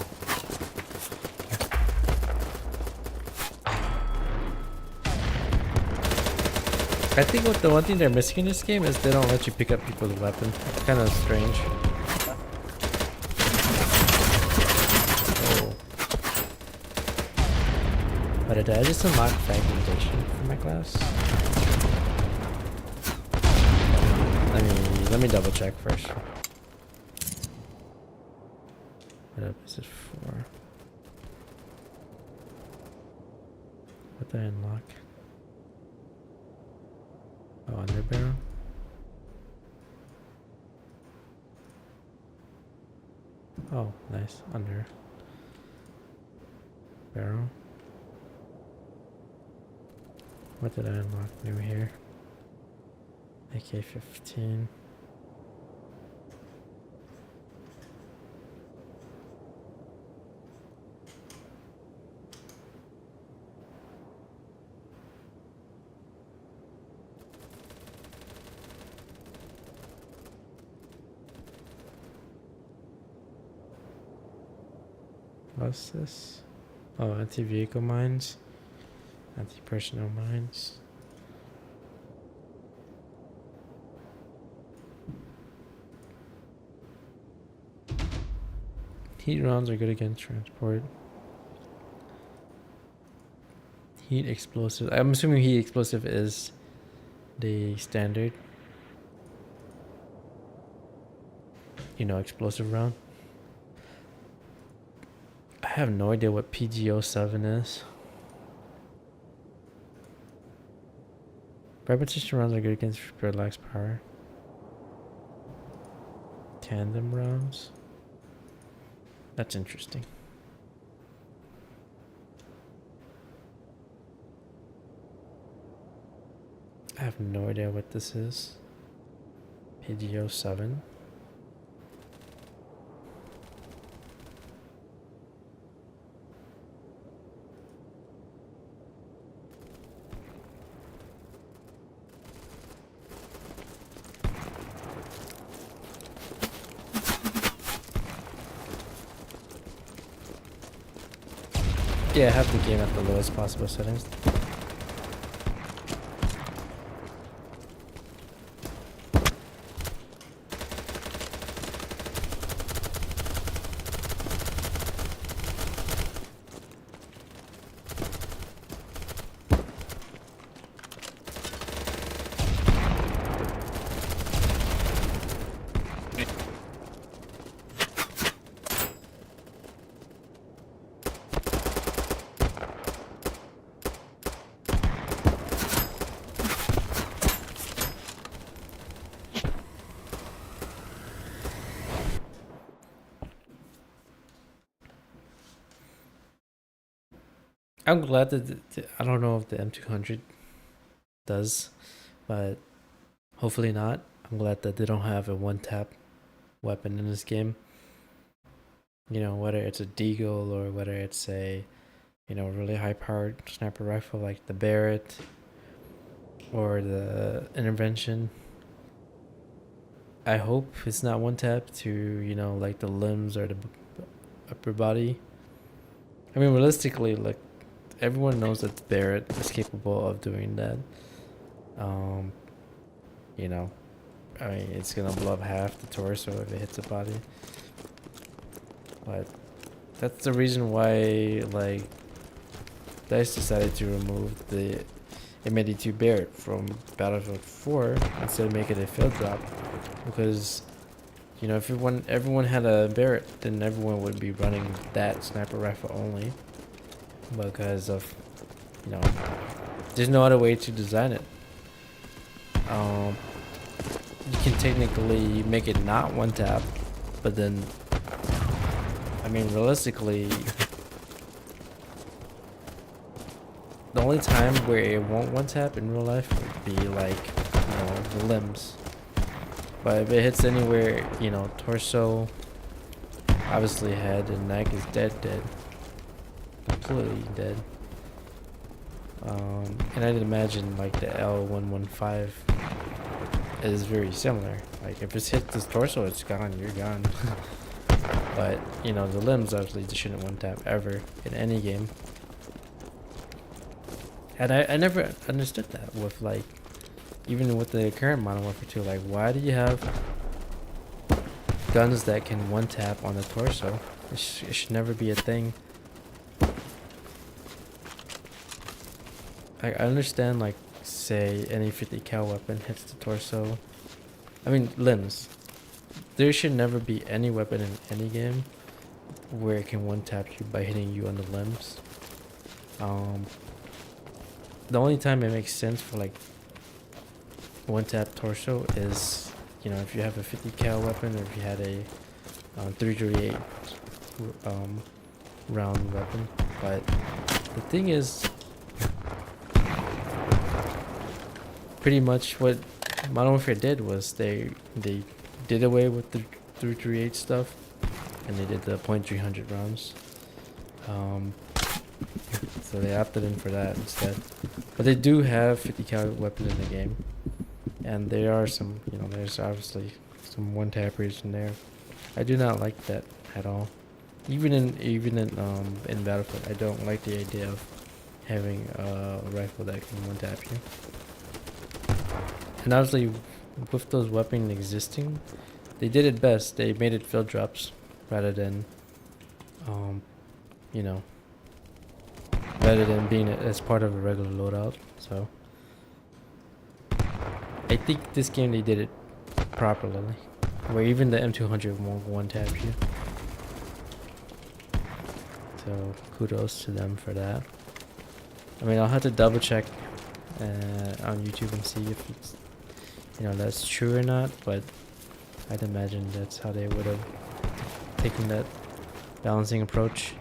I think what the one thing they're missing in this game is they don't let you pick up people's weapon. It's kind of strange. Oh. But did I just unlock fragmentation for my class? Let me double check first. What up is it for? What did I unlock? Oh, under barrel? Oh, nice. Under barrel. What did I unlock new here? AK-15. What's this? Oh, anti-vehicle mines. Anti-personnel mines. Heat rounds are good against transport. Heat explosive. I'm assuming heat explosive is the standard, you know, explosive round. I have no idea what PGO7 is. Repetition rounds are good against relaxed power. Tandem rounds. That's interesting. I have no idea what this is. PGO 7. Yeah, I have the game at the lowest possible settings. I'm glad that I don't know if the M200 does, but hopefully not. I'm glad that they don't have a one-tap weapon in this game. You know, whether it's a deagle or whether it's a, you know, really high-powered sniper rifle like the Barrett or the Intervention. I hope it's not one-tap to, you know, like the limbs or the upper body. I mean, realistically, like, everyone knows that the Barrett is capable of doing that. You know, I mean, it's gonna blow up half the torso if it hits the body. But that's the reason why, like, DICE decided to remove the M82 Barrett from Battlefield 4 instead of making it a field drop. Because, you know, if everyone had a Barrett, then everyone would be running that sniper rifle only. Because of, you know, there's no other way to design it. You can technically make it not one tap, but then, I mean, realistically, the only time where it won't one tap in real life would be like, you know, the limbs. But if it hits anywhere, you know, torso, obviously head and neck is dead. Completely dead. And I'd imagine like the L115 is very similar. Like if it's hit this torso, it's gone, you're gone. But you know, the limbs obviously just shouldn't one tap ever in any game. And I never understood that with, like, even with the current Modern Warfare 2, like, why do you have guns that can one tap on the torso? It should never be a thing. I understand, like, say any 50 cal weapon hits the torso. I mean, limbs. There should never be any weapon in any game where it can one tap you by hitting you on the limbs. The only time it makes sense for, like, one tap torso is, you know, if you have a 50 cal weapon or if you had a 338 round weapon. But the thing is, pretty much what Modern Warfare did was they did away with the 338 stuff and they did the .300 rounds. So they opted in for that instead. But they do have 50 cal weapons in the game, and there are some, you know, there's obviously some one tappers in there. I do not like that at all. Even in Battlefield, I don't like the idea of having a rifle that can one tap you. And obviously, with those weapons existing, they did it best. They made it field drops rather than, you know, rather than being as part of a regular loadout. So I think this game they did it properly, where even the M200 won't one tap you. So kudos to them for that. I mean, I'll have to double check on YouTube and see if it's, you know, that's true or not. But I'd imagine that's how they would have taken that balancing approach.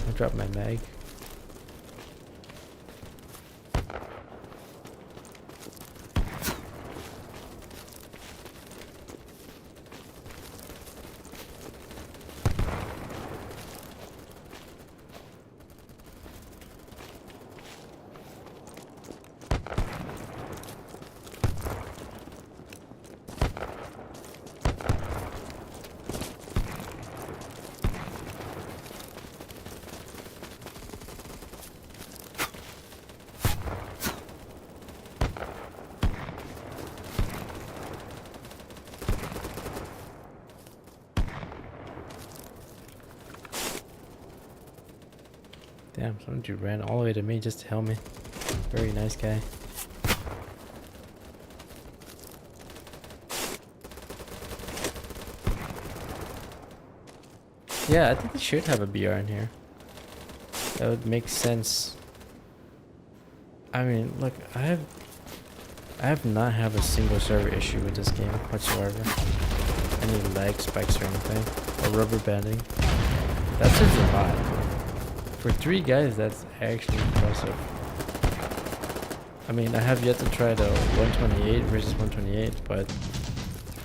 I dropped my mag. Damn, some dude ran all the way to me just to help me. Very nice guy. Yeah, I think they should have a BR in here. That would make sense. I mean, look, I have not had a single server issue with this game whatsoever. Any lag spikes or anything, or rubber banding. That's just a lot. For 3 guys, that's actually impressive. I mean, I have yet to try the 128 versus 128, but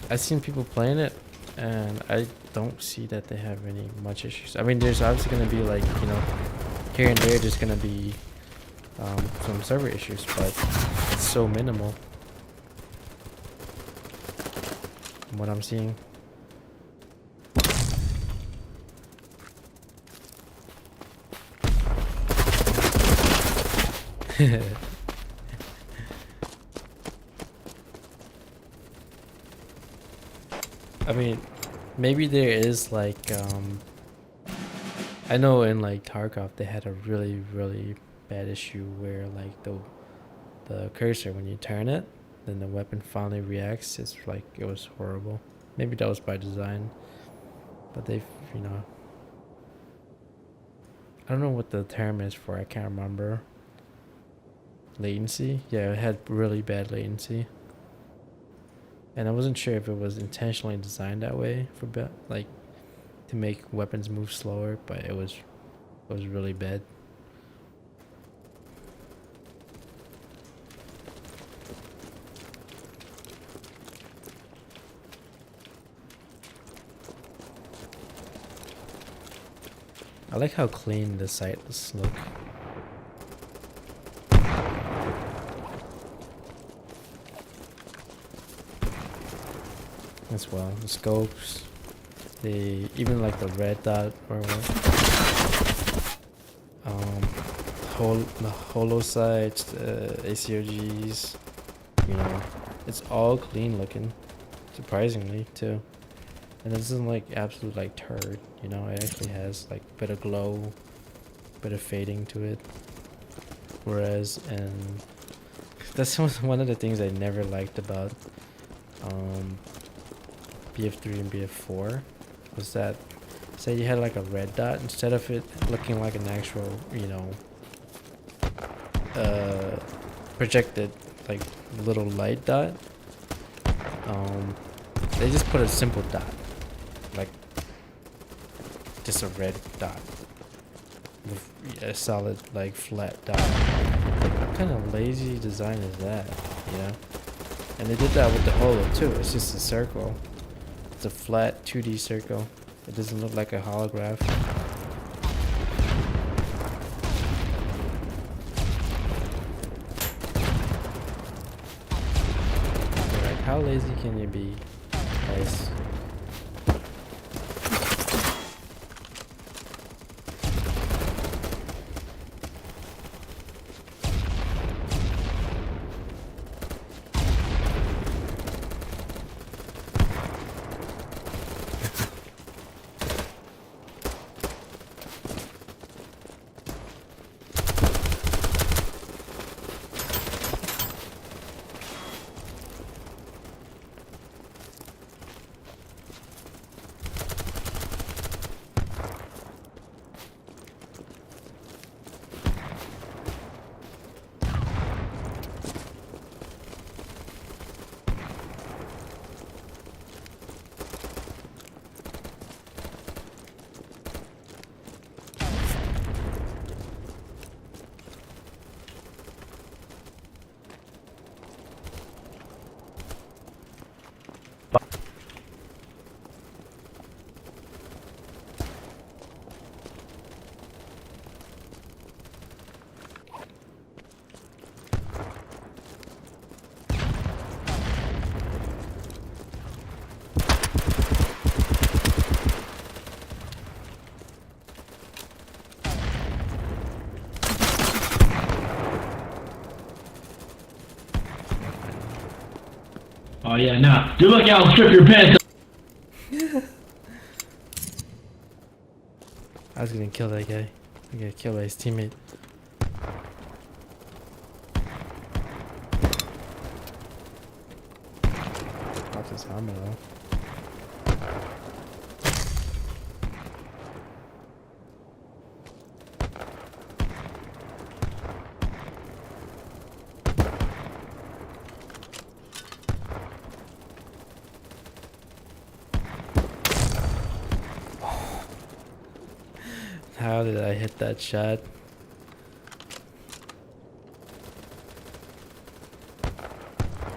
I've seen people playing it, and I don't see that they have any much issues. I mean, there's obviously going to be, like, you know, here and there there's going to be some server issues, but it's so minimal from what I'm seeing. I mean, maybe there is like I know in like Tarkov they had a really bad issue where like the cursor, when you turn it, then the weapon finally reacts. It's like, it was horrible. Maybe that was by design, but they've, you know, I don't know what the term is for, I can't remember. Latency? Yeah, it had really bad latency. And I wasn't sure if it was intentionally designed that way for like to make weapons move slower, but it was really bad. I like how clean the sights look. As well, the scopes, even like the red dot or what, the holo sights, ACOGs, you know, it's all clean looking, surprisingly too, and this isn't like absolute like turd, you know. It actually has like a bit of glow, bit of fading to it, whereas, and that's one of the things I never liked about BF3 and BF4 was that, say you had like a red dot, instead of it looking like an actual, you know, projected like little light dot, they just put a simple dot, like just a red dot with a solid like flat dot. What kind of lazy design is that, you know? And they did that with the holo too. It's just a circle. It's a flat 2D circle. It doesn't look like a holograph. Like, how lazy can you be, guys? yeah, nah. Good luck out, strip your pants. I was gonna kill that guy. I gotta kill his teammate. Lost his helmet though. How did I hit that shot?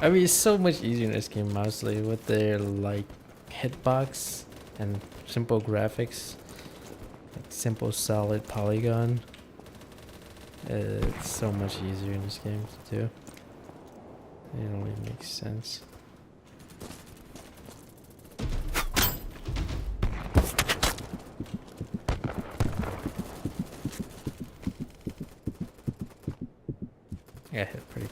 I mean, it's so much easier in this game, honestly, with their like hitbox and simple graphics, like simple solid polygon. It's so much easier in this game to do. It only makes sense. I got hit pretty.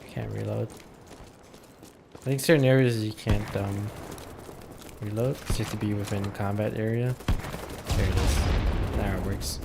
Can't reload. I think certain areas you can't reload. It's just to be within combat area. There it is. Now it works.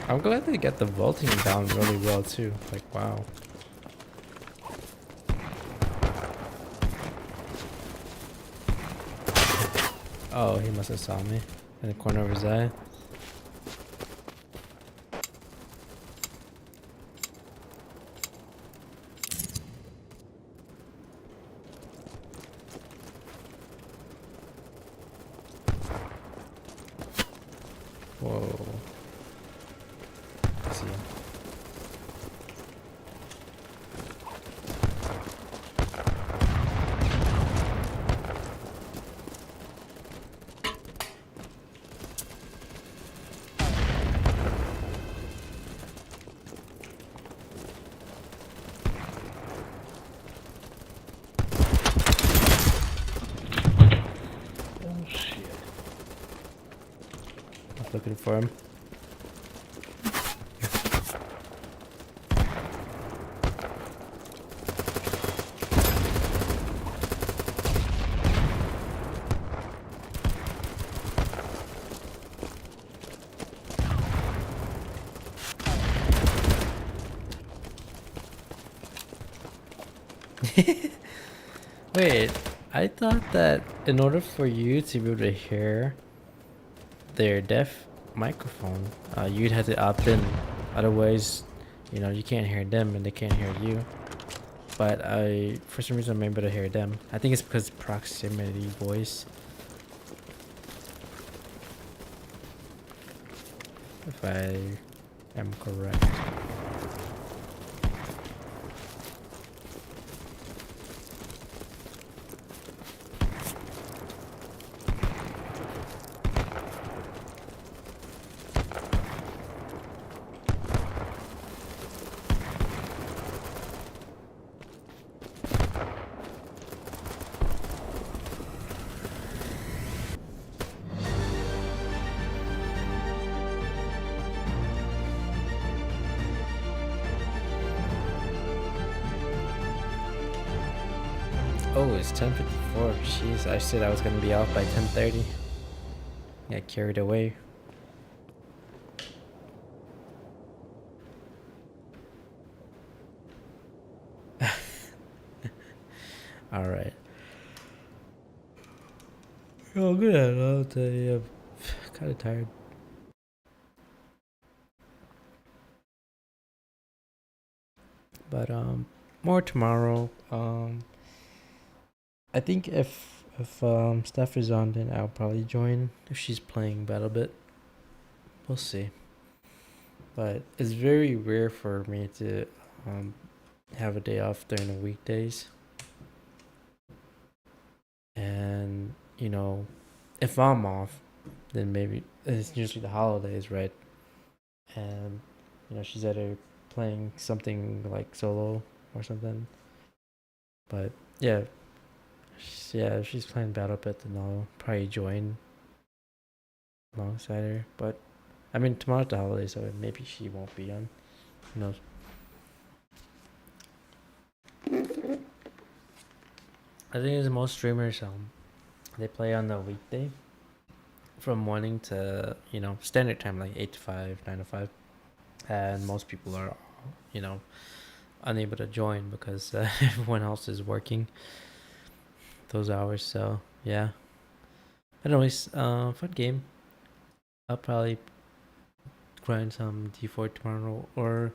I'm glad they get the vaulting down really well too. Like, wow. Oh, he must have saw me in the corner of his eye. Whoa. I see him. Oh shit. I'm looking for him. Wait, I thought that in order for you to be able to hear their deaf microphone, you'd have to opt in. Otherwise, you know, you can't hear them and they can't hear you. But for some reason, I'm able to hear them. I think it's because proximity voice. If I am correct. Oh, it's 10:54. Jeez, I said I was gonna be off by 10:30. Got carried away. All right. Oh, good. I'll tell you, I'm kind of tired. But more tomorrow. I think if Steph is on, then I'll probably join if she's playing BattleBit. We'll see. But it's very rare for me to have a day off during the weekdays. And you know, if I'm off, then maybe it's usually the holidays, right? And you know, she's either playing something like solo or something. But yeah, if she's playing BattleBit, then I'll probably join alongside her. But I mean, tomorrow's the holiday, so maybe she won't be on. Who knows? I think as most streamers, they play on the weekday from morning to standard time, like 8 to 5, 9 to 5, and most people are, unable to join because everyone else is working those hours. So yeah. Anyways, fun game. I'll probably grind some D4 tomorrow, or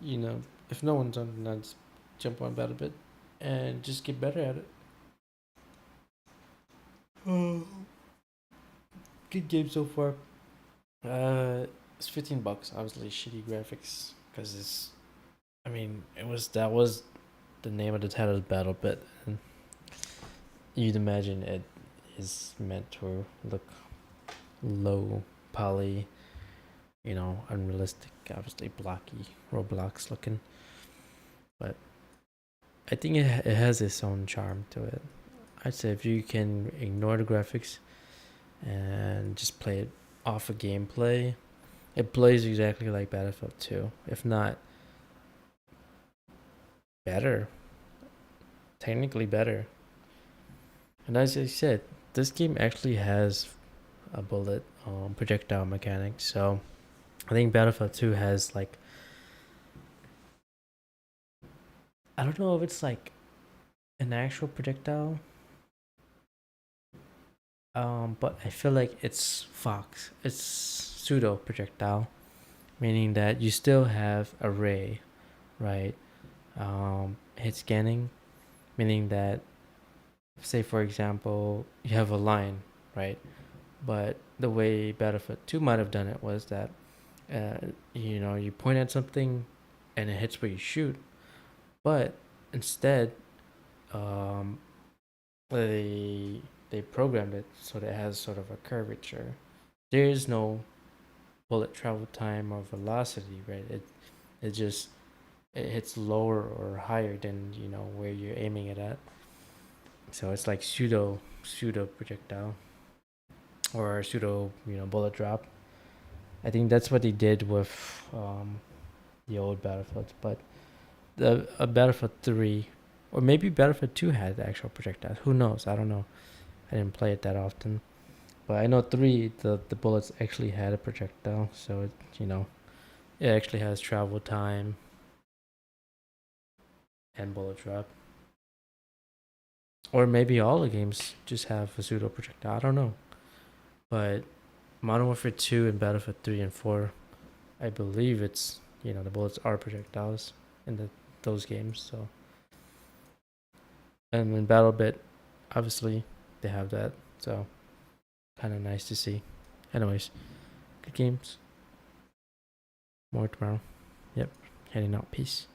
if no one's on, then I'll just jump on BattleBit and just get better at it. Good game so far. It's $15. Obviously, shitty graphics because that was the name of the title, BattleBit, and you'd imagine it is meant to look low poly, unrealistic, obviously blocky, Roblox looking. But I think it has its own charm to it. I'd say if you can ignore the graphics and just play it off of gameplay, it plays exactly like Battlefield 2, if not better. Technically better. And as I said, this game actually has a bullet projectile mechanic. So I think Battlefield 2 has like, I don't know if it's like an actual projectile, but I feel like it's pseudo projectile, meaning that you still have a ray, right? Hit scanning, meaning that, say for example, you have a line, right? But the way Battlefield 2 might have done it was that you point at something and it hits where you shoot, but instead they programmed it so that it has sort of a curvature. There is no bullet travel time or velocity, right? It hits lower or higher than where you're aiming it at. So it's like pseudo projectile or pseudo bullet drop. I think that's what they did with the old Battlefields, but the Battlefield 3 or maybe Battlefield 2 had actual projectiles. Who knows? I don't know. I didn't play it that often, but I know 3 the bullets actually had a projectile, so it actually has travel time and bullet drop. Or maybe all the games just have a pseudo projectile. I don't know. But Modern Warfare 2 and Battlefield 3 and 4, I believe it's the bullets are projectiles in those games. So, and in BattleBit, obviously they have that. So, kind of nice to see. Anyways, good games. More tomorrow. Yep, heading out. Peace.